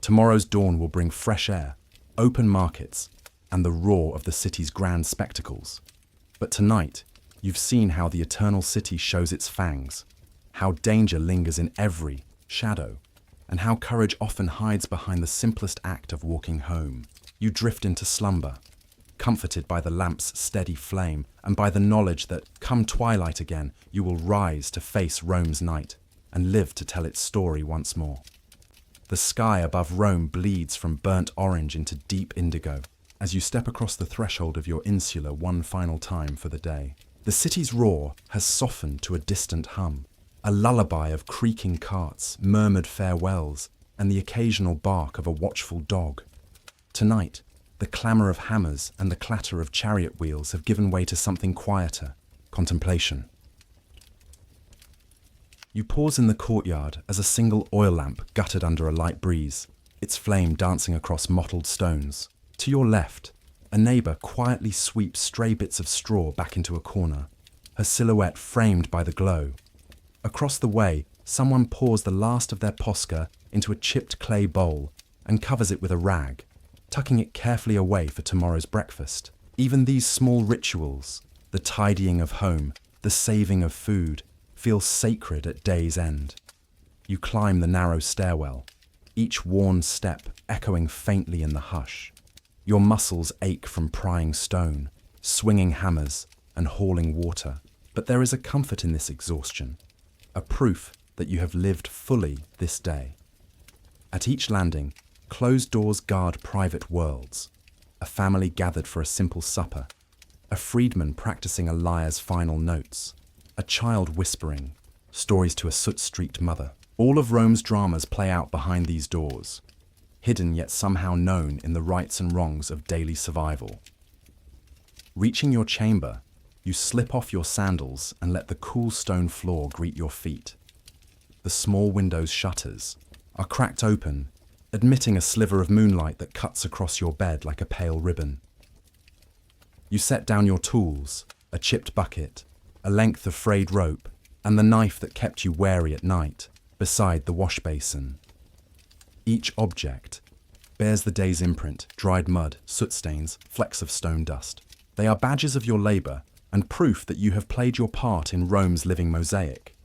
Tomorrow's dawn will bring fresh air, open markets, and the roar of the city's grand spectacles. But tonight, you've seen how the eternal city shows its fangs, how danger lingers in every shadow, and how courage often hides behind the simplest act of walking home. You drift into slumber, comforted by the lamp's steady flame and by the knowledge that, come twilight again, you will rise to face Rome's night and live to tell its story once more. The sky above Rome bleeds from burnt orange into deep indigo as you step across the threshold of your insula one final time for the day. The city's roar has softened to a distant hum, a lullaby of creaking carts, murmured farewells, and the occasional bark of a watchful dog. Tonight, the clamour of hammers and the clatter of chariot wheels have given way to something quieter, contemplation. You pause in the courtyard as a single oil lamp guttered under a light breeze, its flame dancing across mottled stones. To your left, a neighbour quietly sweeps stray bits of straw back into a corner, her silhouette framed by the glow. Across the way, someone pours the last of their posca into a chipped clay bowl and covers it with a rag, tucking it carefully away for tomorrow's breakfast. Even these small rituals, the tidying of home, the saving of food, feel sacred at day's end. You climb the narrow stairwell, each worn step echoing faintly in the hush. Your muscles ache from prying stone, swinging hammers, and hauling water. But there is a comfort in this exhaustion, a proof that you have lived fully this day. At each landing, closed doors guard private worlds, a family gathered for a simple supper, a freedman practicing a liar's final notes, a child whispering stories to a soot-streaked mother. All of Rome's dramas play out behind these doors, hidden yet somehow known in the rights and wrongs of daily survival. Reaching your chamber, you slip off your sandals and let the cool stone floor greet your feet. The small window's shutters are cracked open, admitting a sliver of moonlight that cuts across your bed like a pale ribbon. You set down your tools, a chipped bucket, a length of frayed rope, and the knife that kept you wary at night, beside the wash basin. Each object bears the day's imprint: dried mud, soot stains, flecks of stone dust. They are badges of your labour and proof that you have played your part in Rome's living mosaic.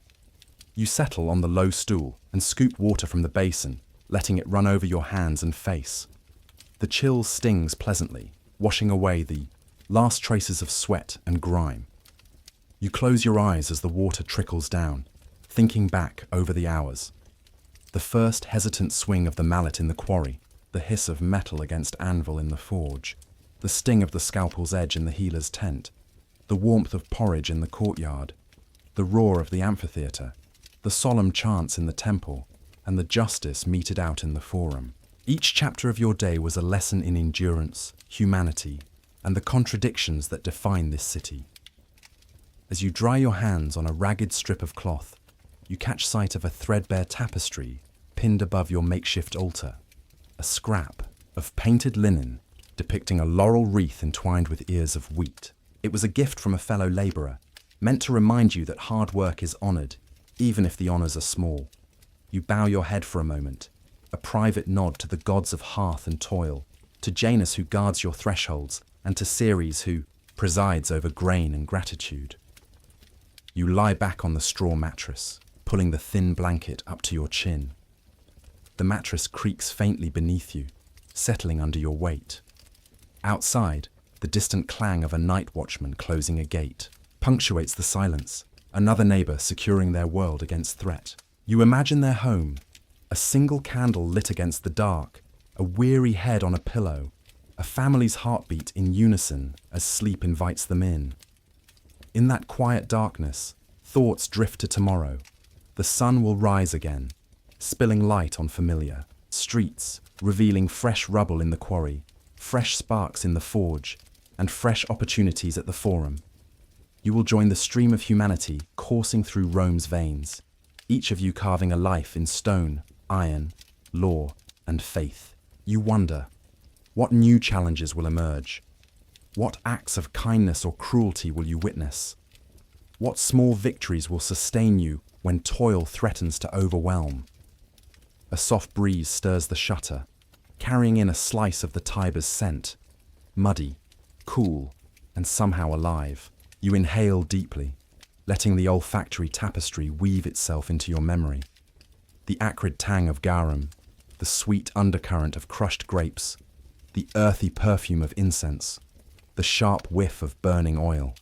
You settle on the low stool and scoop water from the basin, letting it run over your hands and face. The chill stings pleasantly, washing away the last traces of sweat and grime. You close your eyes as the water trickles down, thinking back over the hours. The first hesitant swing of the mallet in the quarry, the hiss of metal against anvil in the forge, the sting of the scalpel's edge in the healer's tent, the warmth of porridge in the courtyard, the roar of the amphitheatre, the solemn chants in the temple, and the justice meted out in the forum. Each chapter of your day was a lesson in endurance, humanity, and the contradictions that define this city. As you dry your hands on a ragged strip of cloth, you catch sight of a threadbare tapestry pinned above your makeshift altar, a scrap of painted linen depicting a laurel wreath entwined with ears of wheat. It was a gift from a fellow labourer, meant to remind you that hard work is honoured, even if the honours are small. You bow your head for a moment, a private nod to the gods of hearth and toil, to Janus who guards your thresholds, and to Ceres who presides over grain and gratitude. You lie back on the straw mattress, pulling the thin blanket up to your chin. The mattress creaks faintly beneath you, settling under your weight. Outside, the distant clang of a night watchman closing a gate punctuates the silence, another neighbour securing their world against threat. You imagine their home, a single candle lit against the dark, a weary head on a pillow, a family's heartbeat in unison as sleep invites them in. In that quiet darkness, thoughts drift to tomorrow. The sun will rise again, spilling light on familiar streets, revealing fresh rubble in the quarry, fresh sparks in the forge, and fresh opportunities at the forum. You will join the stream of humanity coursing through Rome's veins, each of you carving a life in stone, iron, law, and faith. You wonder, what new challenges will emerge? What acts of kindness or cruelty will you witness? What small victories will sustain you when toil threatens to overwhelm? A soft breeze stirs the shutter, carrying in a slice of the Tiber's scent, muddy, cool, and somehow alive. You inhale deeply, letting the olfactory tapestry weave itself into your memory. The acrid tang of garum, the sweet undercurrent of crushed grapes, the earthy perfume of incense, the sharp whiff of burning oil.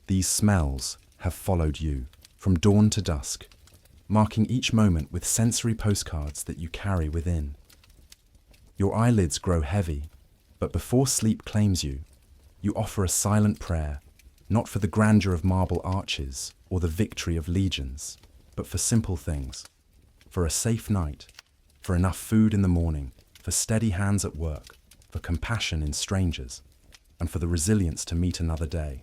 These smells have followed you from dawn to dusk, marking each moment with sensory postcards that you carry within. Your eyelids grow heavy, but before sleep claims you, you offer a silent prayer, not for the grandeur of marble arches or the victory of legions, but for simple things, for a safe night, for enough food in the morning, for steady hands at work, for compassion in strangers, and for the resilience to meet another day.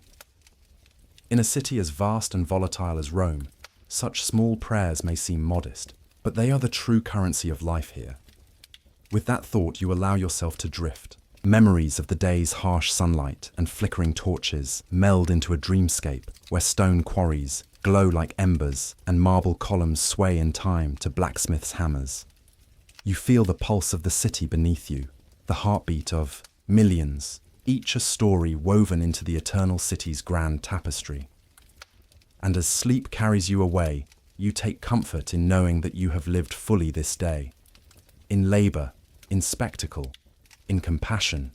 In a city as vast and volatile as Rome, such small prayers may seem modest, but they are the true currency of life here. With that thought, you allow yourself to drift. Memories of the day's harsh sunlight and flickering torches meld into a dreamscape where stone quarries glow like embers and marble columns sway in time to blacksmiths' hammers. You feel the pulse of the city beneath you, the heartbeat of millions, each a story woven into the eternal city's grand tapestry. And as sleep carries you away, you take comfort in knowing that you have lived fully this day. In labour, in spectacle, in compassion,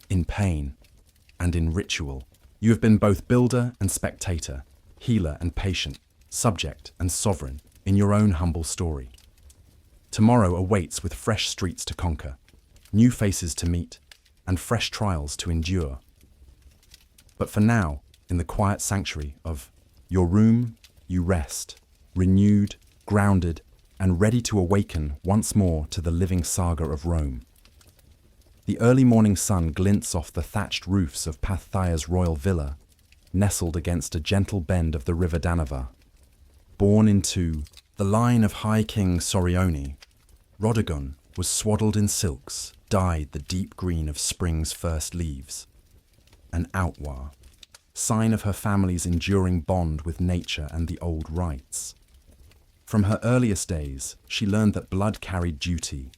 in pain, and in ritual. You have been both builder and spectator, healer and patient, subject and sovereign in your own humble story. Tomorrow awaits with fresh streets to conquer, new faces to meet, and fresh trials to endure. But for now, in the quiet sanctuary of your room, you rest, renewed, grounded, and ready to awaken once more to the living saga of Rome. The early morning sun glints off the thatched roofs of Paththia's royal villa, nestled against a gentle bend of the river Danava. Born into the line of High King Sorione, Rhodogon was swaddled in silks, dyed the deep green of spring's first leaves. An outwar, sign of her family's enduring bond with nature and the old rites. From her earliest days, she learned that blood carried duty,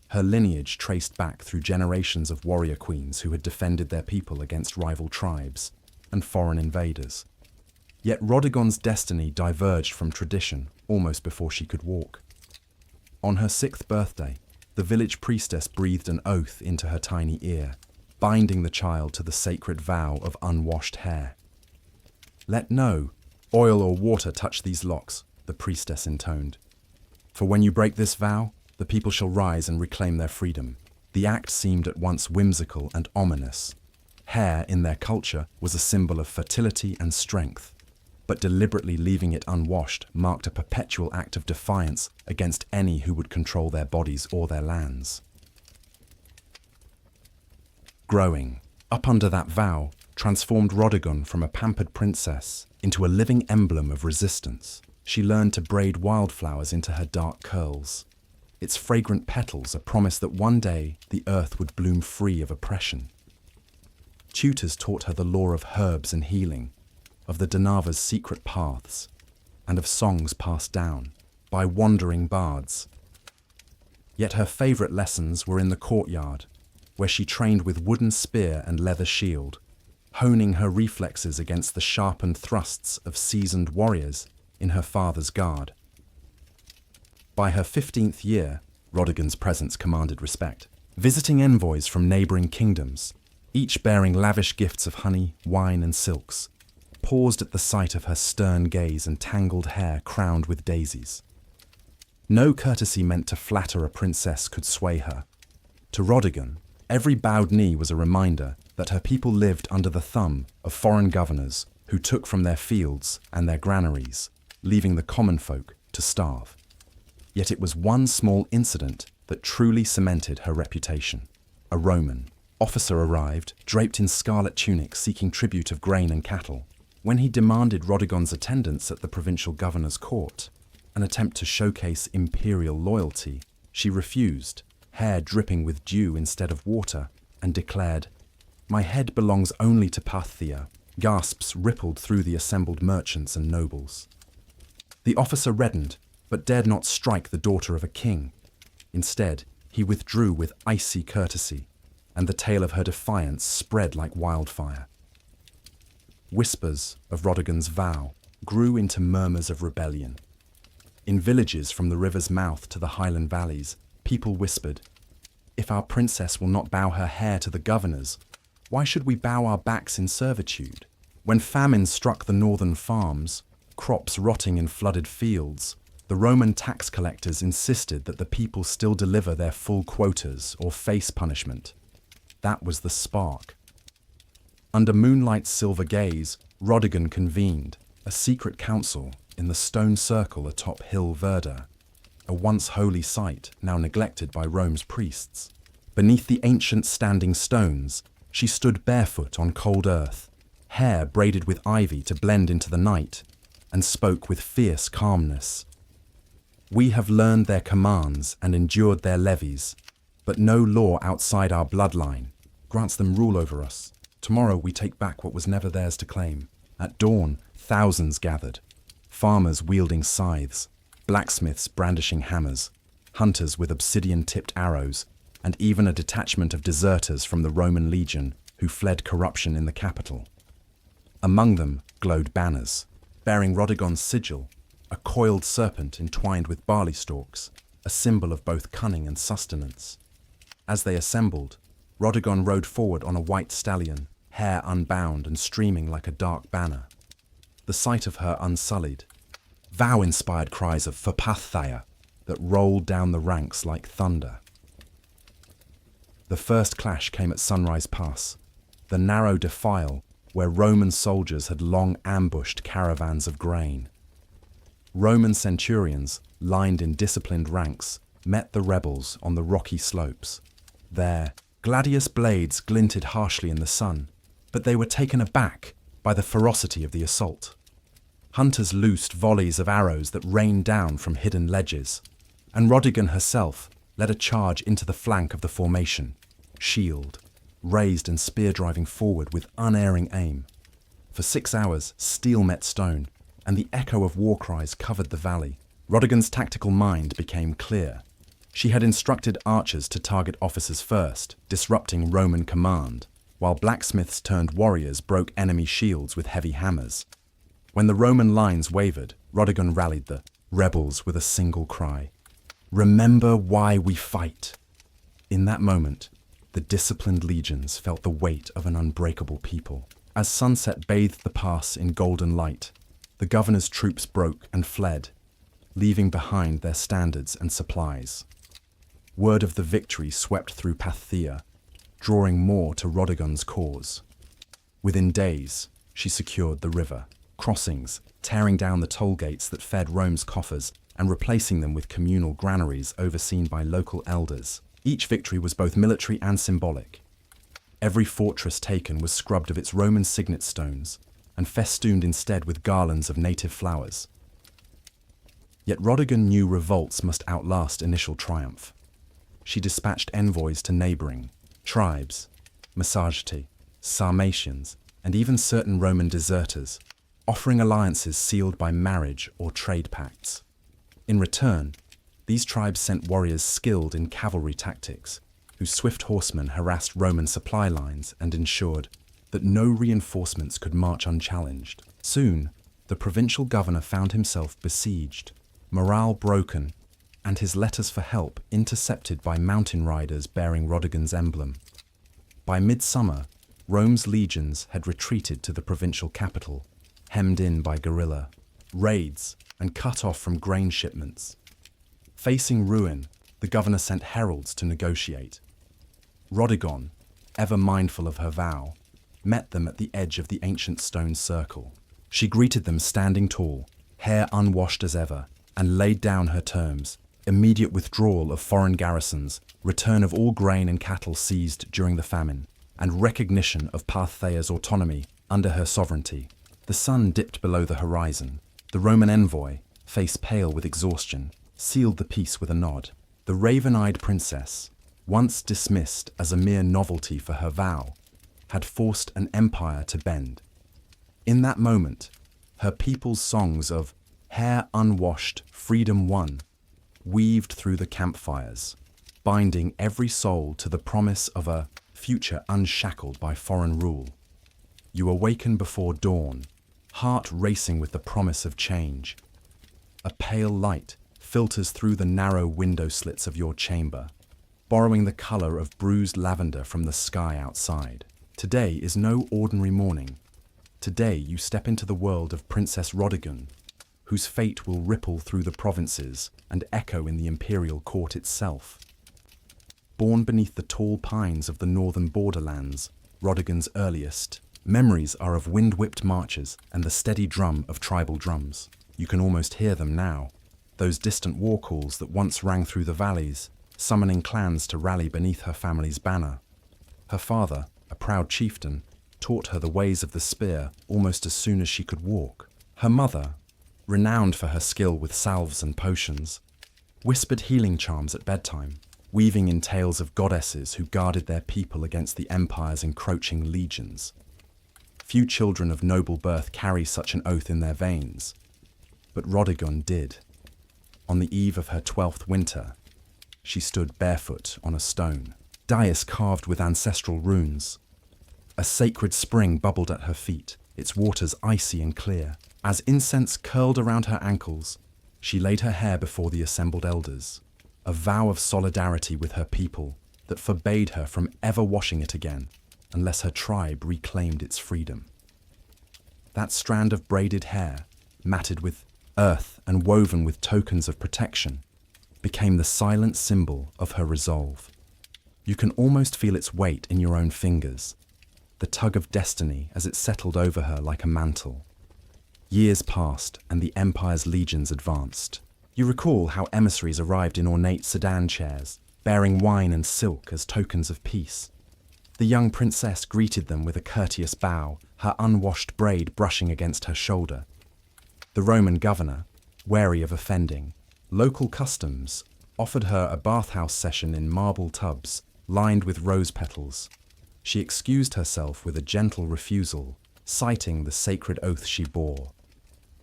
her lineage traced back through generations of warrior queens who had defended their people against rival tribes and foreign invaders. Yet Rodigon's destiny diverged from tradition almost before she could walk. On her 6th birthday, the village priestess breathed an oath into her tiny ear, binding the child to the sacred vow of unwashed hair. "Let no oil or water touch these locks," the priestess intoned. "For when you break this vow, the people shall rise and reclaim their freedom." The act seemed at once whimsical and ominous. Hair, in their culture, was a symbol of fertility and strength, but deliberately leaving it unwashed marked a perpetual act of defiance against any who would control their bodies or their lands. Growing up under that vow transformed Rodigon from a pampered princess into a living emblem of resistance. She learned to braid wildflowers into her dark curls, its fragrant petals a promise that one day the earth would bloom free of oppression. Tutors taught her the lore of herbs and healing, of the Danava's secret paths, and of songs passed down by wandering bards. Yet her favourite lessons were in the courtyard, where she trained with wooden spear and leather shield, honing her reflexes against the sharpened thrusts of seasoned warriors in her father's guard. By her 15th year, Rodigon's presence commanded respect. Visiting envoys from neighbouring kingdoms, each bearing lavish gifts of honey, wine and silks, paused at the sight of her stern gaze and tangled hair crowned with daisies. No courtesy meant to flatter a princess could sway her. To Rodigon, every bowed knee was a reminder that her people lived under the thumb of foreign governors who took from their fields and their granaries, leaving the common folk to starve. Yet it was one small incident that truly cemented her reputation. A Roman officer arrived, draped in scarlet tunics, seeking tribute of grain and cattle. When he demanded Rodigon's attendance at the provincial governor's court, an attempt to showcase imperial loyalty, she refused, hair dripping with dew instead of water, and declared, "My head belongs only to Parthia." Gasps rippled through the assembled merchants and nobles. The officer reddened, but dared not strike the daughter of a king. Instead, he withdrew with icy courtesy, and the tale of her defiance spread like wildfire. Whispers of Rodigon's vow grew into murmurs of rebellion. In villages from the river's mouth to the highland valleys, people whispered, "If our princess will not bow her hair to the governors, why should we bow our backs in servitude?" When famine struck the northern farms, crops rotting in flooded fields, the Roman tax collectors insisted that the people still deliver their full quotas or face punishment. That was the spark. Under moonlight's silver gaze, Rodigon convened a secret council in the stone circle atop Hill Verda, a once holy site now neglected by Rome's priests. Beneath the ancient standing stones, she stood barefoot on cold earth, hair braided with ivy to blend into the night, and spoke with fierce calmness. "We have learned their commands and endured their levies, but no law outside our bloodline grants them rule over us. Tomorrow we take back what was never theirs to claim." At dawn, thousands gathered, farmers wielding scythes, blacksmiths brandishing hammers, hunters with obsidian-tipped arrows, and even a detachment of deserters from the Roman legion who fled corruption in the capital. Among them glowed banners, bearing Rodigon's sigil, a coiled serpent entwined with barley stalks, a symbol of both cunning and sustenance. As they assembled, Rodigon rode forward on a white stallion, hair unbound and streaming like a dark banner. The sight of her unsullied, vow-inspired cries of "For Parthia" that rolled down the ranks like thunder. The first clash came at Sunrise Pass, the narrow defile where Roman soldiers had long ambushed caravans of grain. Roman centurions, lined in disciplined ranks, met the rebels on the rocky slopes. Their gladius blades glinted harshly in the sun, but they were taken aback by the ferocity of the assault. Hunters loosed volleys of arrows that rained down from hidden ledges, and Rodigon herself, led a charge into the flank of the formation, shield, raised and spear driving forward with unerring aim. For 6 hours, steel met stone, and the echo of war cries covered the valley. Rodigon's tactical mind became clear. She had instructed archers to target officers first, disrupting Roman command, while blacksmiths turned warriors broke enemy shields with heavy hammers. When the Roman lines wavered, Rodigon rallied the rebels with a single cry. "Remember why we fight." In that moment, the disciplined legions felt the weight of an unbreakable people. As sunset bathed the pass in golden light, the governor's troops broke and fled, leaving behind their standards and supplies. Word of the victory swept through Parthia, drawing more to Rodigon's cause. Within days, she secured the river, crossings, tearing down the toll gates that fed Rome's coffers and replacing them with communal granaries overseen by local elders. Each victory was both military and symbolic. Every fortress taken was scrubbed of its Roman signet stones and festooned instead with garlands of native flowers. Yet Rodigon knew revolts must outlast initial triumph. She dispatched envoys to neighboring tribes, Massageti, Sarmatians, and even certain Roman deserters, offering alliances sealed by marriage or trade pacts. In return, these tribes sent warriors skilled in cavalry tactics, whose swift horsemen harassed Roman supply lines and ensured that no reinforcements could march unchallenged. Soon, the provincial governor found himself besieged, morale broken, and his letters for help intercepted by mountain riders bearing Rodigon's emblem. By midsummer, Rome's legions had retreated to the provincial capital, hemmed in by guerrilla raids and cut off from grain shipments. Facing ruin, the governor sent heralds to negotiate. Rodigon, ever mindful of her vow, met them at the edge of the ancient stone circle. She greeted them standing tall, hair unwashed as ever, and laid down her terms: immediate withdrawal of foreign garrisons, return of all grain and cattle seized during the famine, and recognition of Partheia's autonomy under her sovereignty. The sun dipped below the horizon. The Roman envoy, face pale with exhaustion, sealed the peace with a nod. The raven-eyed princess, once dismissed as a mere novelty for her vow, had forced an empire to bend. In that moment, her people's songs of hair unwashed, freedom won, weaved through the campfires, binding every soul to the promise of a future unshackled by foreign rule. You awaken before dawn, heart racing with the promise of change. A pale light filters through the narrow window slits of your chamber, borrowing the color of bruised lavender from the sky outside. Today is no ordinary morning. Today you step into the world of Princess Rodigon, whose fate will ripple through the provinces and echo in the imperial court itself. Born beneath the tall pines of the northern borderlands, Rodigon's earliest memories are of wind-whipped marches and the steady drum of tribal drums. You can almost hear them now, those distant war calls that once rang through the valleys, summoning clans to rally beneath her family's banner. Her father, a proud chieftain, taught her the ways of the spear almost as soon as she could walk. Her mother, renowned for her skill with salves and potions, whispered healing charms at bedtime, weaving in tales of goddesses who guarded their people against the empire's encroaching legions. Few children of noble birth carry such an oath in their veins, but Rodigon did. On the eve of her 12th winter, she stood barefoot on a stone, dais carved with ancestral runes. A sacred spring bubbled at her feet, its waters icy and clear. As incense curled around her ankles, she laid her hair before the assembled elders, a vow of solidarity with her people that forbade her from ever washing it again unless her tribe reclaimed its freedom. That strand of braided hair, matted with earth and woven with tokens of protection, became the silent symbol of her resolve. You can almost feel its weight in your own fingers, the tug of destiny as it settled over her like a mantle. Years passed and the empire's legions advanced. You recall how emissaries arrived in ornate sedan chairs, bearing wine and silk as tokens of peace. The young princess greeted them with a courteous bow, her unwashed braid brushing against her shoulder. The Roman governor, wary of offending local customs, offered her a bathhouse session in marble tubs lined with rose petals. She excused herself with a gentle refusal, citing the sacred oath she bore.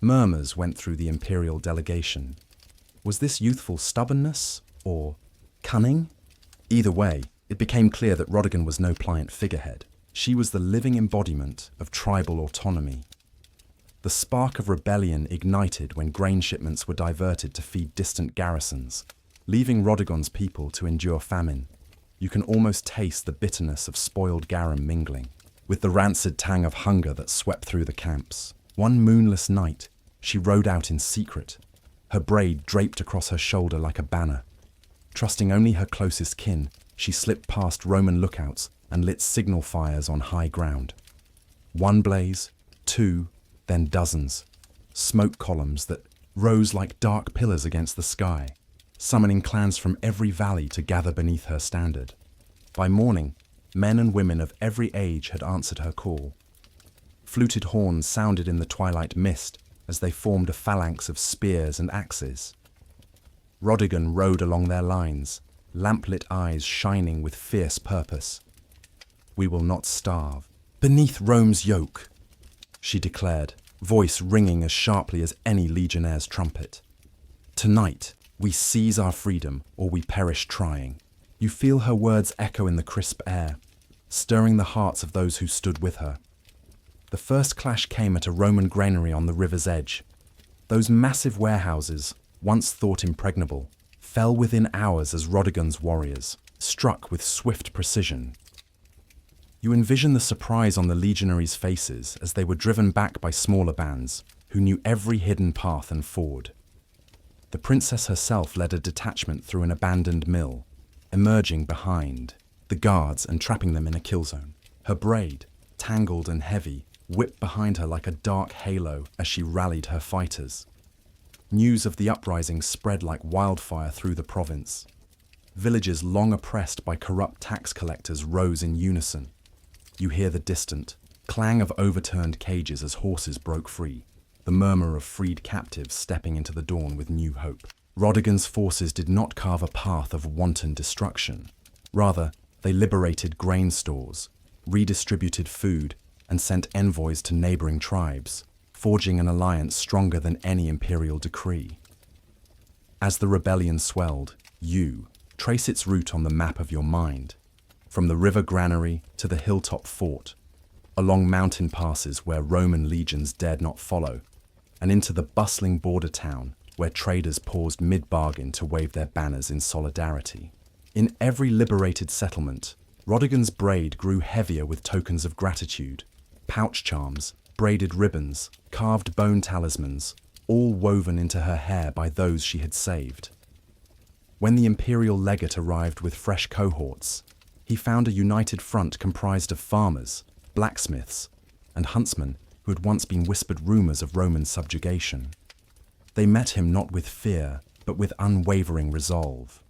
Murmurs went through the imperial delegation. Was this youthful stubbornness or cunning? Either way, it became clear that Rodigan was no pliant figurehead. She was the living embodiment of tribal autonomy. The spark of rebellion ignited when grain shipments were diverted to feed distant garrisons, leaving Rodigon's people to endure famine. You can almost taste the bitterness of spoiled garum mingling with the rancid tang of hunger that swept through the camps. One moonless night, she rode out in secret, her braid draped across her shoulder like a banner. Trusting only her closest kin, she slipped past Roman lookouts and lit signal fires on high ground. One blaze, two, then dozens. Smoke columns that rose like dark pillars against the sky, summoning clans from every valley to gather beneath her standard. By morning, men and women of every age had answered her call. Fluted horns sounded in the twilight mist as they formed a phalanx of spears and axes. Rodigan rode along their lines, lamplit eyes shining with fierce purpose. "We will not starve beneath Rome's yoke," she declared, voice ringing as sharply as any legionnaire's trumpet. "Tonight, we seize our freedom or we perish trying." You feel her words echo in the crisp air, stirring the hearts of those who stood with her. The first clash came at a Roman granary on the river's edge. Those massive warehouses, once thought impregnable, fell within hours as Rodigan's warriors, struck with swift precision. You envision the surprise on the legionaries' faces as they were driven back by smaller bands, who knew every hidden path and ford. The princess herself led a detachment through an abandoned mill, emerging behind the guards and trapping them in a kill zone. Her braid, tangled and heavy, whipped behind her like a dark halo as she rallied her fighters. News of the uprising spread like wildfire through the province. Villages long oppressed by corrupt tax collectors rose in unison. You hear the distant clang of overturned cages as horses broke free, the murmur of freed captives stepping into the dawn with new hope. Rodigan's forces did not carve a path of wanton destruction. Rather, they liberated grain stores, redistributed food, and sent envoys to neighboring tribes, forging an alliance stronger than any imperial decree. As the rebellion swelled, you trace its route on the map of your mind, from the river granary to the hilltop fort, along mountain passes where Roman legions dared not follow, and into the bustling border town where traders paused mid-bargain to wave their banners in solidarity. In every liberated settlement, Rodigan's braid grew heavier with tokens of gratitude, pouch charms, braided ribbons, carved bone talismans, all woven into her hair by those she had saved. When the imperial legate arrived with fresh cohorts, he found a united front comprised of farmers, blacksmiths, and huntsmen who had once been whispered rumors of Roman subjugation. They met him not with fear, but with unwavering resolve.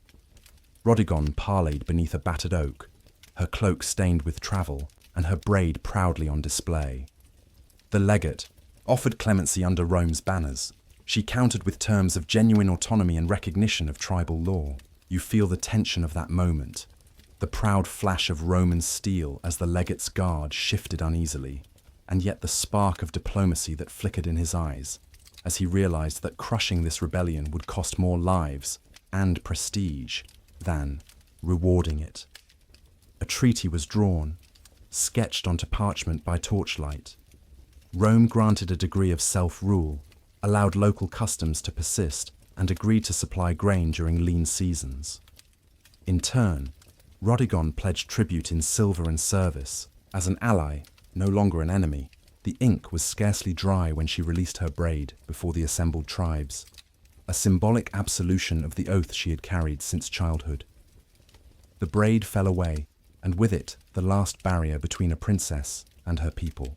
Rodigon parleyed beneath a battered oak, her cloak stained with travel, and her braid proudly on display. The legate offered clemency under Rome's banners. She countered with terms of genuine autonomy and recognition of tribal law. You feel the tension of that moment, the proud flash of Roman steel as the legate's guard shifted uneasily, and yet the spark of diplomacy that flickered in his eyes as he realized that crushing this rebellion would cost more lives and prestige than rewarding it. A treaty was drawn, sketched onto parchment by torchlight. Rome granted a degree of self-rule, allowed local customs to persist, and agreed to supply grain during lean seasons. In turn, Rodigon pledged tribute in silver and service. As an ally, no longer an enemy, the ink was scarcely dry when she released her braid before the assembled tribes, a symbolic absolution of the oath she had carried since childhood. The braid fell away, and with it the last barrier between a princess and her people.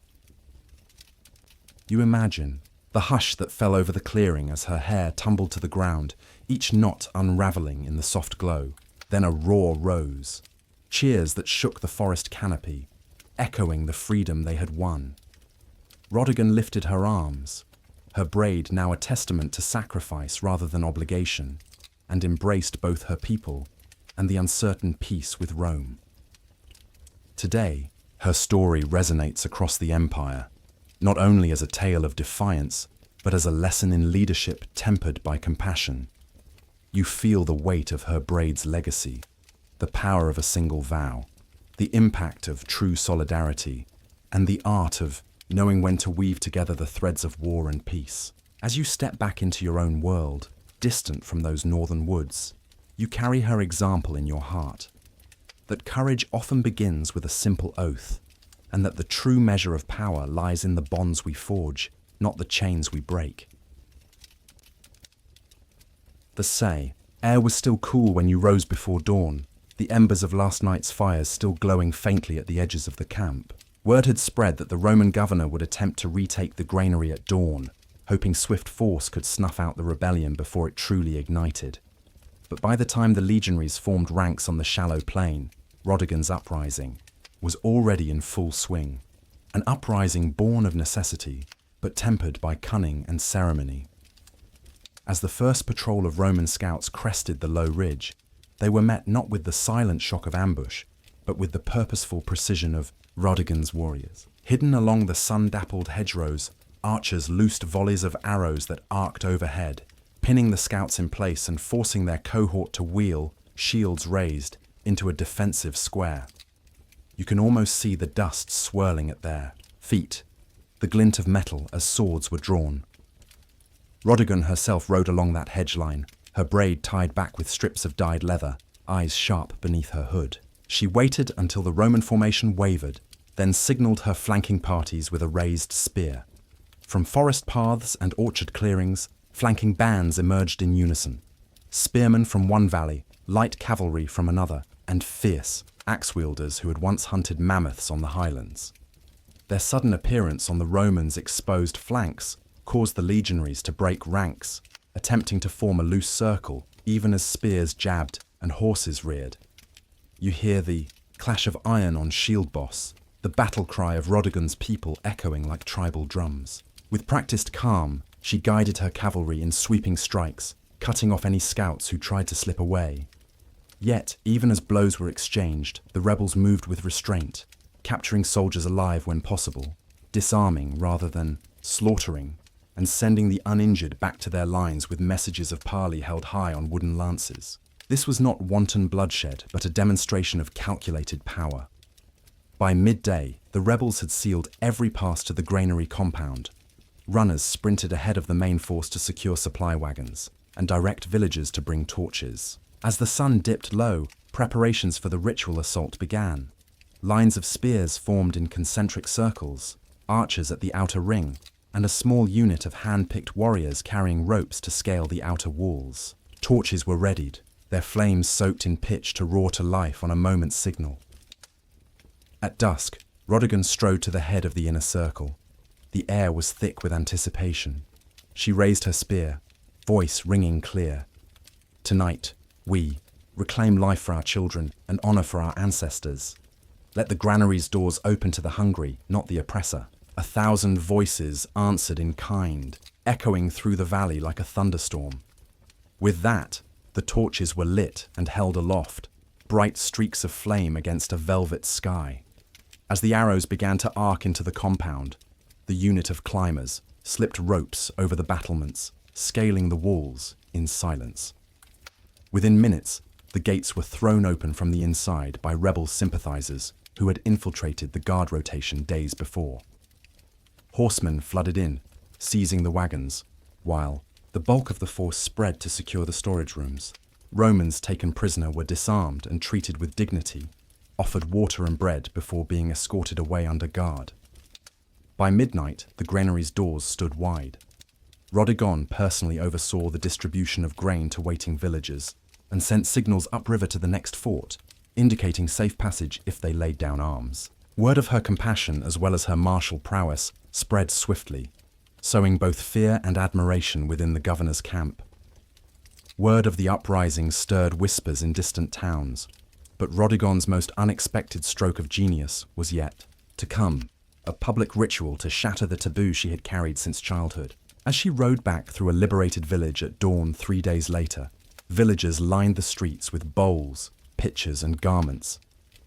You imagine the hush that fell over the clearing as her hair tumbled to the ground, each knot unraveling in the soft glow. Then a roar rose, cheers that shook the forest canopy, echoing the freedom they had won. Rodigan lifted her arms, her braid now a testament to sacrifice rather than obligation. and embraced both her people and the uncertain peace with Rome. Today, her story resonates across the empire, not only as a tale of defiance, but as a lesson in leadership tempered by compassion. You feel the weight of her braid's legacy, the power of a single vow, the impact of true solidarity, and the art of knowing when to weave together the threads of war and peace. As you step back into your own world, distant from those northern woods, you carry her example in your heart, that courage often begins with a simple oath, and that the true measure of power lies in the bonds we forge, not the chains we break. The say, air was still cool when you rose before dawn, the embers of last night's fires still glowing faintly at the edges of the camp. Word had spread that the Roman governor would attempt to retake the granary at dawn, hoping swift force could snuff out the rebellion before it truly ignited. But by the time the legionaries formed ranks on the shallow plain, Rodigan's uprising was already in full swing, an uprising born of necessity, but tempered by cunning and ceremony. As the first patrol of Roman scouts crested the low ridge, they were met not with the silent shock of ambush, but with the purposeful precision of Rodigan's warriors. Hidden along the sun-dappled hedgerows, archers loosed volleys of arrows that arced overhead, pinning the scouts in place and forcing their cohort to wheel, shields raised, into a defensive square. You can almost see the dust swirling at their feet, the glint of metal as swords were drawn. Rodigan herself rode along that hedge line, her braid tied back with strips of dyed leather, eyes sharp beneath her hood. She waited until the Roman formation wavered, then signalled her flanking parties with a raised spear. From forest paths and orchard clearings, flanking bands emerged in unison. Spearmen from one valley, light cavalry from another, and fierce axe-wielders who had once hunted mammoths on the highlands. Their sudden appearance on the Romans' exposed flanks caused the legionaries to break ranks, attempting to form a loose circle, even as spears jabbed and horses reared. You hear the clash of iron on shield boss, the battle cry of Rodigan's people echoing like tribal drums. With practiced calm, she guided her cavalry in sweeping strikes, cutting off any scouts who tried to slip away. Yet, even as blows were exchanged, the rebels moved with restraint, capturing soldiers alive when possible, disarming rather than slaughtering, and sending the uninjured back to their lines with messages of parley held high on wooden lances. This was not wanton bloodshed, but a demonstration of calculated power. By midday, the rebels had sealed every pass to the granary compound. Runners sprinted ahead of the main force to secure supply wagons, and direct villagers to bring torches. As the sun dipped low, preparations for the ritual assault began. Lines of spears formed in concentric circles, archers at the outer ring, and a small unit of hand-picked warriors carrying ropes to scale the outer walls. Torches were readied, their flames soaked in pitch to roar to life on a moment's signal. At dusk, Rodigan strode to the head of the inner circle. The air was thick with anticipation. She raised her spear, voice ringing clear. Tonight, we reclaim life for our children and honor for our ancestors. Let the granary's doors open to the hungry, not the oppressor. 1,000 voices answered in kind, echoing through the valley like a thunderstorm. With that, the torches were lit and held aloft, bright streaks of flame against a velvet sky. As the arrows began to arc into the compound, the unit of climbers slipped ropes over the battlements, scaling the walls in silence. Within minutes, the gates were thrown open from the inside by rebel sympathizers who had infiltrated the guard rotation days before. Horsemen flooded in, seizing the wagons, while the bulk of the force spread to secure the storage rooms. Romans taken prisoner were disarmed and treated with dignity, offered water and bread before being escorted away under guard. By midnight, the granary's doors stood wide. Rodigan personally oversaw the distribution of grain to waiting villagers and sent signals upriver to the next fort, indicating safe passage if they laid down arms. Word of her compassion as well as her martial prowess spread swiftly, sowing both fear and admiration within the governor's camp. Word of the uprising stirred whispers in distant towns, but Rodigan's most unexpected stroke of genius was yet to come, a public ritual to shatter the taboo she had carried since childhood. As she rode back through a liberated village at dawn 3 days later, Villagers lined the streets with bowls, pitchers, and garments.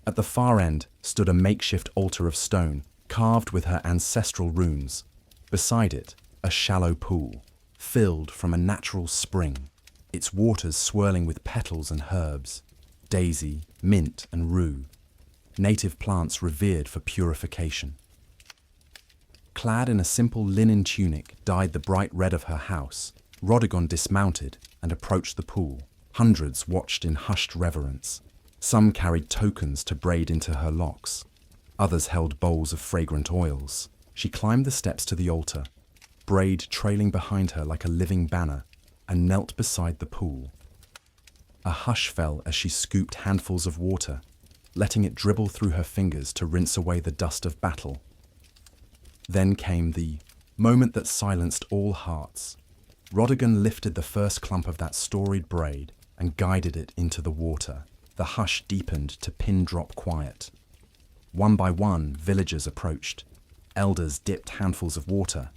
At the far end stood a makeshift altar of stone, carved with her ancestral runes. Beside it, a shallow pool, filled from a natural spring, its waters swirling with petals and herbs, daisy, mint, and rue, native plants revered for purification. Clad in a simple linen tunic dyed the bright red of her house, Rhodogon dismounted and approached the pool. Hundreds watched in hushed reverence. Some carried tokens to braid into her locks. Others held bowls of fragrant oils. She climbed the steps to the altar, braid trailing behind her like a living banner, and knelt beside the pool. A hush fell as she scooped handfuls of water, letting it dribble through her fingers to rinse away the dust of battle. Then came the moment that silenced all hearts. Rhodogon lifted the first clump of that storied braid and guided it into the water. The hush deepened to pin-drop quiet. One by one, villagers approached. Elders dipped handfuls of water.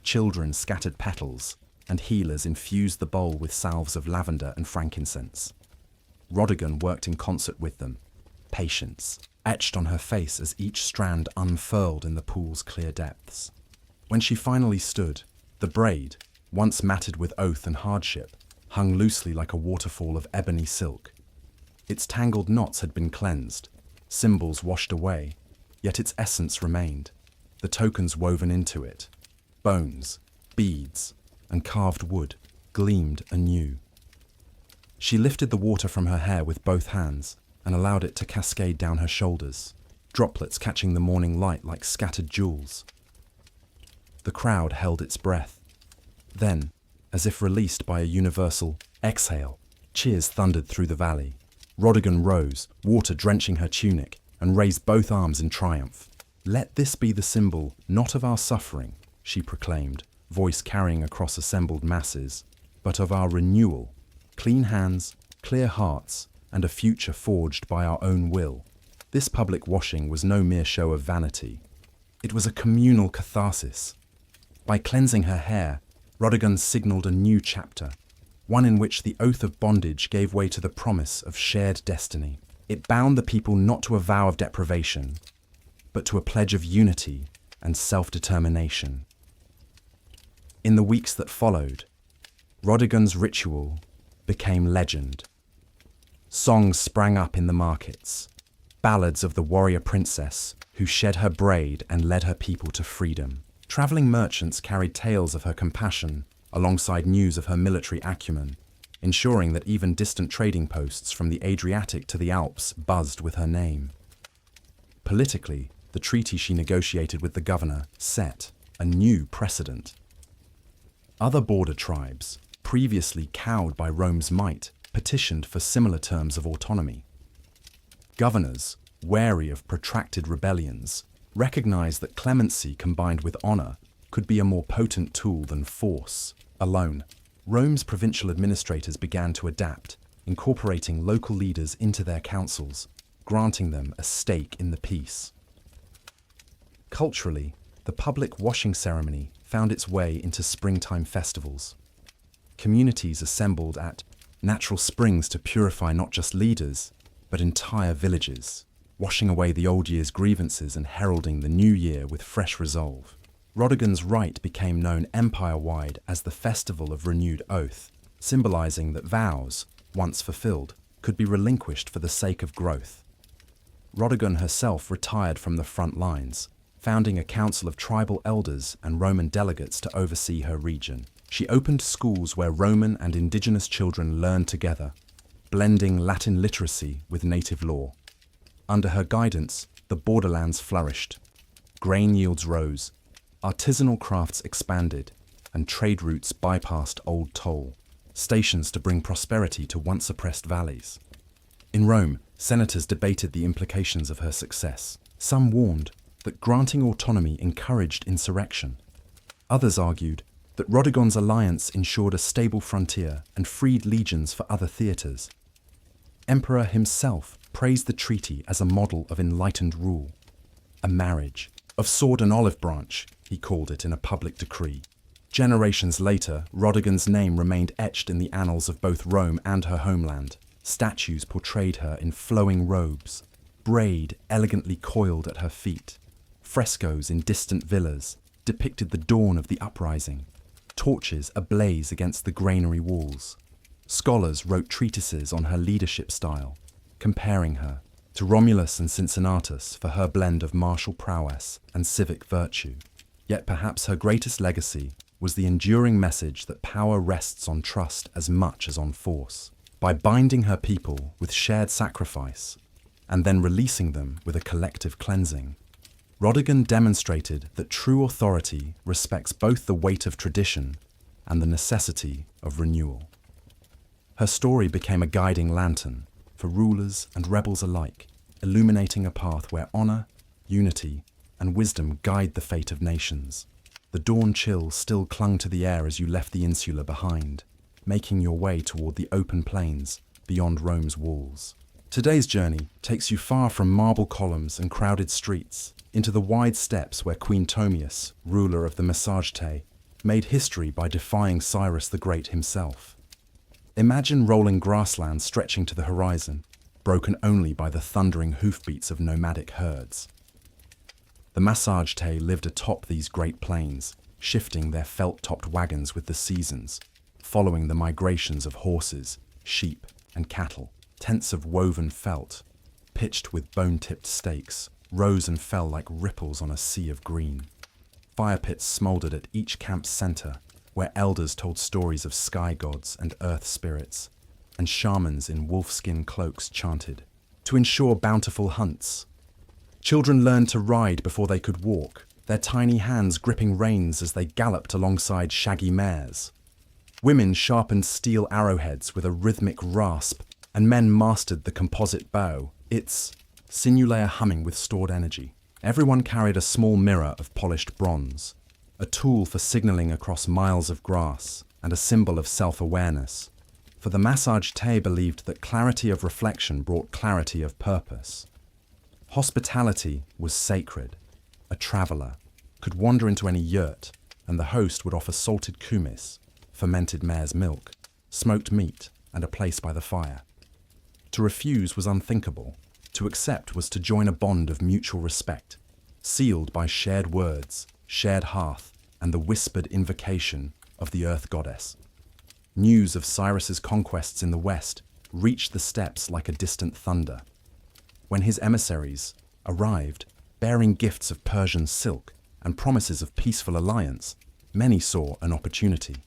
Children scattered petals, and healers infused the bowl with salves of lavender and frankincense. Rhodogon worked in concert with them, patience etched on her face as each strand unfurled in the pool's clear depths. When she finally stood, the braid, once matted with oath and hardship, hung loosely like a waterfall of ebony silk. Its tangled knots had been cleansed, symbols washed away, yet its essence remained, the tokens woven into it. Bones, beads, and carved wood gleamed anew. She lifted the water from her hair with both hands and allowed it to cascade down her shoulders, droplets catching the morning light like scattered jewels. The crowd held its breath. Then, as if released by a universal exhale, cheers thundered through the valley. Rhodogon rose, water drenching her tunic, and raised both arms in triumph. "Let this be the symbol, not of our suffering," she proclaimed, voice carrying across assembled masses, "but of our renewal, clean hands, clear hearts, and a future forged by our own will." This public washing was no mere show of vanity. It was a communal catharsis. By cleansing her hair, Rhodogon signaled a new chapter, one in which the oath of bondage gave way to the promise of shared destiny. It bound the people not to a vow of deprivation, but to a pledge of unity and self-determination. In the weeks that followed, Rhodogon's ritual became legend. Songs sprang up in the markets, ballads of the warrior princess who shed her braid and led her people to freedom. Traveling merchants carried tales of her compassion alongside news of her military acumen, ensuring that even distant trading posts from the Adriatic to the Alps buzzed with her name. Politically, the treaty she negotiated with the governor set a new precedent. Other border tribes, previously cowed by Rome's might, petitioned for similar terms of autonomy. Governors, wary of protracted rebellions, recognized that clemency combined with honor could be a more potent tool than force alone. Rome's provincial administrators began to adapt, incorporating local leaders into their councils, granting them a stake in the peace. Culturally, the public washing ceremony found its way into springtime festivals. Communities assembled at natural springs to purify not just leaders, but entire villages, washing away the old year's grievances and heralding the new year with fresh resolve. Rhodogon's rite became known empire-wide as the Festival of Renewed Oath, symbolizing that vows, once fulfilled, could be relinquished for the sake of growth. Rhodogon herself retired from the front lines, founding a council of tribal elders and Roman delegates to oversee her region. She opened schools where Roman and indigenous children learned together, blending Latin literacy with native law. Under her guidance, the borderlands flourished. Grain yields rose, artisanal crafts expanded, and trade routes bypassed old toll, stations to bring prosperity to once oppressed valleys. In Rome, senators debated the implications of her success. Some warned that granting autonomy encouraged insurrection. Others argued that Rhodogon's alliance ensured a stable frontier and freed legions for other theatres. Emperor himself praised the treaty as a model of enlightened rule. A marriage of sword and olive branch, he called it in a public decree. Generations later, Rodigan's name remained etched in the annals of both Rome and her homeland. Statues portrayed her in flowing robes, braid elegantly coiled at her feet. Frescoes in distant villas depicted the dawn of the uprising, torches ablaze against the granary walls. Scholars wrote treatises on her leadership style, comparing her to Romulus and Cincinnatus for her blend of martial prowess and civic virtue. Yet perhaps her greatest legacy was the enduring message that power rests on trust as much as on force. By binding her people with shared sacrifice and then releasing them with a collective cleansing, Rodigan demonstrated that true authority respects both the weight of tradition and the necessity of renewal. Her story became a guiding lantern for rulers and rebels alike, illuminating a path where honor, unity, and wisdom guide the fate of nations. The dawn chill still clung to the air as you left the insula behind, making your way toward the open plains beyond Rome's walls. Today's journey takes you far from marble columns and crowded streets into the wide steppes where Queen Tomius, ruler of the Massagetæ, made history by defying Cyrus the Great himself. Imagine rolling grasslands stretching to the horizon, broken only by the thundering hoofbeats of nomadic herds. The Massagetæ lived atop these great plains, shifting their felt-topped wagons with the seasons, following the migrations of horses, sheep, and cattle. Tents of woven felt, pitched with bone-tipped stakes, rose and fell like ripples on a sea of green. Fire pits smoldered at each camp's center, where elders told stories of sky gods and earth spirits, and shamans in wolfskin cloaks chanted, to ensure bountiful hunts. Children learned to ride before they could walk, their tiny hands gripping reins as they galloped alongside shaggy mares. Women sharpened steel arrowheads with a rhythmic rasp, and men mastered the composite bow, its sinulae humming with stored energy. Everyone carried a small mirror of polished bronze, a tool for signaling across miles of grass, and a symbol of self-awareness. For the Massagetæ believed that clarity of reflection brought clarity of purpose. Hospitality was sacred. A traveller could wander into any yurt, and the host would offer salted kumis, fermented mare's milk, smoked meat, and a place by the fire. To refuse was unthinkable. To accept was to join a bond of mutual respect, sealed by shared words, shared hearth, and the whispered invocation of the earth goddess. News of Cyrus's conquests in the west reached the steppes like a distant thunder. When his emissaries arrived, bearing gifts of Persian silk and promises of peaceful alliance, many saw an opportunity.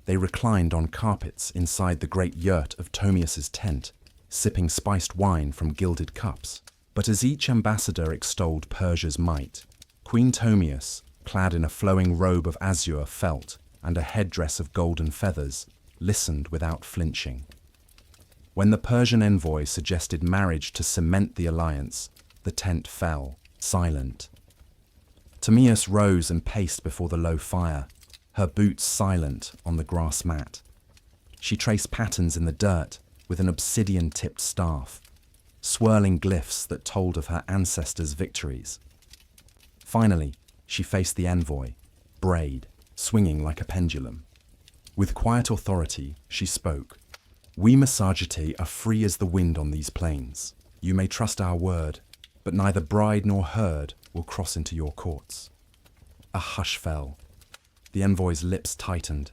They reclined on carpets inside the great yurt of Tomius's tent, sipping spiced wine from gilded cups. But as each ambassador extolled Persia's might, Queen Tomius, clad in a flowing robe of azure felt and a headdress of golden feathers, listened without flinching. When the Persian envoy suggested marriage to cement the alliance, the tent fell, silent. Tomius rose and paced before the low fire, her boots silent on the grass mat. She traced patterns in the dirt with an obsidian-tipped staff, swirling glyphs that told of her ancestors' victories. Finally, she faced the envoy, braid, swinging like a pendulum. With quiet authority, she spoke. "We Massagetæ are free as the wind on these plains. You may trust our word, but neither bride nor herd will cross into your courts." A hush fell. The envoy's lips tightened.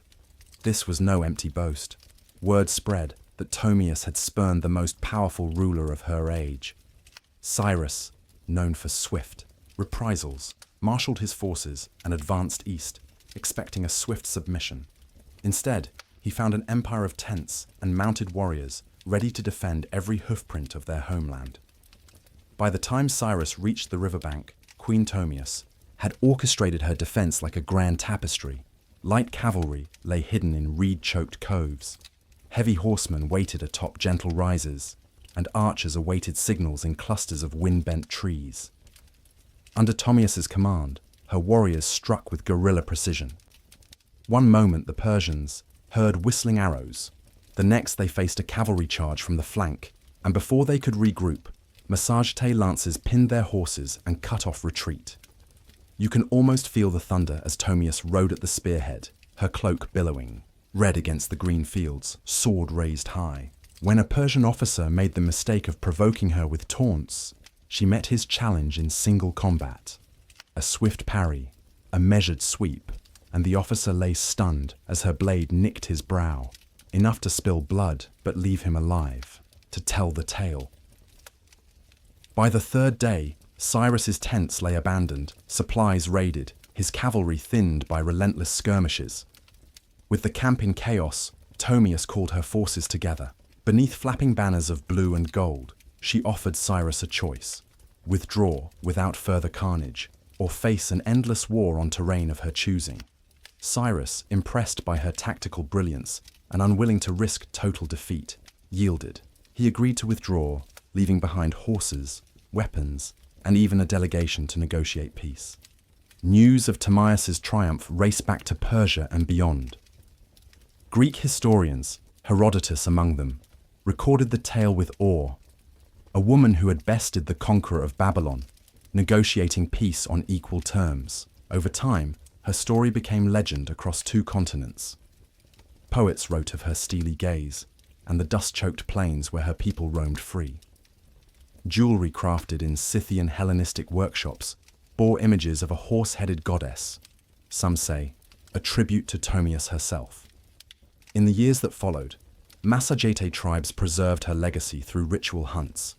This was no empty boast. Word spread that Tomius had spurned the most powerful ruler of her age. Cyrus, known for swift reprisals, marshaled his forces and advanced east, expecting a swift submission. Instead, he found an empire of tents and mounted warriors ready to defend every hoofprint of their homeland. By the time Cyrus reached the riverbank, Queen Tomius had orchestrated her defense like a grand tapestry. Light cavalry lay hidden in reed-choked coves. Heavy horsemen waited atop gentle rises, and archers awaited signals in clusters of wind-bent trees. Under Tomius's command, her warriors struck with guerrilla precision. One moment the Persians heard whistling arrows. The next they faced a cavalry charge from the flank, and before they could regroup, Massagetæ lancers pinned their horses and cut off retreat. You can almost feel the thunder as Tomius rode at the spearhead, her cloak billowing, red against the green fields, sword raised high. When a Persian officer made the mistake of provoking her with taunts, she met his challenge in single combat. A swift parry, a measured sweep, and the officer lay stunned as her blade nicked his brow, enough to spill blood but leave him alive, to tell the tale. By the third day, Cyrus's tents lay abandoned, supplies raided, his cavalry thinned by relentless skirmishes. With the camp in chaos, Tomius called her forces together. Beneath flapping banners of blue and gold, she offered Cyrus a choice: withdraw without further carnage, or face an endless war on terrain of her choosing. Cyrus, impressed by her tactical brilliance and unwilling to risk total defeat, yielded. He agreed to withdraw, leaving behind horses, weapons, and even a delegation to negotiate peace. News of Timaeus' triumph raced back to Persia and beyond. Greek historians, Herodotus among them, recorded the tale with awe. A woman who had bested the conqueror of Babylon, negotiating peace on equal terms. Over time, her story became legend across 2 continents. Poets wrote of her steely gaze and the dust-choked plains where her people roamed free. Jewelry crafted in Scythian Hellenistic workshops bore images of a horse-headed goddess, some say a tribute to Tomius herself. In the years that followed, Massagete tribes preserved her legacy through ritual hunts.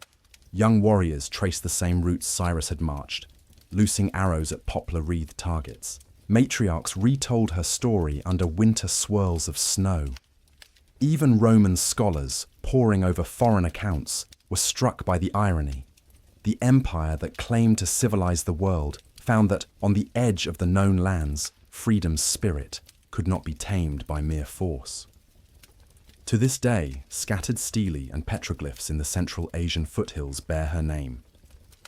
Young warriors traced the same routes Cyrus had marched, loosing arrows at poplar-wreathed targets. Matriarchs retold her story under winter swirls of snow. Even Roman scholars, poring over foreign accounts, were struck by the irony. The empire that claimed to civilize the world found that, on the edge of the known lands, freedom's spirit could not be tamed by mere force. To this day, scattered stelae and petroglyphs in the Central Asian foothills bear her name.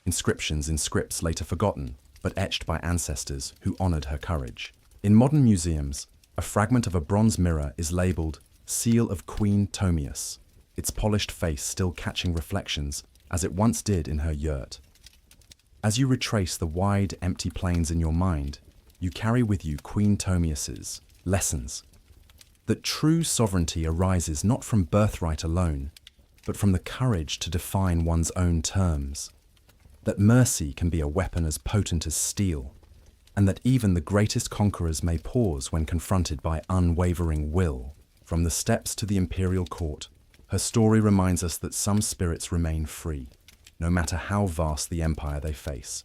Inscriptions in scripts later forgotten, but etched by ancestors who honored her courage. In modern museums, a fragment of a bronze mirror is labeled Seal of Queen Tomius, its polished face still catching reflections as it once did in her yurt. As you retrace the wide, empty plains in your mind, you carry with you Queen Tomius's lessons. That true sovereignty arises not from birthright alone, but from the courage to define one's own terms. That mercy can be a weapon as potent as steel, and that even the greatest conquerors may pause when confronted by unwavering will. From the steps to the imperial court, her story reminds us that some spirits remain free, no matter how vast the empire they face.